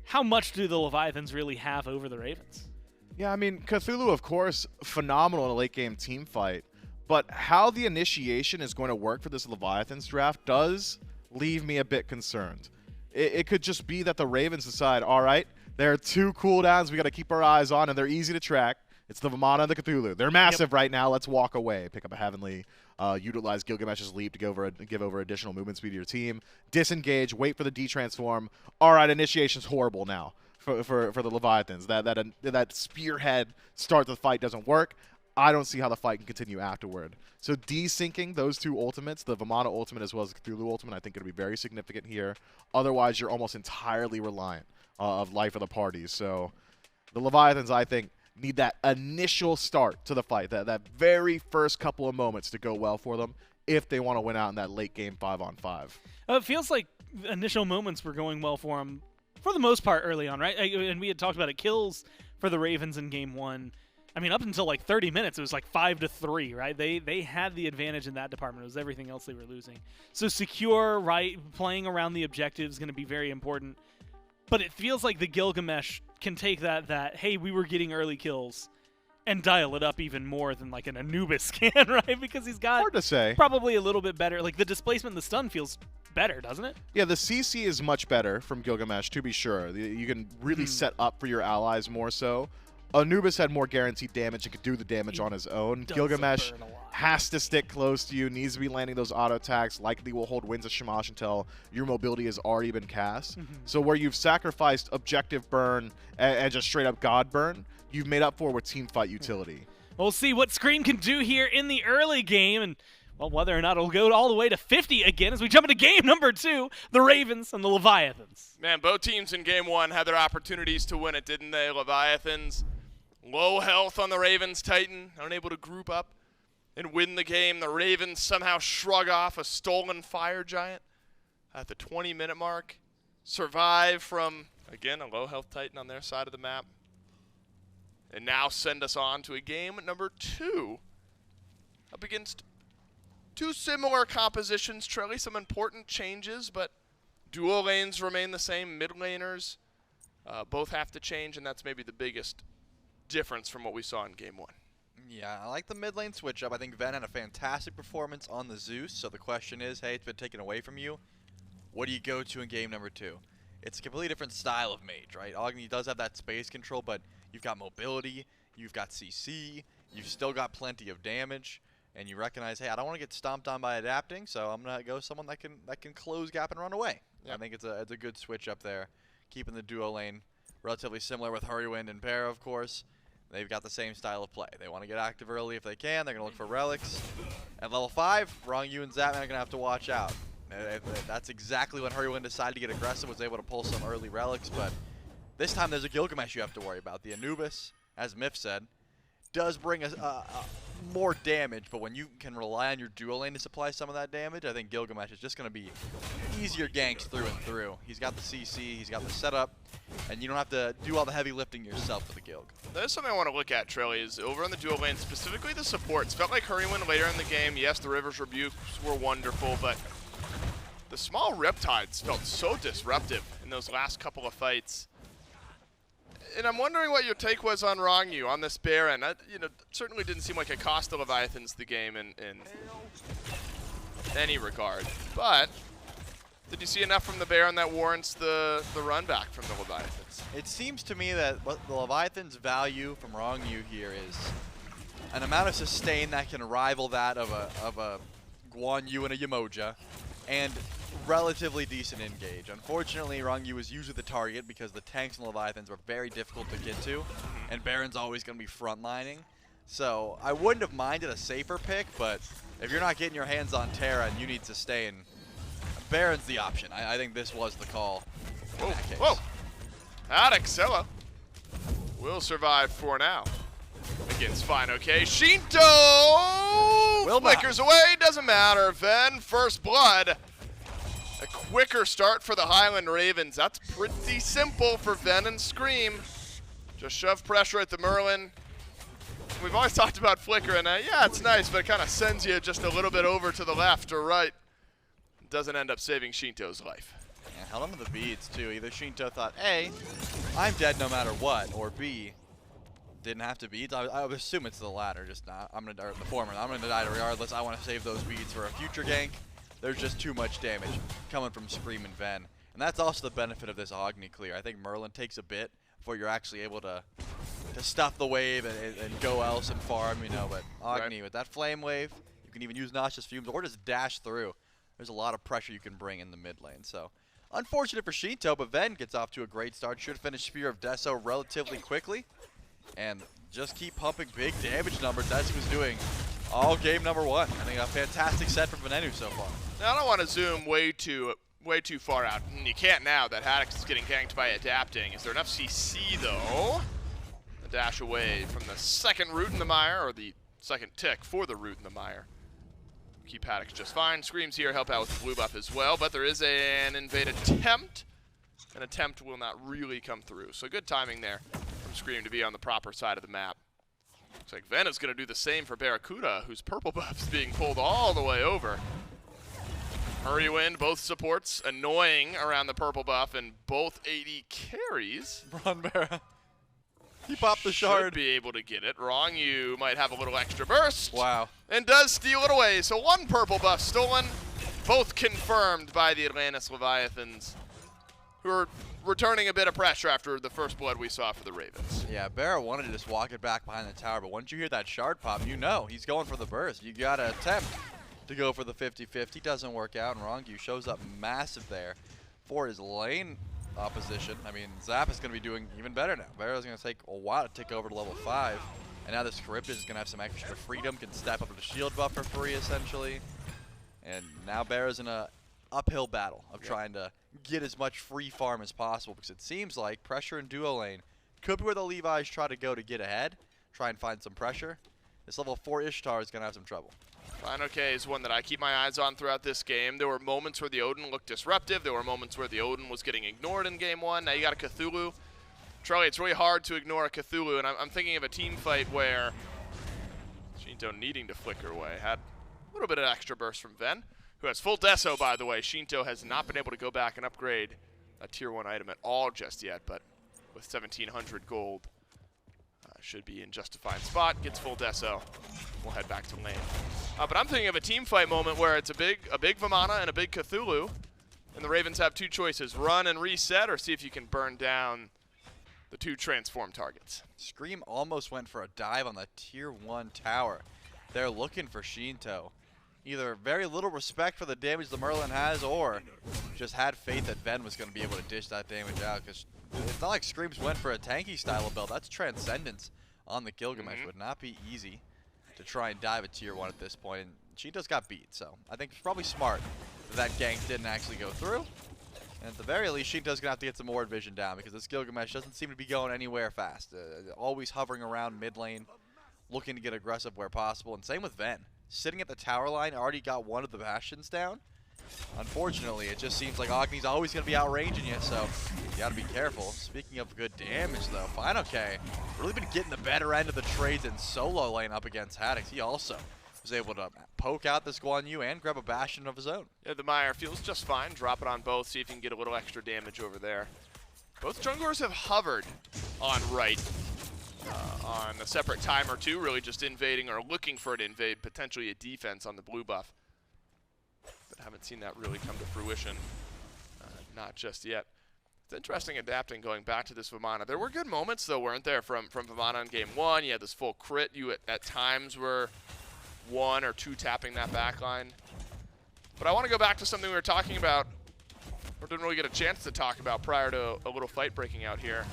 how much do the Leviathans really have over the Ravens? Yeah, I mean, Cthulhu, of course, phenomenal in a late-game team fight. But how the initiation is going to work for this Leviathans draft does leave me a bit concerned. It could just be that the Ravens decide, all right, there are 2 cooldowns we got to keep our eyes on, and they're easy to track. It's the Vamana and the Cthulhu. They're massive right now. Let's walk away. Pick up a Heavenly, utilize Gilgamesh's leap to give over additional movement speed to your team. Disengage, wait for the D-transform. All right, initiation's horrible now for the Leviathans. That spearhead start to the fight doesn't work. I don't see how the fight can continue afterward. So desyncing those 2 ultimates, the Vamana ultimate as well as the Cthulhu ultimate, I think it'll be very significant here. Otherwise, you're almost entirely reliant of life of the party. So the Leviathans, I think, need that initial start to the fight, that very first couple of moments to go well for them if they want to win out in that late game 5-on-5. It feels like initial moments were going well for them for the most part early on, right? And we had talked about it. Kills for the Ravens in game 1. I mean, up until like 30 minutes, it was like 5-3, right? They had the advantage in that department. It was everything else they were losing. So secure, right, playing around the objective is going to be very important. But it feels like the Gilgamesh can take that hey, we were getting early kills, and dial it up even more than like an Anubis can, right? Because he's got hard to say. Probably a little bit better. Like the displacement and the stun feels better, doesn't it? Yeah, the CC is much better from Gilgamesh, to be sure. You can really set up for your allies more so. Anubis had more guaranteed damage and could do the damage on his own. Gilgamesh has to stick close to you, needs to be landing those auto attacks, likely will hold Winds of Shamash until your mobility has already been cast. So where you've sacrificed objective burn and just straight up god burn, you've made up for with team fight utility. We'll see what Scream can do here in the early game, and well, whether or not it'll go all the way to 50 again as we jump into game number 2, the Ravens and the Leviathans. Man, both teams in game 1 had their opportunities to win it, didn't they? Leviathans, low health on the Ravens Titan, unable to group up and win the game. The Ravens somehow shrug off a stolen fire giant at the 20-minute mark. Survive from, again, a low health Titan on their side of the map. And now send us on to a game number 2 up against 2 similar compositions. Truly some important changes, but dual lanes remain the same. Mid laners both have to change, and that's maybe the biggest difference from what we saw in game 1. Yeah, I like the mid lane switch up. I think Ven had a fantastic performance on the Zeus, so the question is, hey, it's been taken away from you. What do you go to in game number 2? It's a completely different style of mage, right? Agni does have that space control, but you've got mobility, you've got CC, you've still got plenty of damage, and you recognize, hey, I don't want to get stomped on by adapting, so I'm gonna go someone that can close gap and run away. Yep. I think it's a good switch up there, keeping the duo lane relatively similar with Hurriwind and BaRRa, of course. They've got the same style of play. They want to get active early if they can. They're going to look for relics. At level 5, Ronngyu and Zapman are going to have to watch out. That's exactly when Hurriwind decided to get aggressive, was able to pull some early relics, but this time there's a Gilgamesh you have to worry about. The Anubis, as Myth said, does bring more damage, but when you can rely on your dual lane to supply some of that damage, I think Gilgamesh is just going to be easier ganks through and through. He's got the CC, he's got the setup, and you don't have to do all the heavy lifting yourself for the Gilg. There's something I want to look at, Trilly, is over on the dual lane, specifically the supports. Felt like Hurriwind later in the game. Yes, the River's Rebukes were wonderful, but the small Riptides felt so disruptive in those last couple of fights. And I'm wondering what your take was on Ronngyu on this Baron. That, certainly didn't seem like it cost the Leviathans the game in any regard. But did you see enough from the Baron that warrants the run back from the Leviathans? It seems to me that what the Leviathans value from Ronngyu here is an amount of sustain that can rival that of a Guan Yu and a Yemoja, and relatively decent engage. Unfortunately, Ronngyu was usually the target because the tanks and Leviathans were very difficult to get to, and Baron's always going to be frontlining. So I wouldn't have minded a safer pick, but if you're not getting your hands on Terra and you need sustain, Baron's the option. I think this was the call in that case. Whoa! Haddix will survive for now against fineokay. Sheento flickers away, doesn't matter. Ven, first blood. A quicker start for the Highland Ravens. That's pretty simple for Ven and Scream. Just shove pressure at the Merlin. we've always talked about Flicker, and yeah, it's nice, but it kind of sends you just a little bit over to the left or right. It doesn't end up saving Sheento's life. Yeah, held onto the beads too. Either Sheento thought, A, I'm dead no matter what, or B, didn't have to beads. I would assume it's the latter, just not. I'm gonna, or the former. I'm gonna die regardless. I want to save those beads for a future gank. There's just too much damage coming from Scream and Ven. And that's also the benefit of this Agni clear. I think Merlin takes a bit before you're actually able to stuff the wave and go else and farm, you know, but Agni with that flame wave, you can even use Noxious Fumes or just dash through. There's a lot of pressure you can bring in the mid lane. So unfortunate for Sheento, but Ven gets off to a great start. Should finish Spear of Deso relatively quickly and just keep pumping big damage numbers as he was doing all game number 1. I think a fantastic set from Venenu so far. Now I don't want to zoom way too far out. And you can't now that Haddix is getting ganked by adapting. Is there enough CC though? The dash away from the second root in the mire, or the second tick for the root in the mire. Keep Haddix just fine. Screams here help out with the blue buff as well, but there is an invade attempt. An attempt will not really come through. So good timing there from Scream to be on the proper side of the map. Looks like Ven is going to do the same for BaRRaCCuDDa, whose purple buff is being pulled all the way over. Hurriwind, both supports, annoying around the purple buff, and both AD carries. Run, Barra. He popped the shard. Should be able to get it. Ronngyu might have a little extra burst. Wow. And does steal it away. So one purple buff stolen, both confirmed by the Atlantis Leviathans, who are returning a bit of pressure after the first blood we saw for the Ravens. Yeah, Barra wanted to just walk it back behind the tower, but once you hear that shard pop, you know he's going for the burst. You got to attempt to go for the 50-50. Doesn't work out, and Ronngyu shows up massive there for his lane opposition. I mean, Zap is going to be doing even better now. Barra's going to take a while to tick over to level 5, and now this Charybdis is going to have some extra freedom, can step up to the shield buff for free, essentially. And now Barra's in a uphill battle of trying to get as much free farm as possible, because it seems like pressure in duo lane could be where the Levi's try to go to get ahead, try and find some pressure. This level 4 Ishtar is going to have some trouble. fineokay is one that I keep my eyes on throughout this game. There were moments where the Odin looked disruptive. There were moments where the Odin was getting ignored in game 1. Now you got a Cthulhu. Charlie, it's really hard to ignore a Cthulhu, and I'm thinking of a team fight where Sheento needing to flicker away. Had a little bit of extra burst from Ven, who has full Deso, by the way. Sheento has not been able to go back and upgrade a tier 1 item at all just yet, but with 1,700 gold, should be in just a fine spot. Gets full Deso. We'll head back to lane. But I'm thinking of a team fight moment where it's a big Vamana and a big Cthulhu, and the Ravens have two choices: run and reset, or see if you can burn down the 2 transform targets. Scream almost went for a dive on the tier 1 tower. They're looking for Sheento. Either very little respect for the damage the Merlin has, or just had faith that Ven was going to be able to dish that damage out, because it's not like Screams went for a tanky style of build. That's Transcendence on the Gilgamesh. Would not be easy to try and dive a tier 1 at this point. And Sheento's got beat, so I think it's probably smart that gank didn't actually go through. And at the very least, Sheento's going to have to get some more vision down, because this Gilgamesh doesn't seem to be going anywhere fast. Always hovering around mid lane, looking to get aggressive where possible. And same with Ven. Sitting at the tower line, already got one of the bastions down. Unfortunately, it just seems like Agni's always going to be outranging you, so you got to be careful. Speaking of good damage, though, fineokay really been getting the better end of the trades in solo lane up against Haddix. He also was able to poke out this Guan and grab a bastion of his own. Yeah, the mire feels just fine. Drop it on both, see if you can get a little extra damage over there. Both junglers have hovered on right on a separate time or two, really just invading or looking for an invade, potentially a defense on the blue buff. But haven't seen that really come to fruition, not just yet. It's interesting adapting, going back to this Vamana. There were good moments, though, weren't there, from Vamana in game 1? You had this full crit. You at times were 1 or 2 tapping that backline. But I want to go back to something we were talking about, or didn't really get a chance to talk about prior to a little fight breaking out here.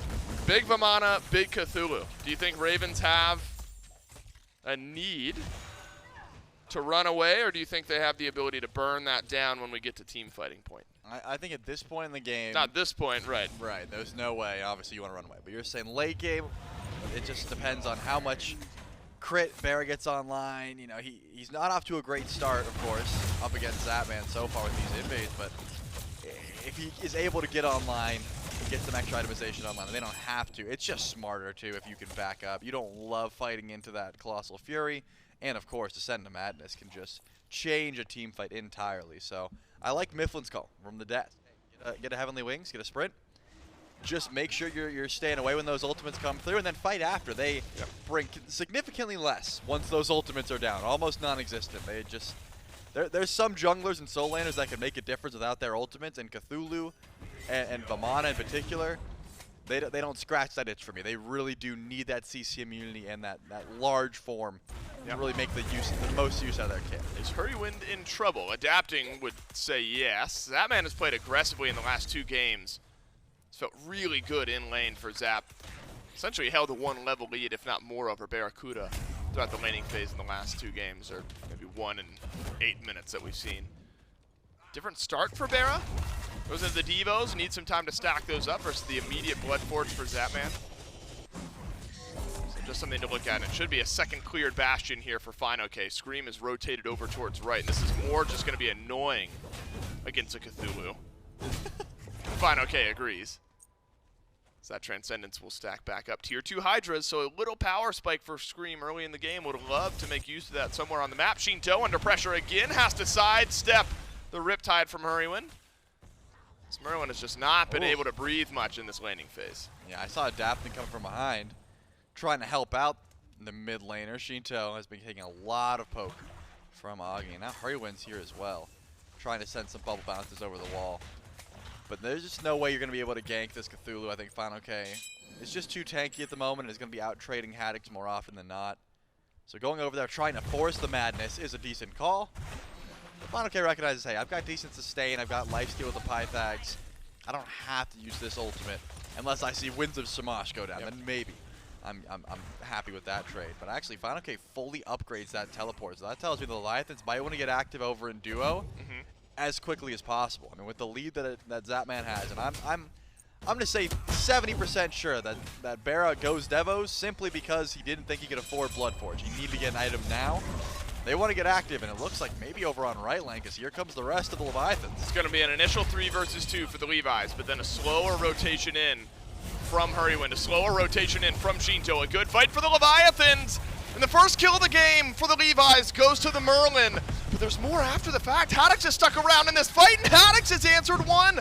Big Vamana, big Cthulhu. Do you think Ravens have a need to run away, or do you think they have the ability to burn that down when we get to team fighting point? I think at this point in the game... Not this point, right. Right, there's no way, obviously, you want to run away. But you're saying late game, it just depends on how much crit Barra gets online. You know, he's not off to a great start, of course, up against Zapman so far with these invades, but if he is able to get online get some extra itemization online. And they don't have to. It's just smarter, too, if you can back up. You don't love fighting into that Colossal Fury. And, of course, Descend to Madness can just change a team fight entirely. So I like Mifflin's call from the desk. Get a Heavenly Wings, get a sprint. Just make sure you're staying away when those ultimates come through, and then fight after. They bring significantly less once those ultimates are down, almost non-existent. They just there's some junglers and soul landers that can make a difference without their ultimates, and Cthulhu and Vamana in particular, they don't scratch that itch for me. They really do need that CC immunity and that large form to really make the most use out of their kit. Is Hurriwind in trouble? Adapting would say yes. Zapman has played aggressively in the last 2 games. It's felt really good in lane for Zap. Essentially held a 1-level lead, if not more, over BaRRaCCuDDa throughout the laning phase in the last 2 games, or maybe 1 in 8 minutes that we've seen. Different start for BaRRa. Those are the Devos. Need some time to stack those up versus the immediate Bloodforge for Zapman. So just something to look at. And it should be a second cleared Bastion here for fineokay. Scream is rotated over towards right. And this is more just going to be annoying against a Cthulhu. fineokay agrees. So that Transcendence will stack back up. Tier 2 hi-rez, so a little power spike for Scream early in the game. Would love to make use of that somewhere on the map. Sheento under pressure again, has to sidestep the Riptide from Hurriwind. Merlin has just not been able to breathe much in this laning phase. Yeah, I saw Adapting come from behind, trying to help out the mid laner. Sheento has been taking a lot of poke from Agni. Now Hurriwind's here as well, trying to send some bubble bounces over the wall. But there's just no way you're going to be able to gank this Cthulhu. I think fineokay is just too tanky at the moment and is going to be out trading Haddix more often than not. So going over there, trying to force the madness is a decent call. fineokay recognizes, hey, I've got decent sustain, I've got lifesteal with the Pythags. I don't have to use this ultimate unless I see Winds of Shamash go down. Then maybe I'm happy with that trade. But actually, fineokay fully upgrades that teleport. So that tells me the Leviathans might want to get active over in duo as quickly as possible. I mean, with the lead that Zapman has, and I'm going to say 70% sure that BaRRa goes Devos simply because he didn't think he could afford Bloodforge. He needed to get an item now. They want to get active, and it looks like maybe over on right lane, because here comes the rest of the Leviathans. It's going to be an initial 3 versus 2 for the Levis, but then a slower rotation in from Hurriwind, a slower rotation in from Sheento. A good fight for the Leviathans, and the first kill of the game for the Levis goes to the Merlin. But there's more after the fact. Haddix is stuck around in this fight, and Haddix has answered one.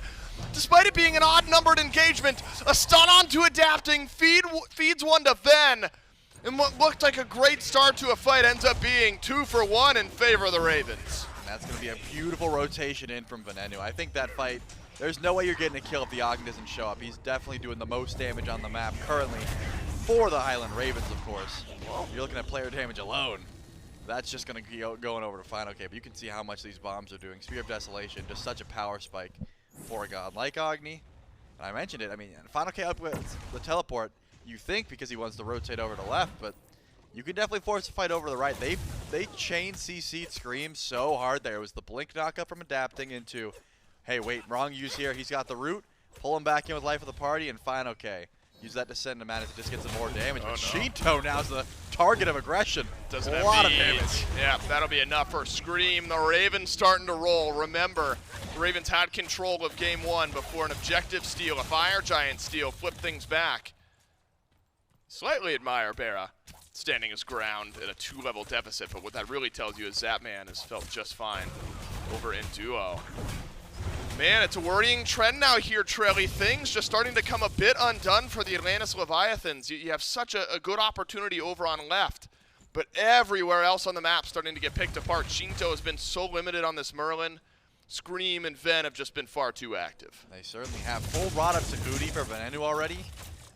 Despite it being an odd-numbered engagement, a stun onto Adapting, feeds one to Ven. And what looked like a great start to a fight ends up being 2 for 1 in favor of the Ravens. And that's going to be a beautiful rotation in from Venenu. I think that fight, there's no way you're getting a kill if the Agni doesn't show up. He's definitely doing the most damage on the map currently for the Highland Ravens, of course. You're looking at player damage alone. That's just going to be going over to fineokay, but you can see how much these bombs are doing. Spear of Desolation, just such a power spike for a god like Agni. And I mentioned it, I mean, fineokay up with the teleport, you think because he wants to rotate over to left, but you can definitely force a fight over to the right. They chain CC'd Scream so hard there. It was the blink knockup from Adapting into, hey, wait, Ronngyu here. He's got the root. Pull him back in with life of the party, and fineokay. Use that Descend to Madness to just get some more damage. But Sheento now is the target of aggression. Doesn't a lot of damage. Yeah, that'll be enough for Scream. The Ravens starting to roll. Remember, the Ravens had control of game 1 before an objective steal, a Fire Giant steal, flipped things back. Slightly admire BaRRa standing his ground at a 2-level deficit, but what that really tells you is Zapman has felt just fine over in duo. Man, it's a worrying trend now here, Trelly. Things just starting to come a bit undone for the Atlantis Leviathans. You have such a good opportunity over on left, but everywhere else on the map starting to get picked apart. Sheento has been so limited on this Merlin. Scream and Ven have just been far too active. They certainly have. Full rod up to Hudi for Venenu already.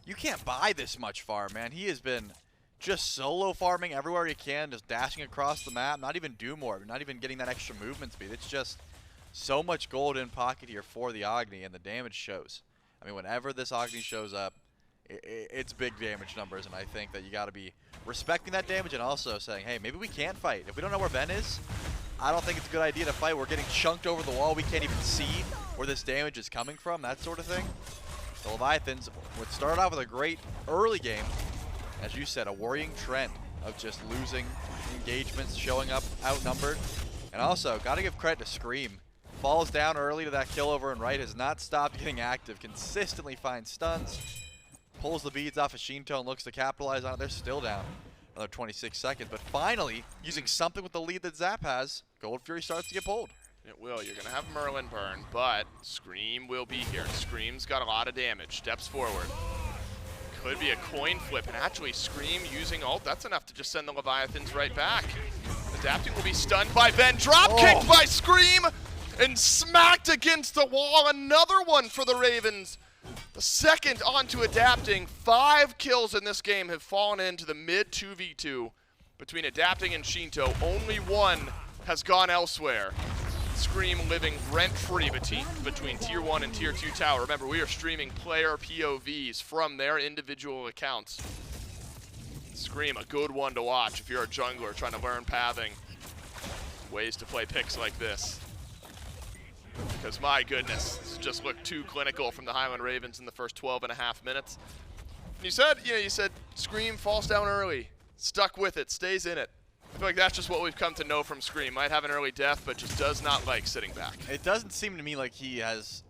You can't buy this much farm, man. He has been just solo farming everywhere he can, just dashing across the map, not even do more, not even getting that extra movement speed. It's just so much gold in pocket here for the Agni, and the damage shows. I mean, whenever this Agni shows up, it's big damage numbers, and I think that you got to be respecting that damage and also saying, hey, maybe we can't fight. If we don't know where Ven is, I don't think it's a good idea to fight. We're getting chunked over the wall. We can't even see where this damage is coming from, that sort of thing. The Leviathans would start off with a great early game. As you said, a worrying trend of just losing engagements, showing up outnumbered. And also, got to give credit to Scream falls down early to that kill over and right, has not stopped getting active, consistently finds stuns, pulls the beads off of Sheento and looks to capitalize on it. They're still down another 26 seconds, but finally, using something with the lead that Zap has, Gold Fury starts to get pulled. It will. You're going to have Merlin burn, but Scream will be here. Scream's got a lot of damage. Steps forward. Could be a coin flip, and actually Scream using ult, that's enough to just send the Leviathans right back. Adapting will be stunned by Ven. Drop kicked by Scream and smacked against the wall. Another one for the Ravens. The second onto Adapting. 5 kills in this game have fallen into the mid 2v2 between Adapting and Sheento. Only one has gone elsewhere. Scream living rent-free between Tier 1 and Tier 2 tower. Remember, we are streaming player POVs from their individual accounts. Scream, a good one to watch if you're a jungler trying to learn pathing. Ways to play picks like this. Because my goodness, this just looked too clinical from the Highland Ravens in the first 12.5 minutes. You said Scream falls down early, stuck with it, stays in it. I feel like that's just what we've come to know from Scream. Might have an early death, but just does not like sitting back. It doesn't seem to me like he has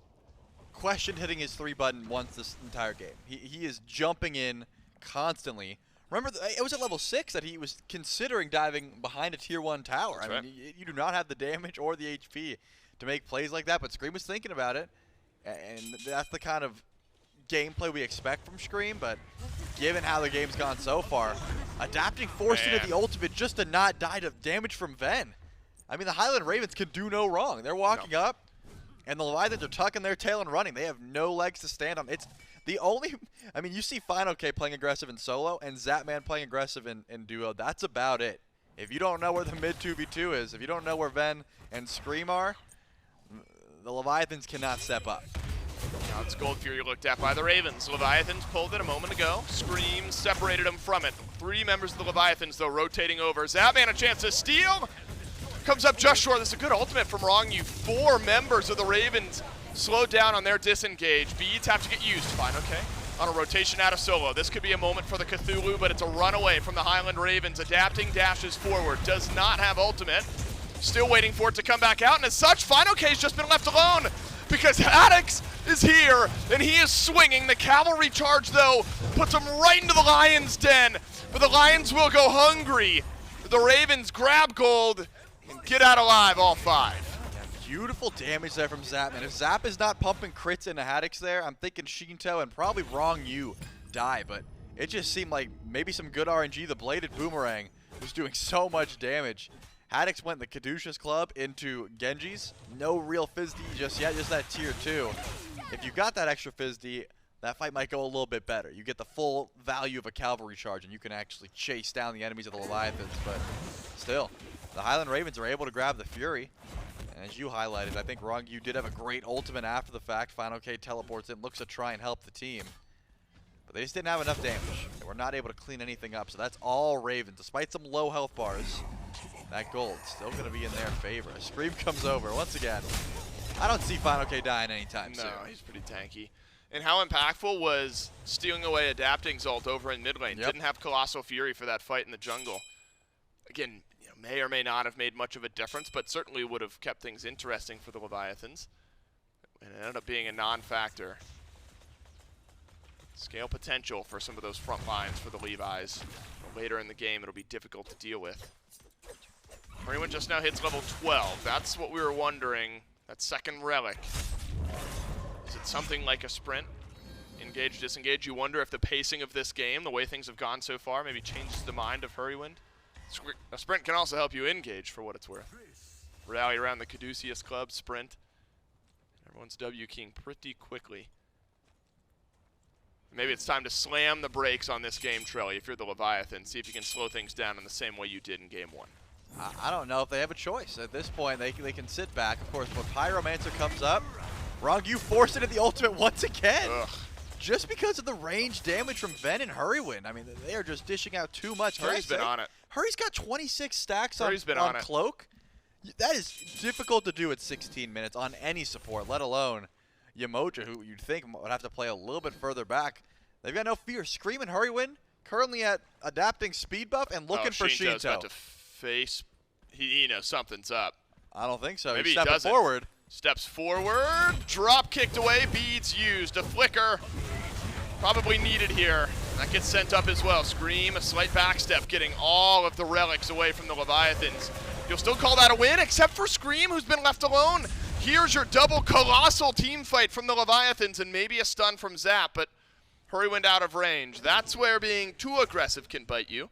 questioned hitting his 3 button once this entire game. He is jumping in constantly. Remember, it was at level 6 that he was considering diving behind a Tier 1 tower. That's I mean, you do not have the damage or the HP to make plays like that, but Scream was thinking about it, and that's the kind of gameplay we expect from Scream, but given how the game's gone so far, Adapting forced into the ultimate just to not die to damage from Ven. I mean, the Highland Ravens could do no wrong. They're walking up, and the Leviathans are tucking their tail and running. They have no legs to stand on. It's the only, I mean, you see fineokay playing aggressive in solo and Zapman playing aggressive in duo. That's about it. If you don't know where the mid 2v2 is, if you don't know where Ven and Scream are, the Leviathans cannot step up. Now it's Gold Fury looked at by the Ravens. Leviathans pulled it a moment ago. Scream separated them from it. 3 members of the Leviathans, though, rotating over. Zapman a chance to steal. Comes up just short. This is a good ultimate from Ronngyu. 4 members of the Ravens slowed down on their disengage. Beads have to get used. Fine, okay. On a rotation out of solo. This could be a moment for the Cthulhu, but it's a runaway from the Highland Ravens. Adapting dashes forward. Does not have ultimate. Still waiting for it to come back out, and as such, fineokay's just been left alone because Haddix is here, and he is swinging. The cavalry charge, though, puts him right into the Lion's den, but the Lions will go hungry. The Ravens grab gold and get out alive, all 5. Yeah, beautiful damage there from Zapman. If Zap is not pumping crits into Haddix there, I'm thinking Sheento and probably Ronngyu die, but it just seemed like maybe some good RNG. The bladed boomerang was doing so much damage. Haddix went the Caduceus Club into Genji's. No real Fizz D just yet, just that Tier 2. If you got that extra Fizz D, that fight might go a little bit better. You get the full value of a cavalry charge, and you can actually chase down the enemies of the Leviathans. But still, the Highland Ravens are able to grab the Fury. And as you highlighted, I think Ronngyu did have a great ultimate after the fact. fineokay teleports in, looks to try and help the team. But they just didn't have enough damage. They were not able to clean anything up. So that's all Ravens, despite some low health bars. That gold still going to be in their favor. Scream comes over once again. I don't see fineokay dying anytime soon. No, he's pretty tanky. And how impactful was stealing away Adapting's ult over in mid lane? Didn't have Colossal Fury for that fight in the jungle. Again, may or may not have made much of a difference, but certainly would have kept things interesting for the Leviathans. And it ended up being a non-factor. Scale potential for some of those front lines for the Levis. But later in the game, it'll be difficult to deal with. Hurriwind just now hits level 12. That's what we were wondering. That second relic. Is it something like a sprint? Engage, disengage. You wonder if the pacing of this game, the way things have gone so far, maybe changes the mind of Hurriwind. A sprint can also help you engage for what it's worth. Rally around the Caduceus Club, sprint. Everyone's W-keying pretty quickly. Maybe it's time to slam the brakes on this game, Trelly, if you're the Leviathan. See if you can slow things down in the same way you did in game 1. I don't know if they have a choice. At this point, they can sit back. Of course, when Pyromancer comes up, Ronngyu forced into the ultimate once again. Ugh. Just because of the range damage from Ven and Hurriwind. I mean, they are just dishing out too much. Hurry's been on it. Hurry's got 26 stacks on on Cloak. That is difficult to do at 16 minutes on any support, let alone Yemoja, who you'd think would have to play a little bit further back. They've got no fear. Scream and Hurriwind currently at adapting speed buff and looking for Sheento. About to face, he knows something's up. I don't think so. Maybe He's he stepping doesn't. forward. Steps forward, drop kicked away, beads used, a flicker. Probably needed here. That gets sent up as well. Scream, a slight backstep, getting all of the relics away from the Leviathans. You'll still call that a win, except for Scream, who's been left alone. Here's your double colossal team fight from the Leviathans and maybe a stun from Zap, but Hurriwind out of range. That's where being too aggressive can bite you.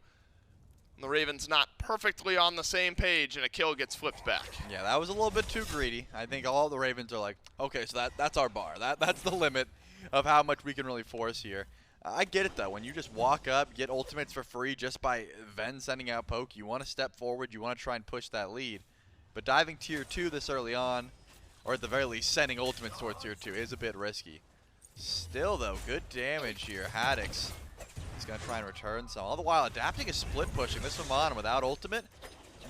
The Ravens not perfectly on the same page and a kill gets flipped back. Yeah, that was a little bit too greedy. I think all the Ravens are like, okay, so that's our bar. That's the limit of how much we can really force here. I get it though, when you just walk up, get ultimates for free just by Ven sending out poke, you want to step forward, you want to try and push that lead. But diving tier 2 this early on, or at the very least sending ultimates towards tier 2 is a bit risky. Still though, good damage here. Haddix is going to try and return some. All the while adapting is split pushing. This Vamana without ultimate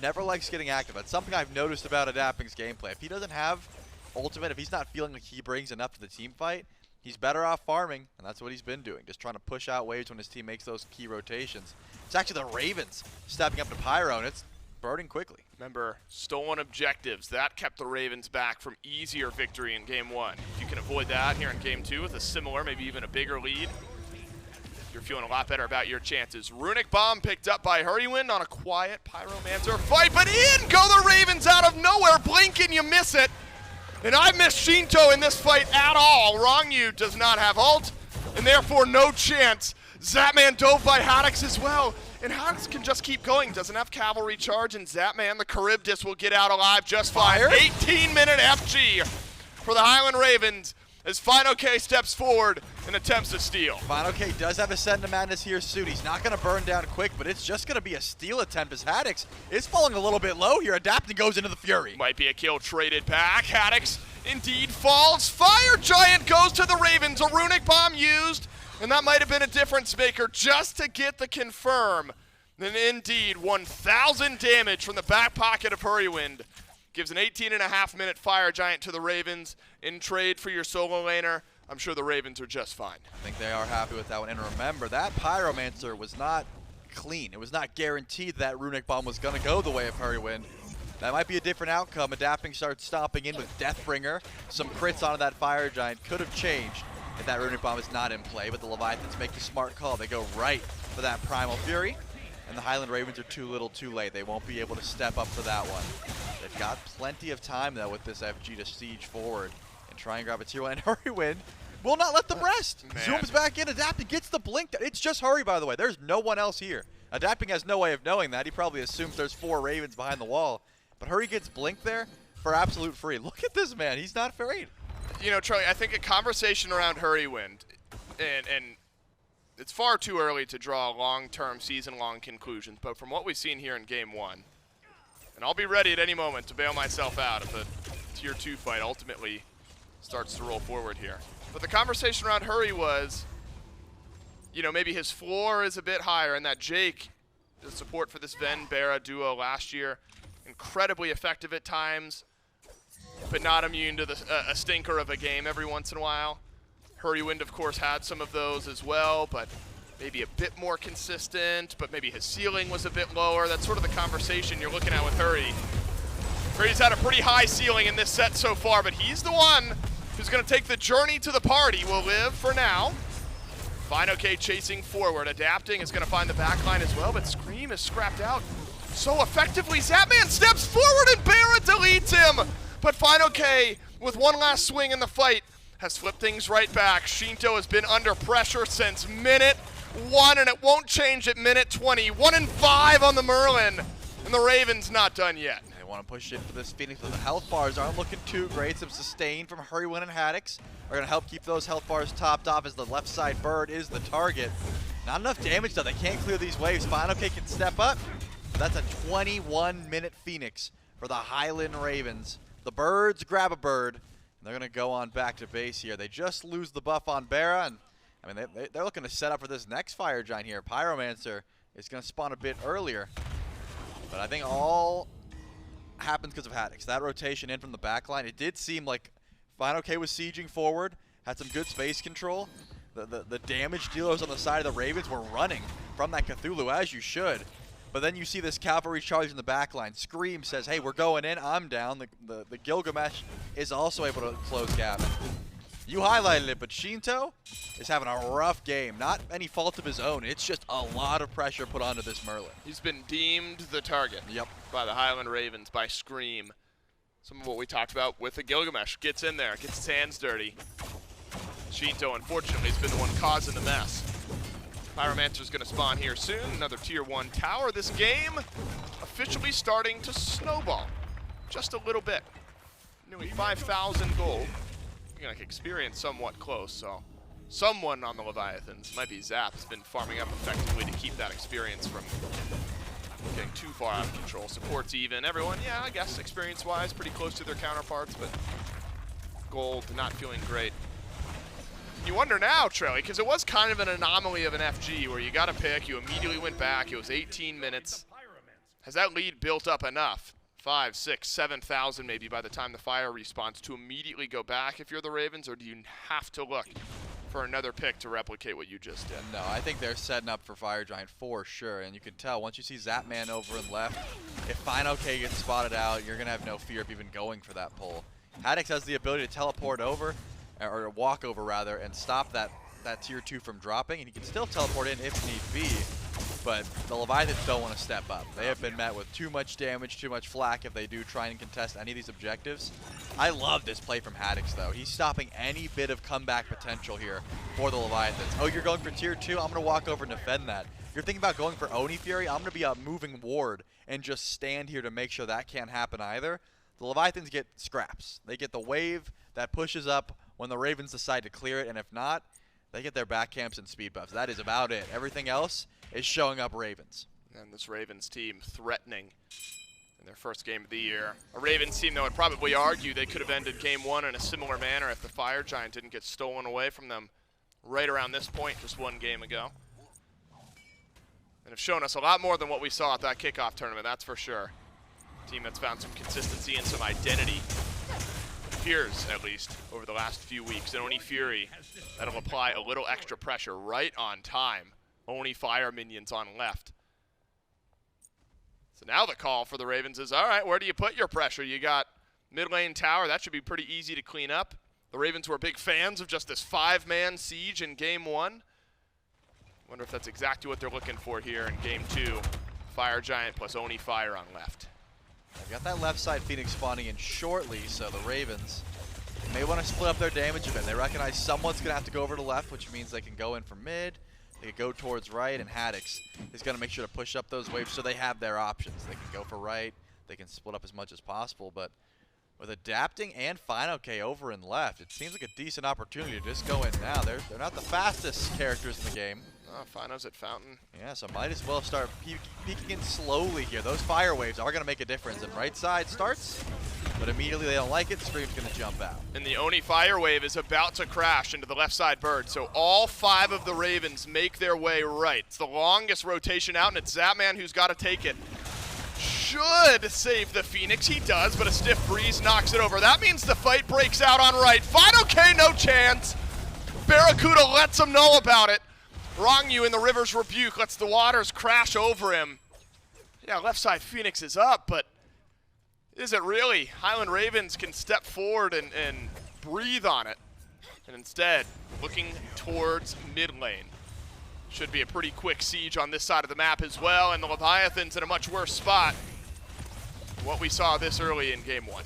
never likes getting active. That's something I've noticed about Adapting's gameplay. If he doesn't have ultimate, if he's not feeling like he brings enough to the team fight, he's better off farming, and that's what he's been doing. Just trying to push out waves when his team makes those key rotations. It's actually the Ravens stepping up to Pyro, and it's burning quickly. Remember, stolen objectives. That kept the Ravens back from easier victory in Game 1. If you can avoid that here in Game 2 with a similar, maybe even a bigger lead, you're feeling a lot better about your chances. Runic Bomb picked up by Hurriwind on a quiet Pyromancer fight, but in go the Ravens out of nowhere. Blink and you miss it. And I missed Sheento in this fight at all. Ronngyu does not have ult, and therefore no chance. Zapman dove by Haddix as well. And Haddix can just keep going. Doesn't have cavalry charge, and Zapman, the Charybdis, will get out alive just fine. 18-minute FG for the Highland Ravens as fineokay steps forward and attempts to steal. fineokay does have a Send to Madness here soon. He's not going to burn down quick, but it's just going to be a steal attempt as Haddix is falling a little bit low here. Adapting goes into the Fury. Might be a kill traded back. Haddix indeed falls. Fire Giant goes to the Ravens. A Runic Bomb used, and that might have been a difference maker just to get the confirm. Then indeed, 1,000 damage from the back pocket of Hurriwind. Gives an 18.5-minute Fire Giant to the Ravens in trade for your solo laner. I'm sure the Ravens are just fine. I think they are happy with that one. And remember, that Pyromancer was not clean. It was not guaranteed that Runic Bomb was going to go the way of Hurriwind. That might be a different outcome. Adapting starts stomping in with Deathbringer. Some crits onto that Fire Giant could have changed if that Runic Bomb is not in play. But the Leviathans make the smart call. They go right for that Primal Fury. And the Highland Ravens are too little too late. They won't be able to step up for that one. They've got plenty of time, though, with this FG to siege forward and try and grab a tier 1. And Hurriwind will not let them rest. Zooms back in. Adapting gets the blink. It's just Hurry, by the way. There's no one else here. Adapting has no way of knowing that. He probably assumes there's 4 Ravens behind the wall. But Hurry gets blinked there for absolute free. Look at this man. He's not afraid. You know, Charlie, I think a conversation around Hurriwind, and it's far too early to draw long-term, season-long conclusions, but from what we've seen here in Game 1, and I'll be ready at any moment to bail myself out if a Tier 2 fight ultimately starts to roll forward here. But the conversation around Hurry was, you know, maybe his floor is a bit higher, and that Jake, the support for this Ven-BaRRa duo last year, incredibly effective at times, but not immune to a stinker of a game every once in a while. Hurriwind, of course, had some of those as well, but maybe a bit more consistent, but maybe his ceiling was a bit lower. That's sort of the conversation you're looking at with Hurry. Hurry's had a pretty high ceiling in this set so far, but he's the one who's going to take the journey to the party. Will live for now. fineokay chasing forward. Adapting is going to find the backline as well, but Scream is scrapped out so effectively. Zapman steps forward and BaRRaCCuDDa deletes him, but fineokay, with one last swing in the fight, has flipped things right back. Sheento has been under pressure since minute 1, and it won't change at minute 20. 1 and 5 on the Merlin, and the Ravens not done yet. They want to push in for this Phoenix, but the health bars aren't looking too great. Some sustain from Hurriwind and Haddix are going to help keep those health bars topped off as the left side bird is the target. Not enough damage, though. They can't clear these waves. fineokay can step up, but that's a 21-minute Phoenix for the Highland Ravens. The birds grab a bird. They're going to go on back to base here. They just lose the buff on BaRRaCCuDDa, and I mean, they're looking to set up for this next Fire Giant here. Pyromancer is going to spawn a bit earlier, but I think all happens because of Haddix. That rotation in from the backline, it did seem like fineokay was sieging forward, had some good space control. The damage dealers on the side of the Ravens were running from that Cthulhu, as you should. But then you see this cavalry charge in the back line. Scream says, hey, we're going in, I'm down. The Gilgamesh is also able to close gap. You highlighted it, but Sheento is having a rough game. Not any fault of his own. It's just a lot of pressure put onto this Merlin. He's been deemed the target by the Highland Ravens, by Scream. Some of what we talked about with the Gilgamesh. Gets in there, gets his hands dirty. Sheento, unfortunately, has been the one causing the mess. Pyromancer's going to spawn here soon. Another Tier 1 tower. This game officially starting to snowball. Just a little bit. Nearly 5,000 gold. Like experience somewhat close, so someone on the Leviathans, might be Zap, has been farming up effectively to keep that experience from getting too far out of control. Support's even. Everyone, yeah, I guess experience-wise, pretty close to their counterparts, but gold not feeling great. You wonder now, Trelly, because it was kind of an anomaly of an FG where you got a pick, you immediately went back, it was 18 minutes. Has that lead built up enough? 5, 6, 7,000 maybe by the time the fire respawns to immediately go back if you're the Ravens, or do you have to look for another pick to replicate what you just did? No, I think they're setting up for Fire Giant for sure, and you can tell once you see Zapman over and left, if fineokay gets spotted out, you're going to have no fear of even going for that pull. Haddix has the ability to teleport over, or walk over rather, and stop that Tier 2 from dropping, and he can still teleport in if need be. But the Leviathans don't want to step up. They have been met with too much damage, too much flack if they do try and contest any of these objectives. I love this play from Haddix, though. He's stopping any bit of comeback potential here for the Leviathans. Oh, you're going for Tier 2? I'm going to walk over and defend that. You're thinking about going for Oni Fury? I'm going to be a moving ward and just stand here to make sure that can't happen either. The Leviathans get scraps. They get the wave that pushes up when the Ravens decide to clear it, and if not, they get their back camps and speed buffs. That is about it. Everything else is showing up Ravens. And this Ravens team threatening in their first game of the year. A Ravens team that would probably argue they could have ended game 1 in a similar manner if the Fire Giant didn't get stolen away from them right around this point just one game ago. And have shown us a lot more than what we saw at that kickoff tournament, that's for sure. A team that's found some consistency and some identity. Appears, at least, over the last few weeks. And Oni Fury, that'll apply a little extra pressure right on time. Oni fire minions on left. So now the call for the Ravens is, all right, where do you put your pressure? You got mid lane tower. That should be pretty easy to clean up. The Ravens were big fans of just this 5-man siege in game 1. Wonder if that's exactly what they're looking for here in game 2. Fire Giant plus Oni Fire on left. They've got that left side Phoenix spawning in shortly, so the Ravens may want to split up their damage a bit. They recognize someone's going to have to go over to left, which means they can go in from mid. They can go towards right, and Haddix is going to make sure to push up those waves so they have their options. They can go for right. They can split up as much as possible, but with adapting and fineokay over and left, it seems like a decent opportunity to just go in now. They're not the fastest characters in the game. Fino's at Fountain. Yeah, so might as well start peeking in slowly here. Those fire waves are going to make a difference. And right side starts, but immediately they don't like it. Scream's going to jump out. And the Oni fire wave is about to crash into the left side bird. So all 5 of the Ravens make their way right. It's the longest rotation out, and it's Zapman who's got to take it. Should save the Phoenix. He does, but a stiff breeze knocks it over. That means the fight breaks out on right. fineokay, no chance. BaRRaCCuDDa lets him know about it. Ronngyu in the River's Rebuke lets the waters crash over him. Yeah, left side Phoenix is up, but is it really? Highland Ravens can step forward and breathe on it. And instead, looking towards mid lane. Should be a pretty quick siege on this side of the map as well, and the Leviathans in a much worse spot. What we saw this early in game 1.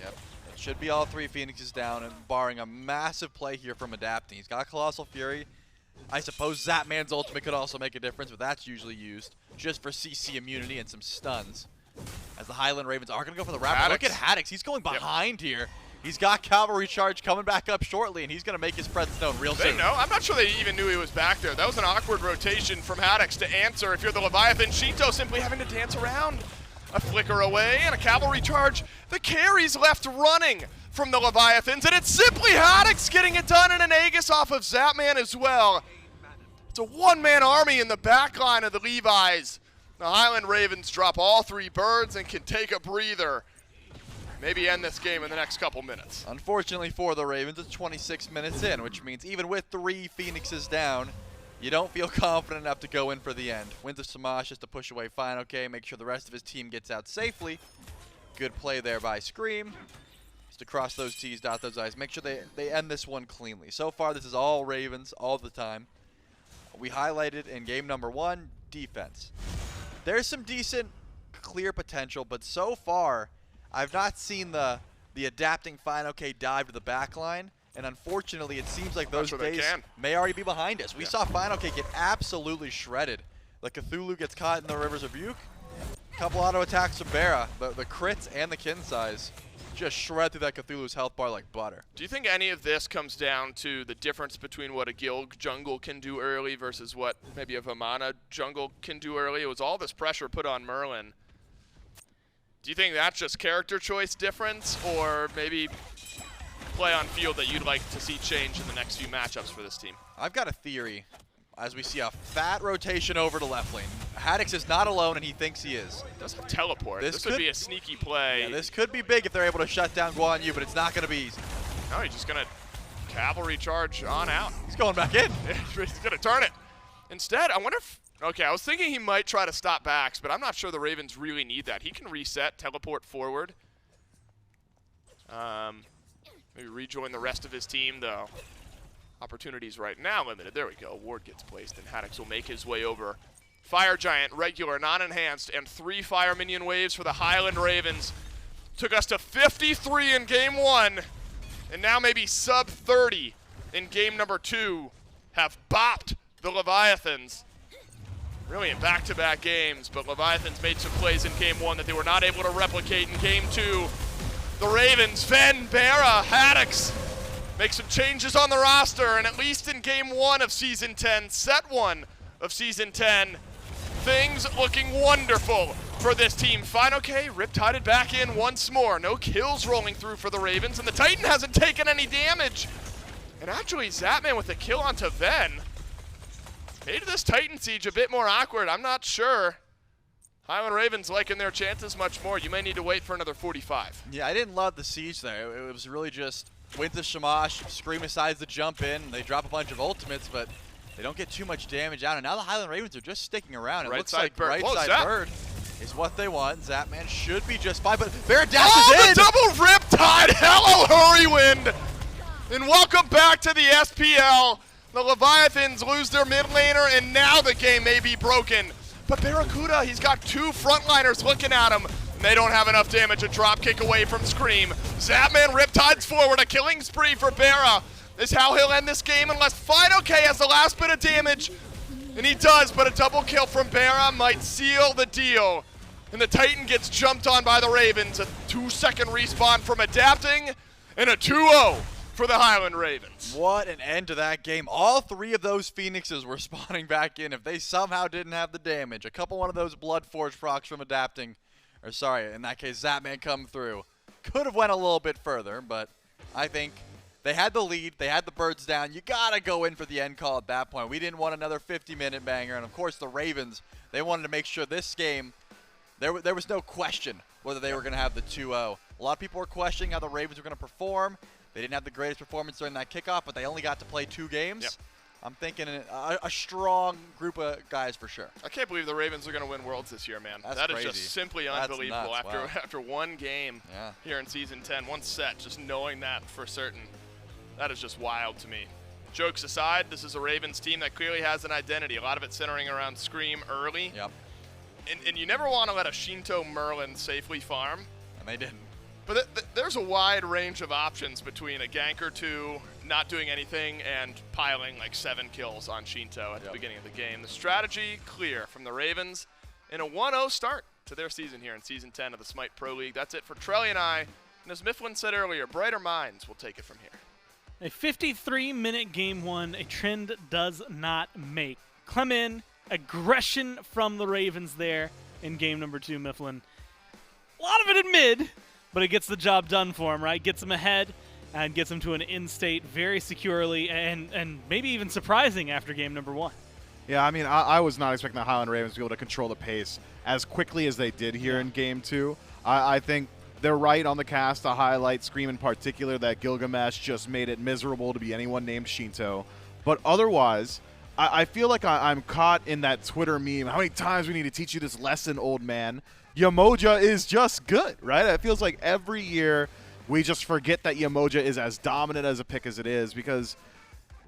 Yep, it should be all 3 Phoenixes down, and barring a massive play here from adapting. He's got Colossal Fury. I suppose Zapman's ultimate could also make a difference, but that's usually used just for CC immunity and some stuns. As the Highland Ravens are going to go for the wrap. Look at Haddix. He's going behind here. He's got cavalry charge coming back up shortly, and he's going to make his presence known real soon. They know. I'm not sure they even knew he was back there. That was an awkward rotation from Haddix to answer. If you're the Leviathan, Sheento simply having to dance around. A flicker away and a cavalry charge. The carry's left running from the Leviathans, and it's simply Haddix getting it done, and an Aegis off of Zapman as well. It's a one-man army in the back line of the Levis. The Highland Ravens drop all 3 birds and can take a breather. Maybe end this game in the next couple minutes. Unfortunately for the Ravens, it's 26 minutes in, which means even with 3 Phoenixes down, you don't feel confident enough to go in for the end. Wins the Smash just to push away fineokay, make sure the rest of his team gets out safely. Good play there by Scream. Just to cross those T's, dot those I's. Make sure they end this one cleanly. So far, this is all Ravens all the time. We highlighted in game number 1, defense. There's some decent, clear potential, but so far, I've not seen the adapting fineokay dive to the back line. And unfortunately, it seems like those days may already be behind us. We saw fineokay get absolutely shredded. The Cthulhu gets caught in the River's Rebuke. A couple auto attacks from BaRRa. The crits and the kin size just shred through that Cthulhu's health bar like butter. Do you think any of this comes down to the difference between what a Gilg jungle can do early versus what maybe a Vamana jungle can do early? It was all this pressure put on Merlin. Do you think that's just character choice difference, or maybe play on field that you'd like to see change in the next few matchups for this team? I've got a theory as we see a fat rotation over to left lane. Haddix is not alone, and he thinks he is. He does have teleport. This would be a sneaky play. Yeah, this could be big if they're able to shut down Guan, but it's not going to be easy. No, he's just going to cavalry charge on out. He's going back in. He's going to turn it. Instead, I wonder if... Okay, I was thinking he might try to stop backs, but I'm not sure the Ravens really need that. He can reset, teleport forward. Maybe rejoin the rest of his team, though. Opportunities right now limited. There we go. Ward gets placed, and Haddix will make his way over. Fire Giant, regular, non-enhanced, and 3 fire minion waves for the Highland Ravens. Took us to 53 in game 1, and now maybe sub 30 in game number 2. Have bopped the Leviathans. Really in back-to-back games, but Leviathans made some plays in game 1 that they were not able to replicate in game 2. The Ravens, Ven, BaRRa, Haddix make some changes on the roster, and at least in game 1 of season 10, set 1 of season 10, things looking wonderful for this team. fineokay riptided back in once more. No kills rolling through for the Ravens, and the Titan hasn't taken any damage. And actually, Zapman with a kill onto Ven made this Titan siege a bit more awkward. I'm not sure Highland Ravens liking their chances much more. You may need to wait for another 45. Yeah, I didn't love the siege there. It was really just wins the Shamash, Scream decides to jump in, they drop a bunch of ultimates, but they don't get too much damage out. And now the Highland Ravens are just sticking around. It looks like right side bird is what they want. Zapman should be just fine, but BaRRa dashes in! The double riptide! Hello, Hurriwind! And welcome back to the SPL. The Leviathans lose their mid laner, and now the game may be broken. But BaRRaCCuDDa, he's got 2 frontliners looking at him, and they don't have enough damage. A drop kick away from Scream. Zapman riptides forward. A killing spree for BaRRa is how he'll end this game unless fineokay has the last bit of damage. And he does, but a double kill from BaRRa might seal the deal. And the Titan gets jumped on by the Ravens. A 2-second respawn from adapting, and a 2-0 for the Highland Ravens. What an end to that game. All 3 of those Phoenixes were spawning back in if they somehow didn't have the damage. A couple one of those Blood Forge procs from adapting, or sorry, in that case, Zapman come through. Could have went a little bit further, but I think they had the lead, they had the birds down. You gotta go in for the end call at that point. We didn't want another 50-minute banger, and of course the Ravens, they wanted to make sure this game, there was no question whether they were gonna have the 2-0. A lot of people were questioning how the Ravens were gonna perform. They didn't have the greatest performance during that kickoff, but they only got to play 2 games. Yep. I'm thinking a strong group of guys for sure. I can't believe the Ravens are going to win Worlds this year, man. That is just simply unbelievable. After one game here in Season 10, one set, just knowing that for certain, that is just wild to me. Jokes aside, this is a Ravens team that clearly has an identity. A lot of it centering around Scream early. Yep. And you never want to let a Sheento Merlin safely farm. And they didn't. But there's a wide range of options between a gank or 2, not doing anything, and piling like 7 kills on Sheento at the beginning of the game. The strategy clear from the Ravens in a 1-0 start to their season here in Season 10 of the SMITE Pro League. That's it for Trelly and I. And as Mifflin said earlier, brighter minds will take it from here. A 53-minute game 1, a trend does not make. Clemen, aggression from the Ravens there in game number 2, Mifflin. A lot of it in mid, but it gets the job done for him, right? Gets him ahead and gets him to an in-state very securely and maybe even surprising after game number 1. Yeah, I mean, I was not expecting the Highland Ravens to be able to control the pace as quickly as they did here in game 2. I think they're right on the cast to highlight Scream in particular, that Gilgamesh just made it miserable to be anyone named Sheento. But otherwise, I feel like I'm caught in that Twitter meme. How many times we need to teach you this lesson, old man? Yemoja is just good, right? It feels like every year we just forget that Yemoja is as dominant as a pick as it is, because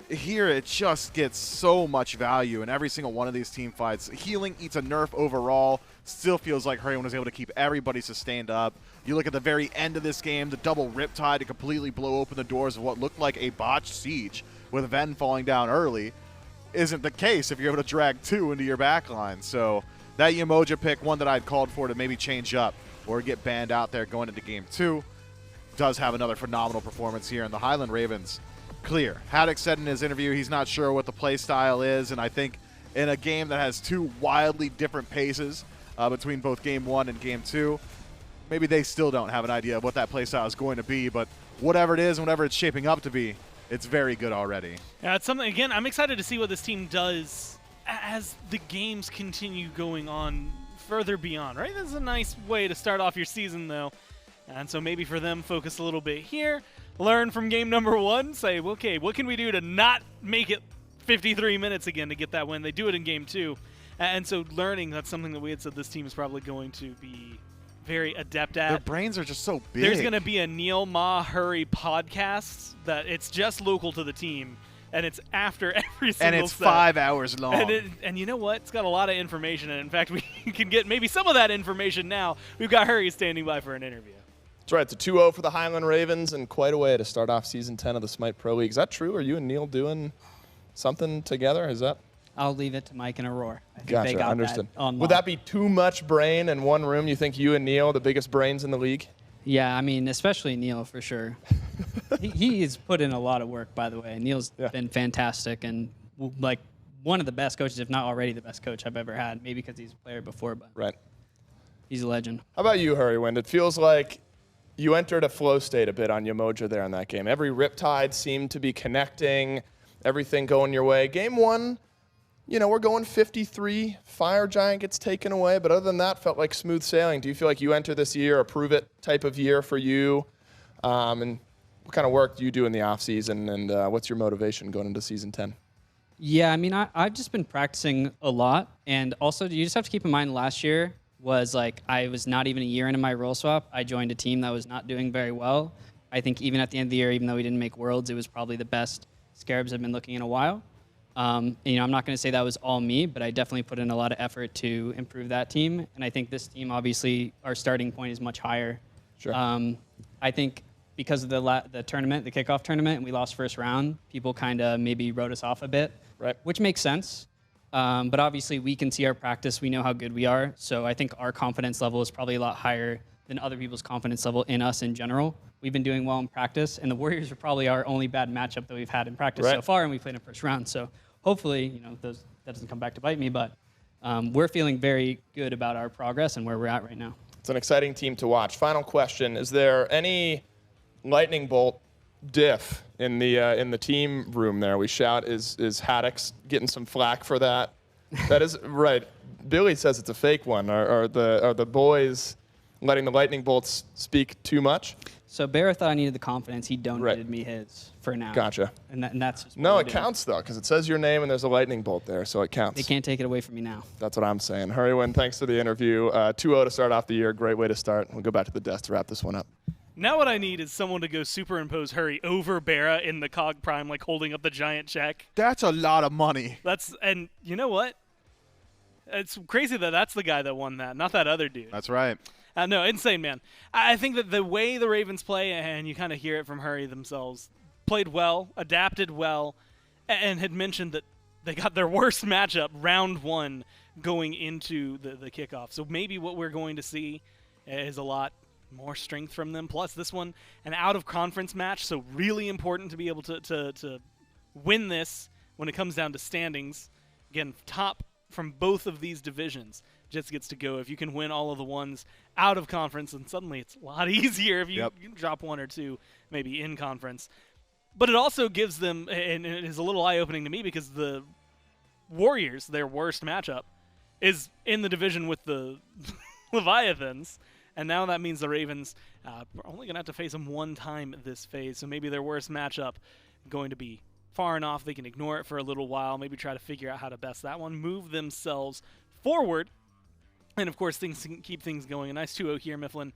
here it just gets so much value in every single one of these team fights. Healing eats a nerf overall. Still feels like Hurriwind was able to keep everybody sustained up. You look at the very end of this game, the double Riptide to completely blow open the doors of what looked like a botched siege with Ven falling down early. Isn't the case if you're able to drag 2 into your backline. So that Yemoja pick, one that I'd called for to maybe change up or get banned out there going into game 2, does have another phenomenal performance here. And the Highland Ravens, clear. Haddix said in his interview he's not sure what the play style is, and I think in a game that has 2 wildly different paces between both game 1 and game 2, maybe they still don't have an idea of what that play style is going to be, but whatever it is and whatever it's shaping up to be, it's very good already. Yeah, it's something, again, I'm excited to see what this team does as the games continue going on further beyond, right? This is a nice way to start off your season, though. And so maybe for them, focus a little bit here, learn from game number 1, say, okay, what can we do to not make it 53 minutes again to get that win? They do it in game 2. And so learning, that's something that we had said this team is probably going to be very adept at. Their brains are just so big. There's going to be a Neil Ma Hurry podcast that it's just local to the team, and it's after every single and it's set. 5 hours long. And you know what? It's got a lot of information, and in fact, we can get maybe some of that information now. We've got Hurry standing by for an interview. That's right. It's a 2-0 for the Highland Ravens, and quite a way to start off Season 10 of the SMITE Pro League. Is that true? Are you and Neil doing something together? Is that? I'll leave it to Mike and Aurora. I think Gotcha, they got understood. that on Would that be too much brain in one room? You think you and Neil, the biggest brains in the league? Yeah, I mean, especially Neil for sure. he has put in a lot of work, by the way. Neil's been fantastic and like one of the best coaches, if not already the best coach I've ever had. Maybe because he's a player before, but he's a legend. How about you, Hurriwind? It feels like you entered a flow state a bit on Yemoja there in that game. Every Riptide seemed to be connecting, everything going your way. Game 1, you know, we're going 53. Fire Giant gets taken away, but other than that, felt like smooth sailing. Do you feel like you enter this year a prove-it type of year for you? And what kind of work do you do in the offseason, and what's your motivation going into Season 10? Yeah, I mean, I've just been practicing a lot, and also you just have to keep in mind last year was like I was not even a year into my role swap. I joined a team that was not doing very well. I think even at the end of the year, even though we didn't make Worlds, it was probably the best Scarabs have been looking in a while. You know, I'm not going to say that was all me, but I definitely put in a lot of effort to improve that team. And I think this team, obviously, our starting point is much higher. Sure. I think because of the tournament, the kickoff tournament, and we lost first round, people kind of maybe wrote us off a bit, which makes sense. But obviously, we can see our practice. We know how good we are. So I think our confidence level is probably a lot higher than other people's confidence level in us in general. We've been doing well in practice, and the Warriors are probably our only bad matchup that we've had in practice so far, and we played in first round. So hopefully, you know, that doesn't come back to bite me, but we're feeling very good about our progress and where we're at right now. It's an exciting team to watch. Final question: is there any lightning bolt diff in the team room there? We shout, is Haddix getting some flack for that? That is right. Billy says it's a fake one. Are the boys letting the lightning bolts speak too much? So Barra thought I needed the confidence. He donated me his for now. Gotcha. And that's just no, it counts though, because it says your name and there's a lightning bolt there, so it counts. They can't take it away from me now. That's what I'm saying. Hurriwind, thanks for the interview. 2-0 to start off the year. Great way to start. We'll go back to the desk to wrap this one up. Now what I need is someone to go superimpose Hurry over Barra in the Cog Prime, like holding up the giant check. That's a lot of money. And you know what? It's crazy that that's the guy that won that, not that other dude. That's right. No, insane, man. I think that the way the Ravens play, and you kind of hear it from Hurry themselves, played well, adapted well, and had mentioned that they got their worst matchup, round 1, going into the kickoff. So maybe what we're going to see is a lot more strength from them. Plus, this one, an out-of-conference match, so really important to be able to win this when it comes down to standings. Again, top from both of these divisions just gets to go. If you can win all of the ones out of conference, and suddenly it's a lot easier if you drop 1 or 2 maybe in conference. But it also gives them, and it is a little eye-opening to me, because the Warriors, their worst matchup, is in the division with the Leviathans. And now that means the Ravens are only going to have to face them 1 time this phase. So maybe their worst matchup going to be far enough, they can ignore it for a little while, maybe try to figure out how to best that one, move themselves forward, and of course things can keep things going. A nice 2-0 here, Mifflin.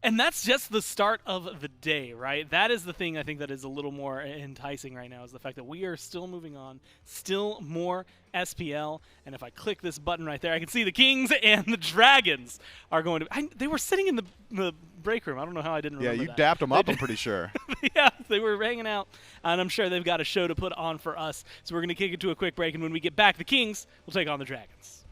And that's just the start of the day, right? That is the thing I think that is a little more enticing right now, is the fact that we are still moving on, still more SPL. And if I click this button right there, I can see the Kings and the Dragons are going to... they were sitting in the break room. I don't know how I didn't remember that. Yeah, you dapped them up, I'm pretty sure. Yeah, they were hanging out, and I'm sure they've got a show to put on for us. So we're going to kick it to a quick break, and when we get back, the Kings will take on the Dragons.